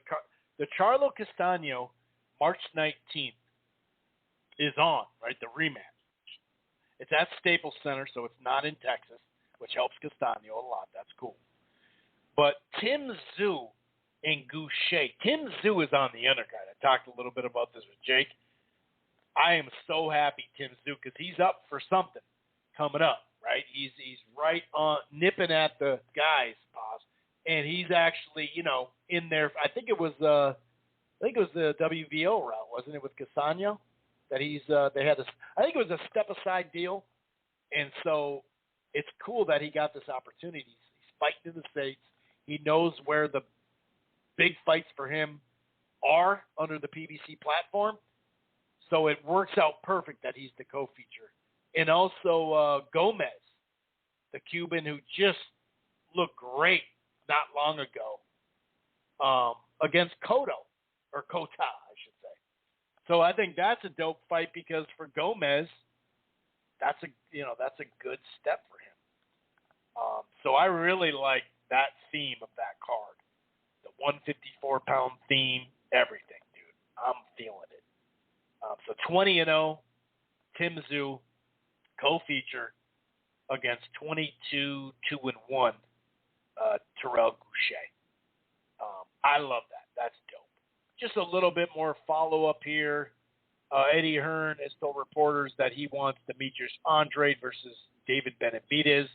Charlo Castaño, March 19th is on, right? The rematch. It's at Staples Center, so it's not in Texas, which helps Castaño a lot. That's cool. But Tim Tszyu and Goucher. Tim Tszyu is on the undercard. I talked a little bit about this with Jake. I am so happy Tim Tszyu because he's up for something coming up, right? He's right on nipping at the guys, boss, and he's actually in there. I think it was the WBO route, wasn't it, with Castaño? That I think it was a step aside deal, and so it's cool that he got this opportunity. He's fighting in the States. He knows where the big fights for him are under the PBC platform, so it works out perfect that he's the co-feature. And also Gomez, the Cuban who just looked great not long ago against Cota, I should say. So I think that's a dope fight because for Gomez, that's a good step for him. So I really like that theme of that card, the 154-pound theme, everything, dude. I'm feeling it. So 20-0, Tim Tszyu, co-feature against 22-2-1, Terrell Goucher. I love that. That's dope. Just a little bit more follow-up here. Eddie Hearn has told reporters that he wants Demetrius Andrade versus David Benavidez.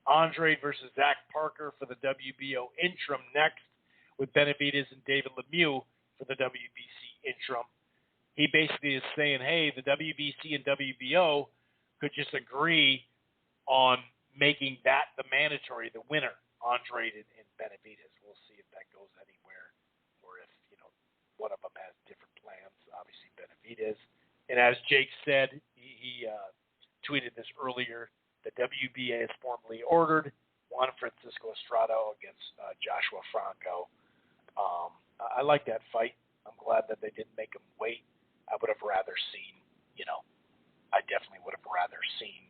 Andrade versus Zach Parker for the WBO interim next, with Benavidez and David Lemieux for the WBC interim. He basically is saying, hey, the WBC and WBO could just agree on making that the mandatory, the winner, Andrade and Benavidez. We'll see if that goes anywhere or if, one of them has different plans, obviously Benavidez. And as Jake said, he tweeted this earlier, the WBA has formally ordered Juan Francisco Estrada against Joshua Franco. I like that fight. I'm glad that they didn't make him wait. I would have rather seen, I definitely would have rather seen,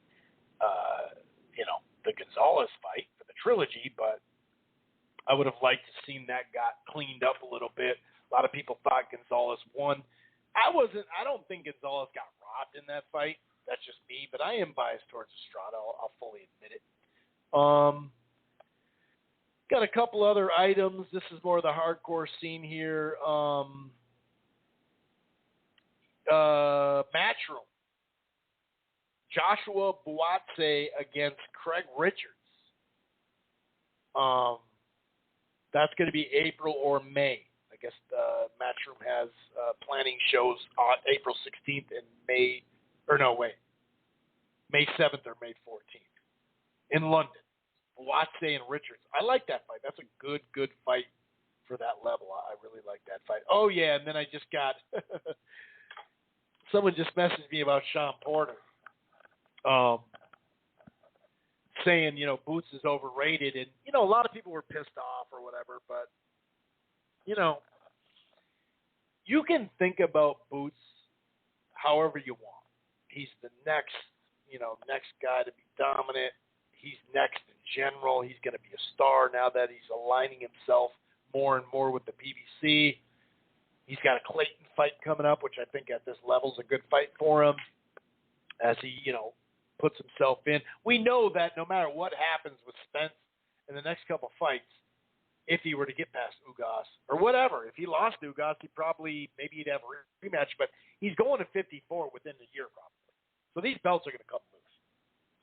the Gonzalez fight for the trilogy, but I would have liked to seen that got cleaned up a little bit. A lot of people thought Gonzalez won. I don't think Gonzalez got robbed in that fight. That's just me, but I am biased towards Estrada. I'll fully admit it. Got a couple other items. This is more of the hardcore scene here. Matchroom. Joshua Buatsi against Craig Richards. That's going to be April or May. I guess Matchroom has planning shows on April 16th and May 7th or May 14th in London. Buatsi and Richards. I like that fight. That's a good fight for that level. I really like that fight. Oh, yeah, and then I just got someone just messaged me about Sean Porter. Saying, Boots is overrated. And, a lot of people were pissed off or whatever. But, you can think about Boots however you want. He's the next guy to be dominant. he's next in general. He's going to be a star now that he's aligning himself more and more with the PBC. He's got a Clayton fight coming up, which I think at this level is a good fight for him as he, puts himself in. We know that no matter what happens with Spence in the next couple fights, if he were to get past Ugas or whatever, if he lost Ugas, maybe he'd have a rematch, but he's going to 54 within the year probably. So these belts are going to come loose.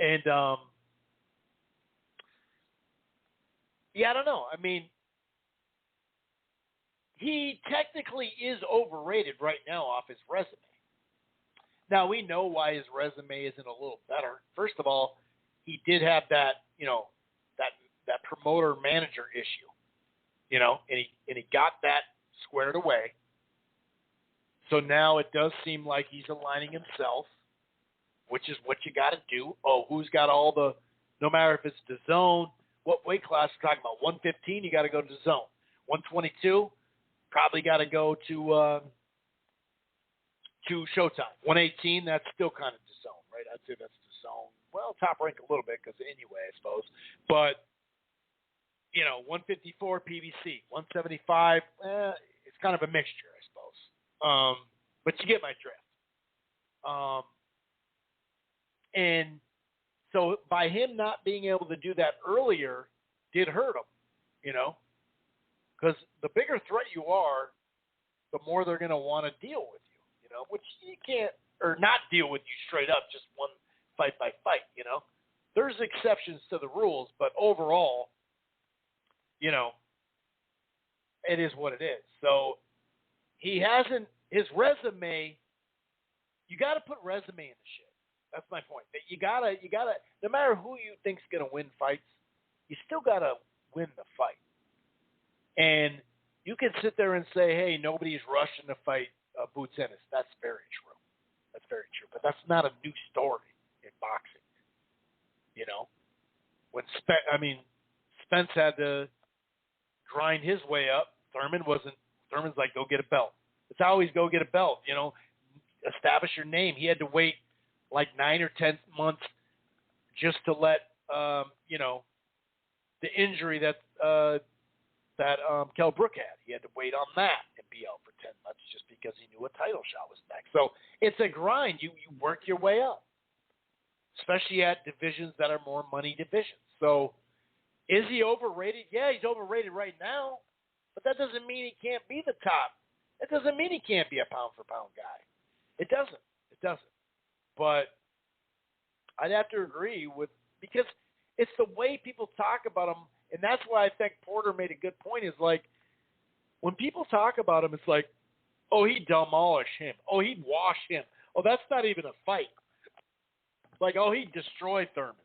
And, I don't know. I mean, he technically is overrated right now off his resume. Now, we know why his resume isn't a little better. First of all, he did have that, that promoter-manager issue, and he got that squared away. So now it does seem like he's aligning himself, which is what you got to do. Oh, who's got all the, no matter if it's the zone, what weight class we're talking about? 115, you got to go to the zone. 122, probably got to go to Showtime. 118, that's still kind of the zone, right? I'd say that's the zone. Well, top rank a little bit because anyway, I suppose. But, 154 PBC, 175, it's kind of a mixture, I suppose. But you get my drift. And so by him not being able to do that earlier did hurt him, because the bigger threat you are, the more they're going to want to deal with you, which you can't, or not deal with you straight up, just one fight by fight, There's exceptions to the rules, but overall, it is what it is. So his resume, you got to put resume in the shit. That's my point. That you gotta, no matter who you think's gonna win fights, you still gotta win the fight. And you can sit there and say, hey, nobody's rushing to fight Boots Ennis. That's very true. That's very true. But that's not a new story in boxing. When Spence had to grind his way up. Thurman's like, go get a belt. It's always go get a belt. Establish your name. He had to wait like 9 or 10 months just to let the injury that Kell Brook had. He had to wait on that and be out for 10 months just because he knew a title shot was next. So it's a grind. You work your way up, especially at divisions that are more money divisions. So is he overrated? Yeah, he's overrated right now, but that doesn't mean he can't be the top. It doesn't mean he can't be a pound-for-pound guy. It doesn't. But I'd have to agree because it's the way people talk about him, and that's why I think Porter made a good point, is like, when people talk about him, it's like, oh, he'd demolish him. Oh, he'd wash him. Oh, that's not even a fight. Like, oh, he'd destroy Thurman.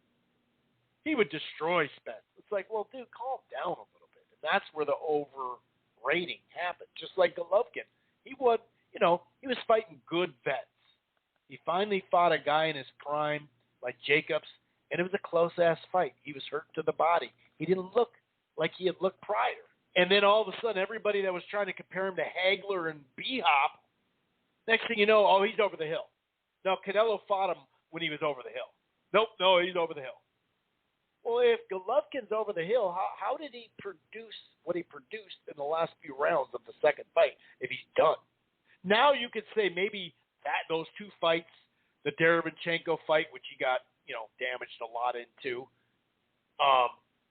He would destroy Spence. It's like, well, dude, calm down a little bit. And that's where the overrating happened. Just like Golovkin. He was fighting good vets. He finally fought a guy in his prime like Jacobs, and it was a close-ass fight. He was hurt to the body. He didn't look like he had looked prior. And then all of a sudden, everybody that was trying to compare him to Hagler and B-Hop, next thing you know, oh, he's over the hill. Now, Canelo fought him when he was over the hill. Nope, no, he's over the hill. Well, if Golovkin's over the hill, how did he produce what he produced in the last few rounds of the second fight if he's done? Now you could say maybe those two fights, the Derevyanchenko fight, which he got, damaged a lot into,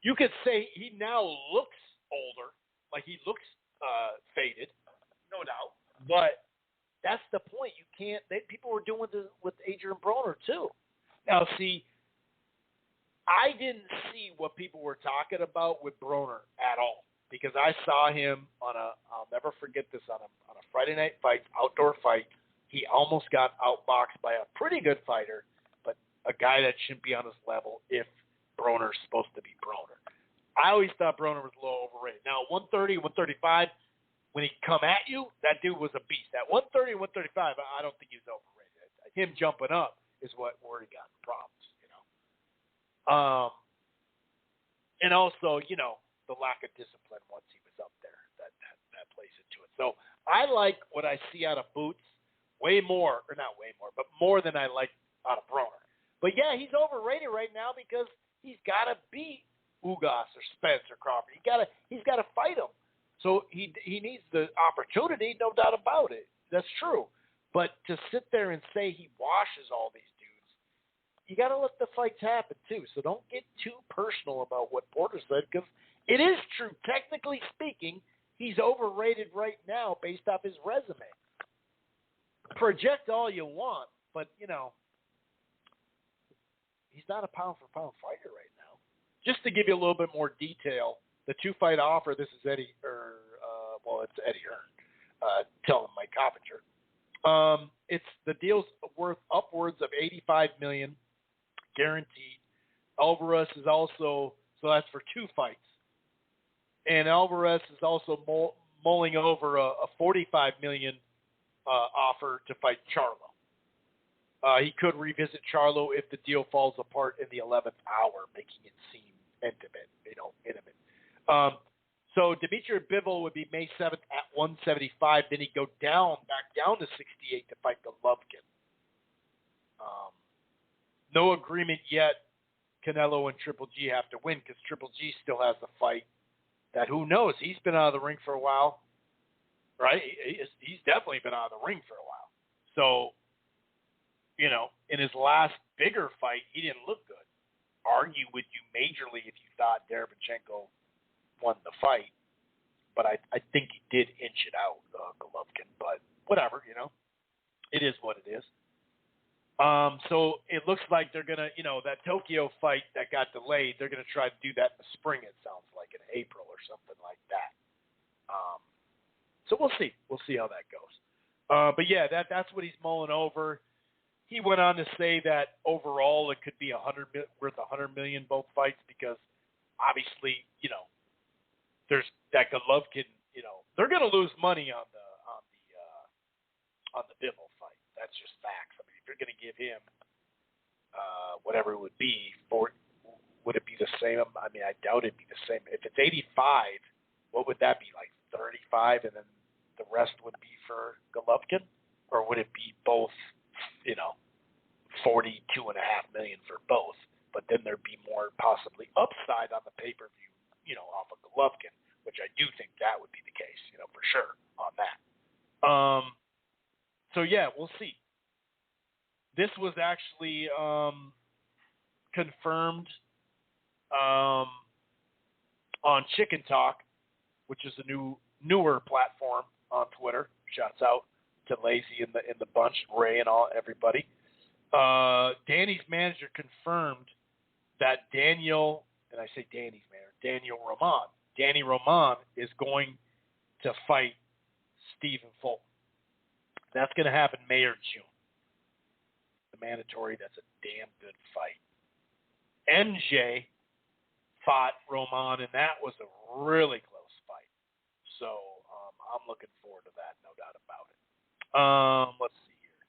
you could say he now looks older, like he looks faded, no doubt. But that's the point. You can't. People were doing this with Adrian Broner too. Now, see, I didn't see what people were talking about with Broner at all because I saw him I'll never forget this, on a Friday night fight, outdoor fight. He almost got outboxed by a pretty good fighter, but a guy that shouldn't be on his level if Broner's supposed to be Broner. I always thought Broner was a little overrated. Now, 130, 135, when he come at you, that dude was a beast. At 130, 135, I don't think he was overrated. Him jumping up is where he got the problems, and also, the lack of discipline once he was up there, that plays into it. So I like what I see out of Boots but more than I like out of Broner. But yeah, he's overrated right now because he's got to beat Ugas or Spence or Crawford. He's got to fight him. So he needs the opportunity, no doubt about it. That's true. But to sit there and say he washes all these dudes, you got to let the fights happen too. So don't get too personal about what Porter said, because it is true. Technically speaking, he's overrated right now based off his resume. Project all you want, but he's not a pound-for-pound fighter right now. Just to give you a little bit more detail, the 2-fight offer, this is it's Eddie Hearn telling Mike Coppinger. The deal's worth upwards of $85 million guaranteed. Alvarez is also, so that's for 2 fights. And Alvarez is also mulling over a $45 million offer to fight Charlo. He could revisit Charlo if the deal falls apart in the 11th hour, making it seem intimate. So Dimitri Bivol would be May 7th at 175. Then he'd go back down to 68 to fight Golovkin. No agreement yet. Canelo and Triple G have to win because Triple G still has the fight. That who knows? He's been out of the ring for a while, right? He's definitely been out of the ring for a while. So, in his last bigger fight, he didn't look good. Argue with you majorly if you thought Derevchenko won the fight, but I think he did inch it out, Golovkin. But whatever, it is what it is. So it looks like they're gonna, that Tokyo fight that got delayed, they're gonna try to do that in the spring. It sounds like in April or something like that. So we'll see. We'll see how that goes. But yeah, that's what he's mulling over. He went on to say that overall it could be worth $100 million both fights because obviously, there's that Golovkin. They're gonna lose money on the Bivol fight. That's just facts. I mean, if you're gonna give him whatever it would be would it be the same? I mean, I doubt it'd be the same. If it's 85, what would that be, like 35, and then the rest would be for Golovkin, or would it be both? $42.5 million for both, but then there'd be more possibly upside on the pay-per-view, off of Golovkin, which I do think that would be the case, for sure on that. So yeah, we'll see. This was actually confirmed on Chicken Talk, which is a newer platform on Twitter. Shouts out to Lazy in the bunch, Ray and everybody. Danny's manager confirmed that Daniel Roman. Danny Roman is going to fight Stephen Fulton. That's going to happen May or June. The mandatory, that's a damn good fight. MJ fought Roman, and that was a really close fight. So I'm looking forward to that, no doubt about it. Let's see here.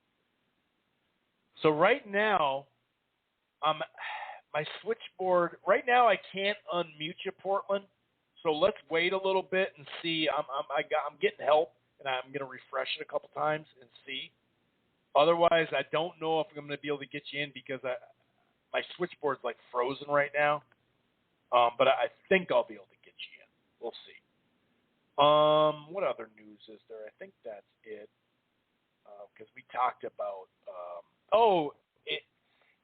So right now, my switchboard. Right now, I can't unmute you, Portland. So let's wait a little bit and see. I'm getting help, and I'm going to refresh it a couple times and see. Otherwise, I don't know if I'm going to be able to get you in because my switchboard's like frozen right now. But I think I'll be able to get you in. We'll see. What other news is there? I think that's it. Because we talked about.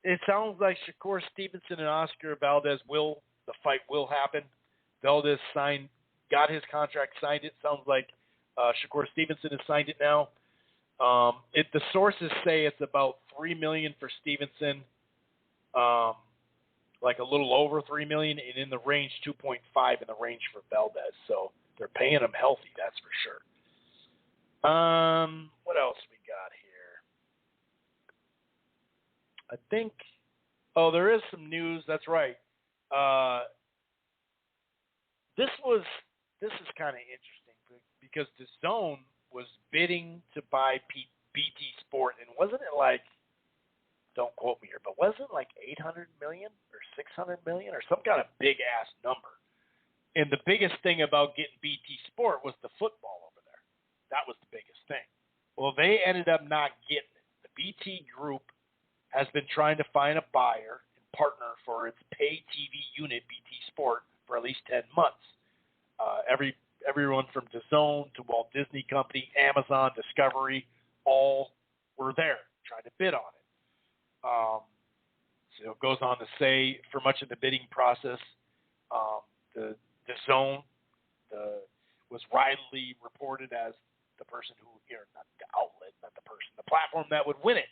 It sounds like Shakur Stevenson and Oscar Valdez the fight will happen. Valdez got his contract, signed it. Sounds like Shakur Stevenson has signed it now. The sources say it's about $3 million for Stevenson, like a little over $3 million, and in the range 2.5 in the range for Valdez. So they're paying him healthy, that's for sure. What else we got here? I think. Oh, there is some news. That's right. This is kind of interesting because DAZN was bidding to buy BT Sport, and wasn't it like, don't quote me here, but wasn't it like $800 million or $600 million or some kind of big ass number? And the biggest thing about getting BT Sport was the football over there. That was the biggest thing. Well, they ended up not getting it. The BT Group has been trying to find a buyer and partner for its pay TV unit, BT Sport, for at least 10 months. Everyone from DAZN to Walt Disney Company, Amazon, Discovery, all were there trying to bid on it. So it goes on to say, for much of the bidding process, the DAZN was widely reported as the person who, not the outlet, not the person, the platform that would win it.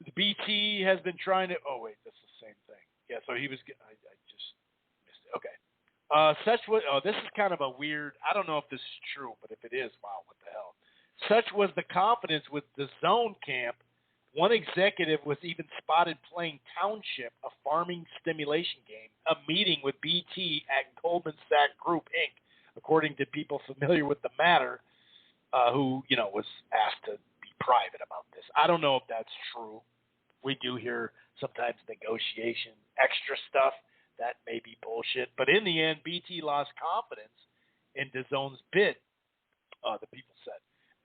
The BT has been trying to. Oh wait, that's the same thing. Yeah, so he was. I just missed it. Okay. This is kind of a weird. I don't know if this is true, but if it is, wow, what the hell? Such was the confidence with the zone camp. One executive was even spotted playing Township, a farming stimulation game, a meeting with BT at Goldman Sachs Group, Inc., according to people familiar with the matter, who, was asked to be private about this. I don't know if that's true. We do hear sometimes negotiation, extra stuff. That may be bullshit. But in the end, BT lost confidence in DAZN's bid, the people said.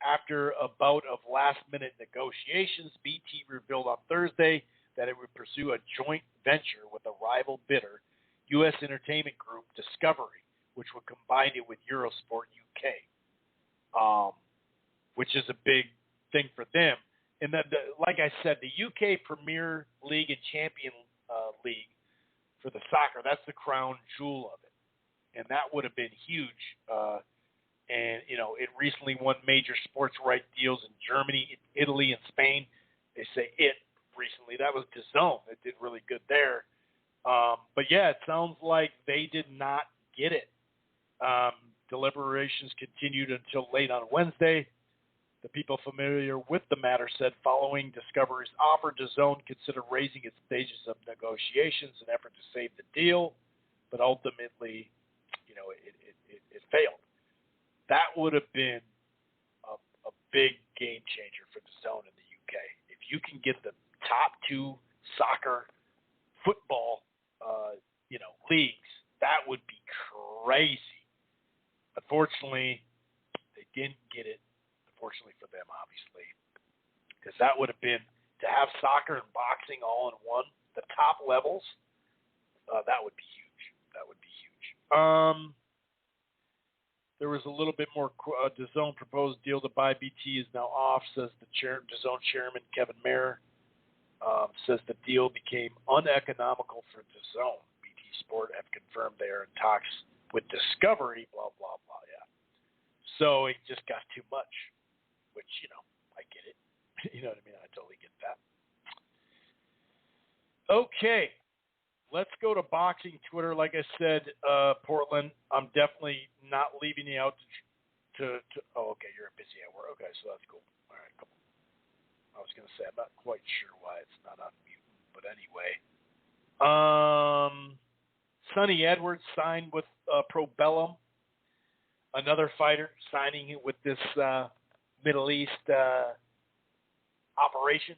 After a bout of last-minute negotiations, BT revealed on Thursday that it would pursue a joint venture with a rival bidder, U.S. entertainment group Discovery, which would combine it with Eurosport UK, which is a big thing for them. And like I said, the UK Premier League and Champion League for the soccer, that's the crown jewel of it. And that would have been huge. And, it recently won major sports right deals in Germany, Italy, and Spain. They say it recently. That was DAZN. It did really good there. But, yeah, it sounds like they did not get it. Deliberations continued until late on Wednesday. The people familiar with the matter said following Discovery's offer, DAZN considered raising its stages of negotiations in an effort to save the deal. But ultimately, it failed. That would have been a big game changer for DAZN in the UK. If you can get the top two soccer, football, leagues, that would be crazy. Unfortunately, they didn't get it. Unfortunately for them, obviously, because that would have been to have soccer and boxing all in one, the top levels. That would be huge. That would be huge. There was a little bit more. DAZN proposed deal to buy BT is now off, says the DAZN chairman Kevin Mayer. Says the deal became uneconomical for DAZN. BT Sport have confirmed they are in talks with Discovery. Blah blah blah. Yeah. So it just got too much, which I get it. You know what I mean? I totally get that. Okay. Let's go to boxing Twitter. Like I said, Portland, I'm definitely not leaving you out to oh, okay, you're busy at work. Okay, so that's cool. All right, cool. I was going to say, I'm not quite sure why it's not on mute, but anyway. Sonny Edwards signed with Probellum, another fighter signing with this Middle East operation.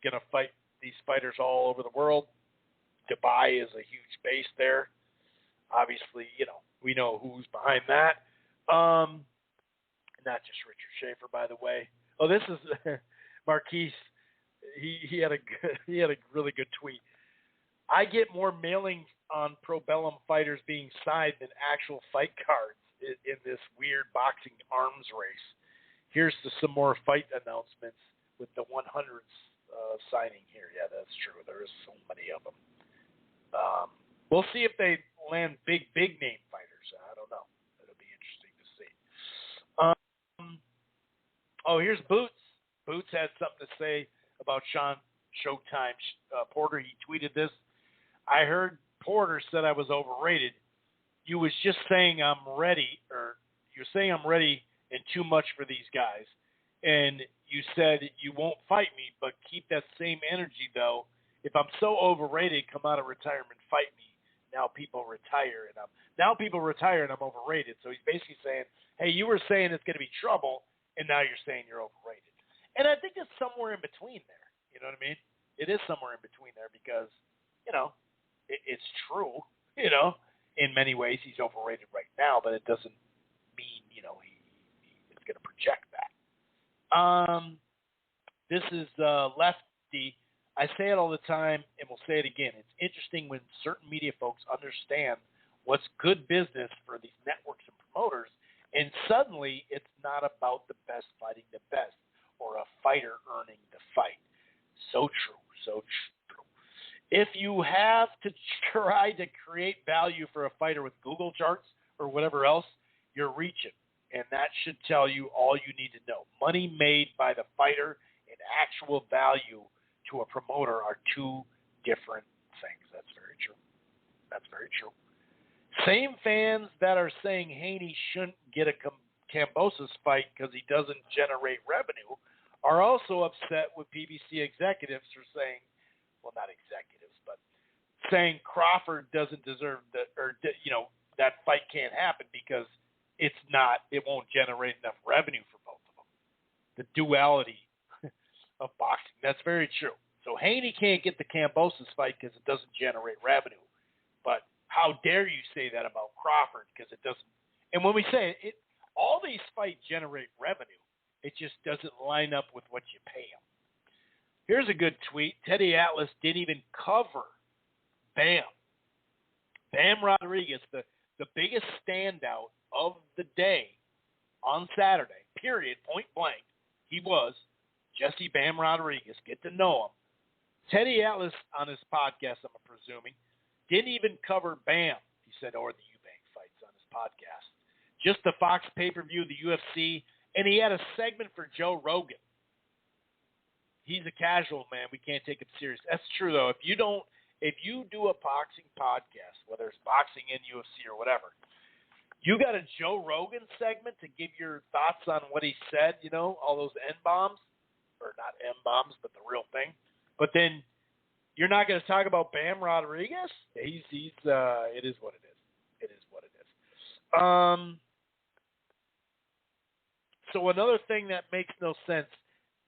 Going to fight these fighters all over the world. Dubai is a huge base there. Obviously, we know who's behind that. Not just Richard Schaefer, by the way. Oh, this is Marquise. He had a really good tweet. I get more mailings on Probellum fighters being signed than actual fight cards in this weird boxing arms race. Here's some more fight announcements with the 100s signing here. Yeah, that's true. There is so many of them. We'll see if they land big name fighters. I don't know. It'll be interesting to see. Here's Boots. Boots had something to say about Sean Showtime Porter. He tweeted this. I heard Porter said I was overrated. You was just saying I'm ready, or you're saying I'm ready and too much for these guys. And you said you won't fight me, but keep that same energy, though. If I'm so overrated, come out of retirement, fight me. Now people retire, and I'm overrated. So he's basically saying, hey, you were saying it's going to be trouble, and now you're saying you're overrated. And I think it's somewhere in between there. You know what I mean? It is somewhere in between there because, it's true. In many ways he's overrated right now, but it doesn't mean, it's going to project that. This is Lefty. I say it all the time, and we'll say it again. It's interesting when certain media folks understand what's good business for these networks and promoters, and suddenly it's not about the best fighting the best or a fighter earning the fight. So true, so true. If you have to try to create value for a fighter with Google charts or whatever else, you're reaching, and that should tell you all you need to know. Money made by the fighter and actual value to a promoter are two different things. That's very true. That's very true. Same fans that are saying Haney shouldn't get a Kambosos fight because he doesn't generate revenue are also upset with PBC executives for saying, well, not executives, but saying Crawford doesn't deserve that fight can't happen because it won't generate enough revenue for both of them. The duality of boxing. That's very true. So Haney can't get the Kambosos fight because it doesn't generate revenue. But how dare you say that about Crawford because it doesn't. And when we say it, all these fights generate revenue. It just doesn't line up with what you pay them. Here's a good tweet. Teddy Atlas didn't even cover Bam Rodriguez, the biggest standout of the day on Saturday, period, point blank. He was Jesse Bam Rodriguez. Get to know him. Teddy Atlas on his podcast, I'm presuming, didn't even cover Bam, he said, or the Eubank fights on his podcast. Just the Fox pay-per-view, the UFC, and he had a segment for Joe Rogan. He's a casual, man. We can't take him serious. That's true, though. If you do a boxing podcast, whether it's boxing in UFC or whatever, you got a Joe Rogan segment to give your thoughts on what he said, all those N-bombs, or not M-bombs, but the real thing. But then you're not going to talk about Bam Rodriguez? It is what it is. It is what it is. So another thing that makes no sense,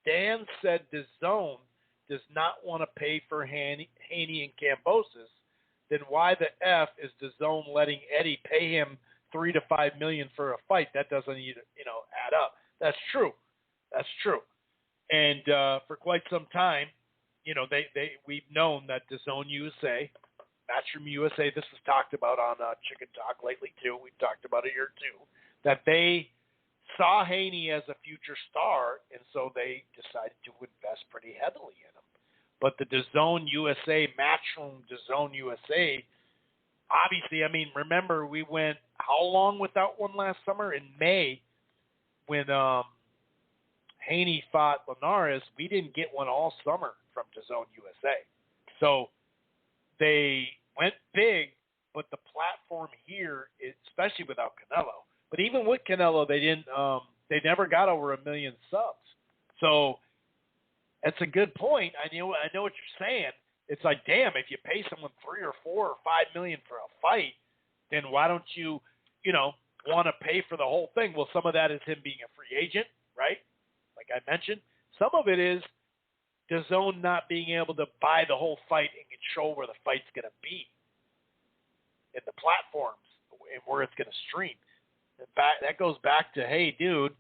Dan said DAZN does not want to pay for Haney and Kambosos. Then why the F is DAZN letting Eddie pay him $3 to $5 million for a fight? That doesn't add up. That's true. That's true. And for quite some time, we've known that DAZN USA, Matchroom USA, this was talked about on Chicken Talk lately too. We've talked about it here too, that they saw Haney as a future star, and so they decided to invest pretty heavily in him. But the DAZN USA, Matchroom DAZN USA, obviously, remember we went how long without one last summer? In May, when Haney fought Linares, we didn't get one all summer from DAZN USA. So they went big, but the platform here, especially without Canelo, but even with Canelo, they didn't. They never got over 1 million subs. So that's a good point. I know what you're saying. It's like, damn, if you pay someone $3 or $4 or $5 million for a fight, then why don't you, want to pay for the whole thing? Well, some of that is him being a free agent, right? Like I mentioned, some of it is DAZN not being able to buy the whole fight and control where the fight's going to be and the platforms and where it's going to stream. That goes back to, hey, dude,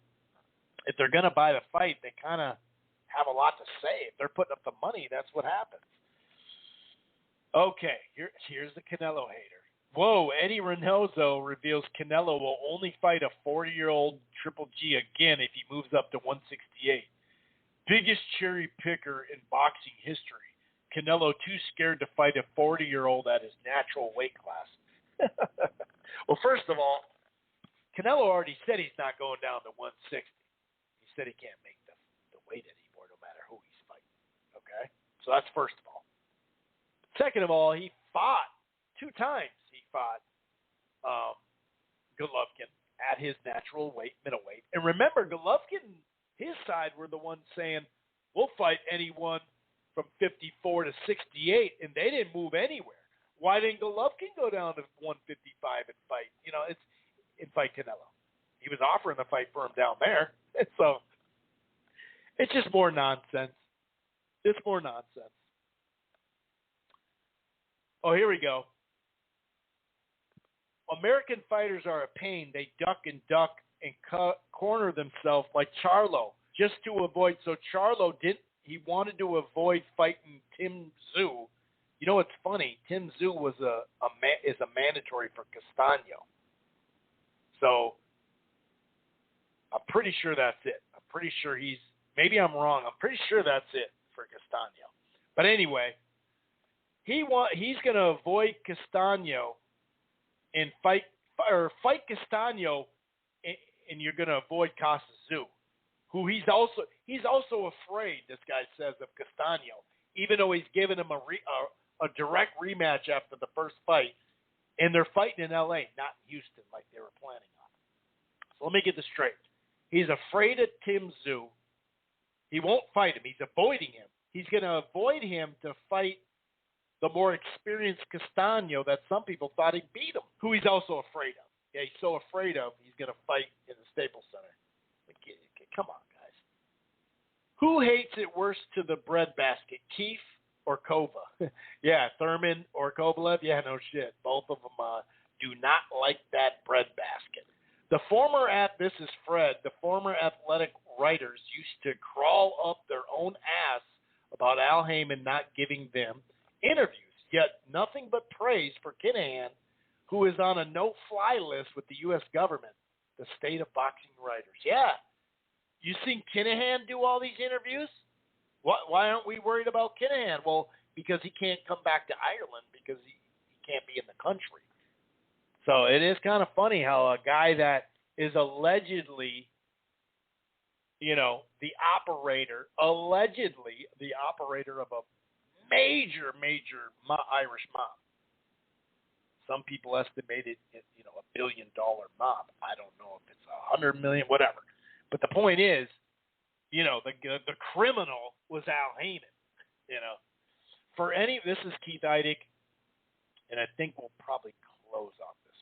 if they're going to buy the fight, they kind of have a lot to say. If they're putting up the money, that's what happens. Okay, here's the Canelo hater. Whoa, Eddie Reynoso reveals Canelo will only fight a 40-year-old Triple G again if he moves up to 168. Biggest cherry picker in boxing history. Canelo too scared to fight a 40-year-old at his natural weight class. Well, first of all, Canelo already said he's not going down to 160. He said he can't make the weight anymore no matter who he's fighting. Okay? So that's first of all. Second of all, he fought 2 times. He fought Golovkin at his natural weight, middleweight. And remember, Golovkin, his side were the ones saying, we'll fight anyone from 54 to 68, and they didn't move anywhere. Why didn't Golovkin go down to 155 and fight? And fight Canelo. He was offering the fight for him down there. So it's just more nonsense. It's more nonsense. Oh, here we go. American fighters are a pain. They duck and corner themselves like Charlo just to avoid. So Charlo he wanted to avoid fighting Tim Tszyu. You know what's funny? Tim Tszyu was is a mandatory for Castano. So I'm pretty sure that's it. I'm pretty sure maybe I'm wrong. I'm pretty sure that's it for Castano. But anyway, he's going to avoid Castano and fight Castano, and you're going to avoid Costa Tszyu, who he's also afraid, this guy says, of Castano, even though he's given him a direct rematch after the first fight, and they're fighting in L.A., not in Houston like they were planning on. So let me get this straight. He's afraid of Tim Tszyu. He won't fight him. He's avoiding him. He's going to avoid him to fight the more experienced Castano that some people thought he'd beat him, who he's also afraid of. Yeah, he's so afraid of, he's going to fight in the Staples Center. Come on, guys. Who hates it worse to the breadbasket, Keith or Kova? Yeah, Thurman or Kovalev? Yeah, no shit. Both of them do not like that breadbasket. The former athletic writers used to crawl up their own ass about Al Heyman not giving them interviews, yet nothing but praise for Kinahan, who is on a no-fly list with the U.S. government, the state of boxing writers. Yeah. You seen Kinahan do all these interviews? Why aren't we worried about Kinahan? Well, because he can't come back to Ireland because he can't be in the country. So it is kind of funny how a guy that is allegedly, the operator of a major Irish mob. Some people estimate it at, $1 billion mob. I don't know if it's 100 million, whatever. But the point is, the criminal was Al Heyman. This is Keith Eidig, and I think we'll probably close on this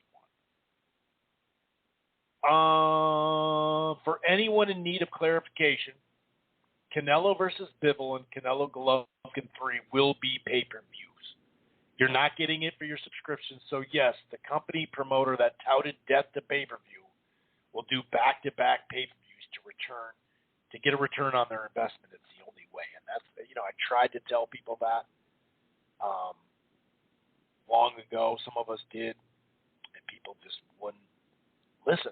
one. For anyone in need of clarification, Canelo versus Bivol and Canelo Golovkin 3 will be pay-per-views. You're not getting it for your subscription, so yes, the company promoter that touted death to pay-per-view will do back-to-back pay-per-views to get a return on their investment. It's the only way, and that's I tried to tell people that long ago. Some of us did, and people just wouldn't listen.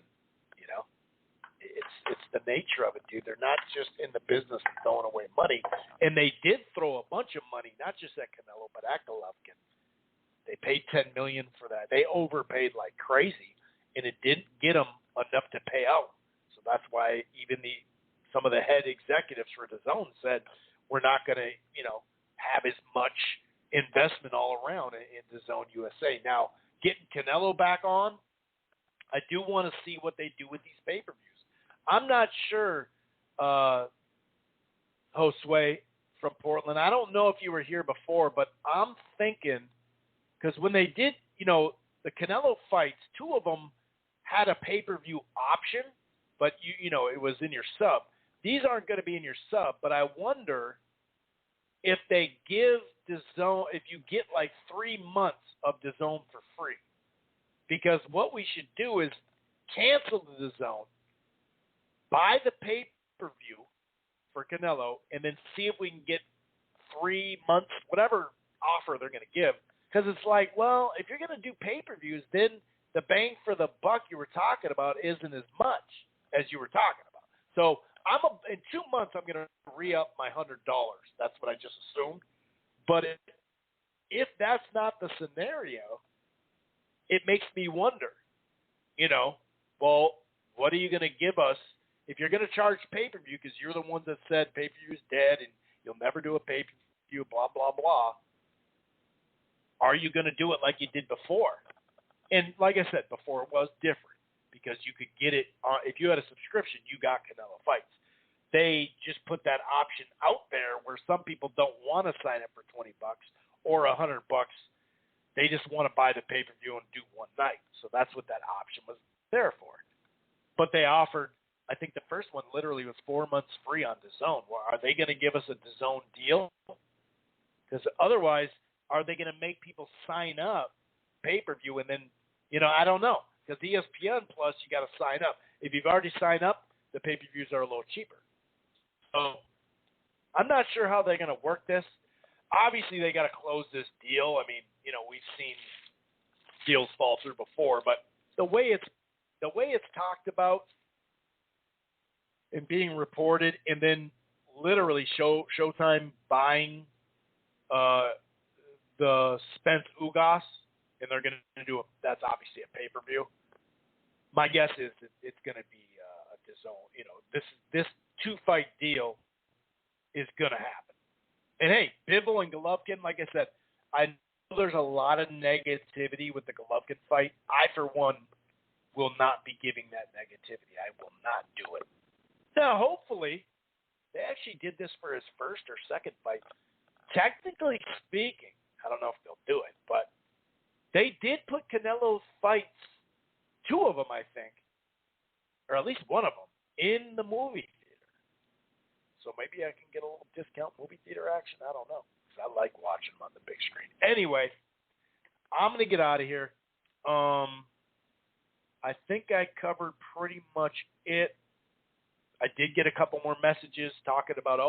It's the nature of it, dude. They're not just in the business of throwing away money, and they did throw a bunch of money, not just at Canelo, but at Golovkin. They paid $10 million for that. They overpaid like crazy, and it didn't get them enough to pay out. So that's why even some of the head executives for DAZN said we're not going to, have as much investment all around in DAZN USA. Now, getting Canelo back on, I do want to see what they do with these pay-per-views. I'm not sure, Josue from Portland. I don't know if you were here before, but I'm thinking, because when they did, the Canelo fights, 2 of them had a pay-per-view option, but it was in your sub. These aren't going to be in your sub, but I wonder if they give DAZN, if you get like 3 months of DAZN for free. Because what we should do is cancel the DAZN, buy the pay-per-view for Canelo, and then see if we can get 3 months, whatever offer they're going to give. Because it's like, well, if you're going to do pay-per-views, then the bang for the buck you were talking about isn't as much as you were talking about. So in 2 months, I'm going to re-up my $100. That's what I just assumed. But if that's not the scenario, it makes me wonder, well, what are you going to give us if you're going to charge pay-per-view, because you're the ones that said pay-per-view is dead and you'll never do a pay-per-view, blah, blah, blah. Are you going to do it like you did before? And like I said, before it was different because you could get it if you had a subscription, you got Canelo fights. They just put that option out there where some people don't want to sign up for $20 or $100. They just want to buy the pay-per-view and do one night. So that's what that option was there for. But they offered, I think the first one literally was 4 months free on DAZN. Well, are they going to give us a DAZN deal? Because otherwise, are they going to make people sign up pay-per-view and then, I don't know. Because ESPN Plus, you got to sign up. If you've already signed up, the pay-per-views are a little cheaper. So I'm not sure how they're going to work this. Obviously, they got to close this deal. I mean, we've seen deals fall through before, but the way it's talked about and being reported, and then literally Showtime buying the Spence Ugas, and they're going to do that's obviously a pay-per-view. My guess is it's going to be a DAZN. This 2-fight deal is going to happen. And hey, Bivol and Golovkin, like I said, I know there's a lot of negativity with the Golovkin fight. I, for one, will not be giving that negativity. I will not do it. Now, hopefully, they actually did this for his first or second fight. Technically speaking, I don't know if they'll do it, but they did put Canelo's fights, 2 of them, I think, or at least one of them, in the movie theater. So maybe I can get a little discount movie theater action. I don't know, because I like watching them on the big screen. Anyway, I'm going to get out of here. I think I covered pretty much it. I did get a couple more messages talking about,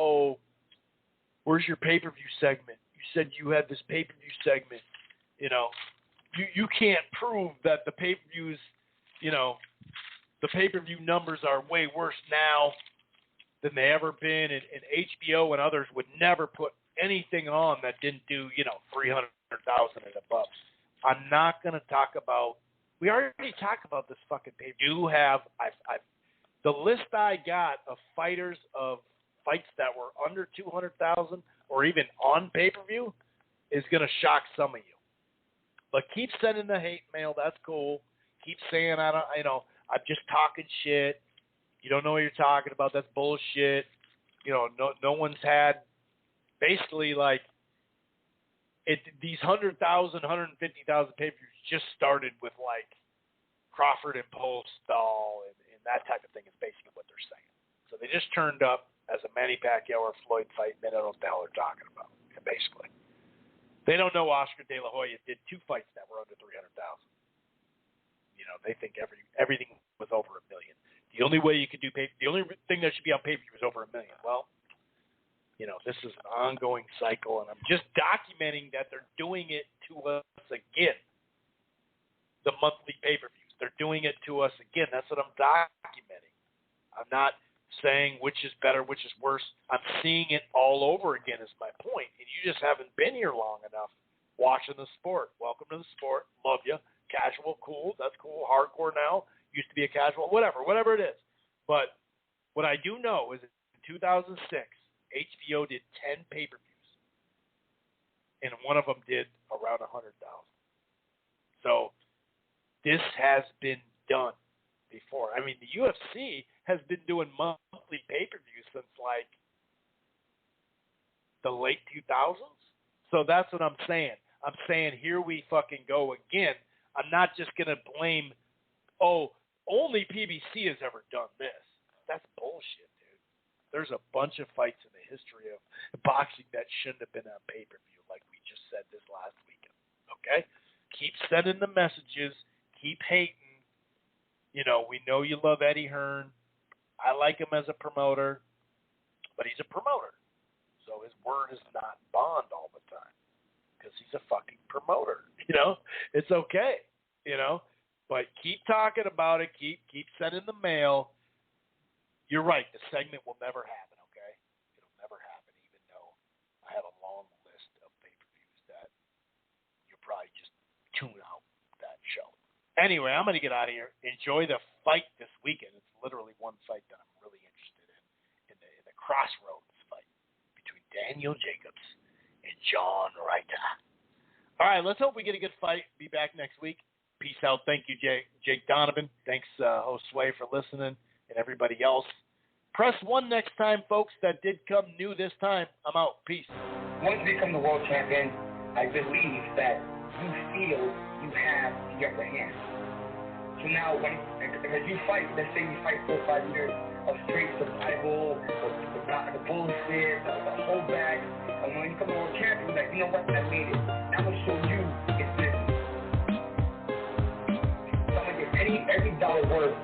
where's your pay-per-view segment? You said you had this pay-per-view segment. You can't prove that the pay-per-views, the pay-per-view numbers are way worse now than they ever been, and HBO and others would never put anything on that didn't do, 300,000 and above. I'm not going to talk about. We already talked about this fucking pay-per-view. The list I got of fighters of fights that were under 200,000 or even on pay-per-view is going to shock some of you. But keep sending the hate mail. That's cool. Keep saying I'm just talking shit. You don't know what you're talking about. That's bullshit. No one's had basically these 100,000, 150,000 pay-per-views just started with Crawford and Postall and that type of thing is basically what they're saying. So they just turned up as a Manny Pacquiao or Floyd fight, and they don't know what the hell they're talking about, basically. They don't know Oscar De La Hoya did 2 fights that were under 300,000. They think everything was over $1 million. The only way you could do the only thing that should be on pay-per-view is over $1 million. Well, this is an ongoing cycle, and I'm just documenting that they're doing it to us again. The monthly pay-per-views, they're doing it to us again. That's what I'm documenting. I'm not saying which is better, which is worse. I'm seeing it all over again is my point, and you just haven't been here long enough watching the sport. Welcome to the sport. Love you. Casual, cool. That's cool. Hardcore now. Used to be a casual. Whatever it is. But what I do know is in 2006, HBO did 10 pay-per-views, and one of them did around 100,000. So this has been done before. I mean, the UFC has been doing monthly pay-per-views since the late 2000s. So that's what I'm saying. I'm saying here we fucking go again. I'm not just going to blame, only PBC has ever done this. That's bullshit, dude. There's a bunch of fights in the history of boxing that shouldn't have been on pay-per-view, like we just said this last weekend. Okay? Keep sending the messages. Keep hating. We know you love Eddie Hearn. I like him as a promoter, but he's a promoter. So his word is not bond all the time because he's a fucking promoter. It's okay, but keep talking about it. Keep sending the mail. You're right. The segment will never happen, okay? It'll never happen, even though I have a long list of pay-per-views that you'll probably just tune out that show. Anyway, I'm going to get out of here. Enjoy the fight this weekend. It's literally one fight that I'm really interested in the Crossroads fight between Daniel Jacobs and John Ryder. All right, let's hope we get a good fight. Be back next week. Peace out. Thank you, Jake Donovan. Thanks, host Sway, for listening, and everybody else. Press 1 next time, folks. That did come new this time. I'm out. Peace. Once you become the world champion, I believe that you feel you have the upper hand. So now, as you fight, let's say you fight 4 or 5 years of straight survival, the bullshit, the holdback, and when you become the world champion, you're like, you know what, I made it. I'm going to show you it's this. So I'm going to get every dollar worth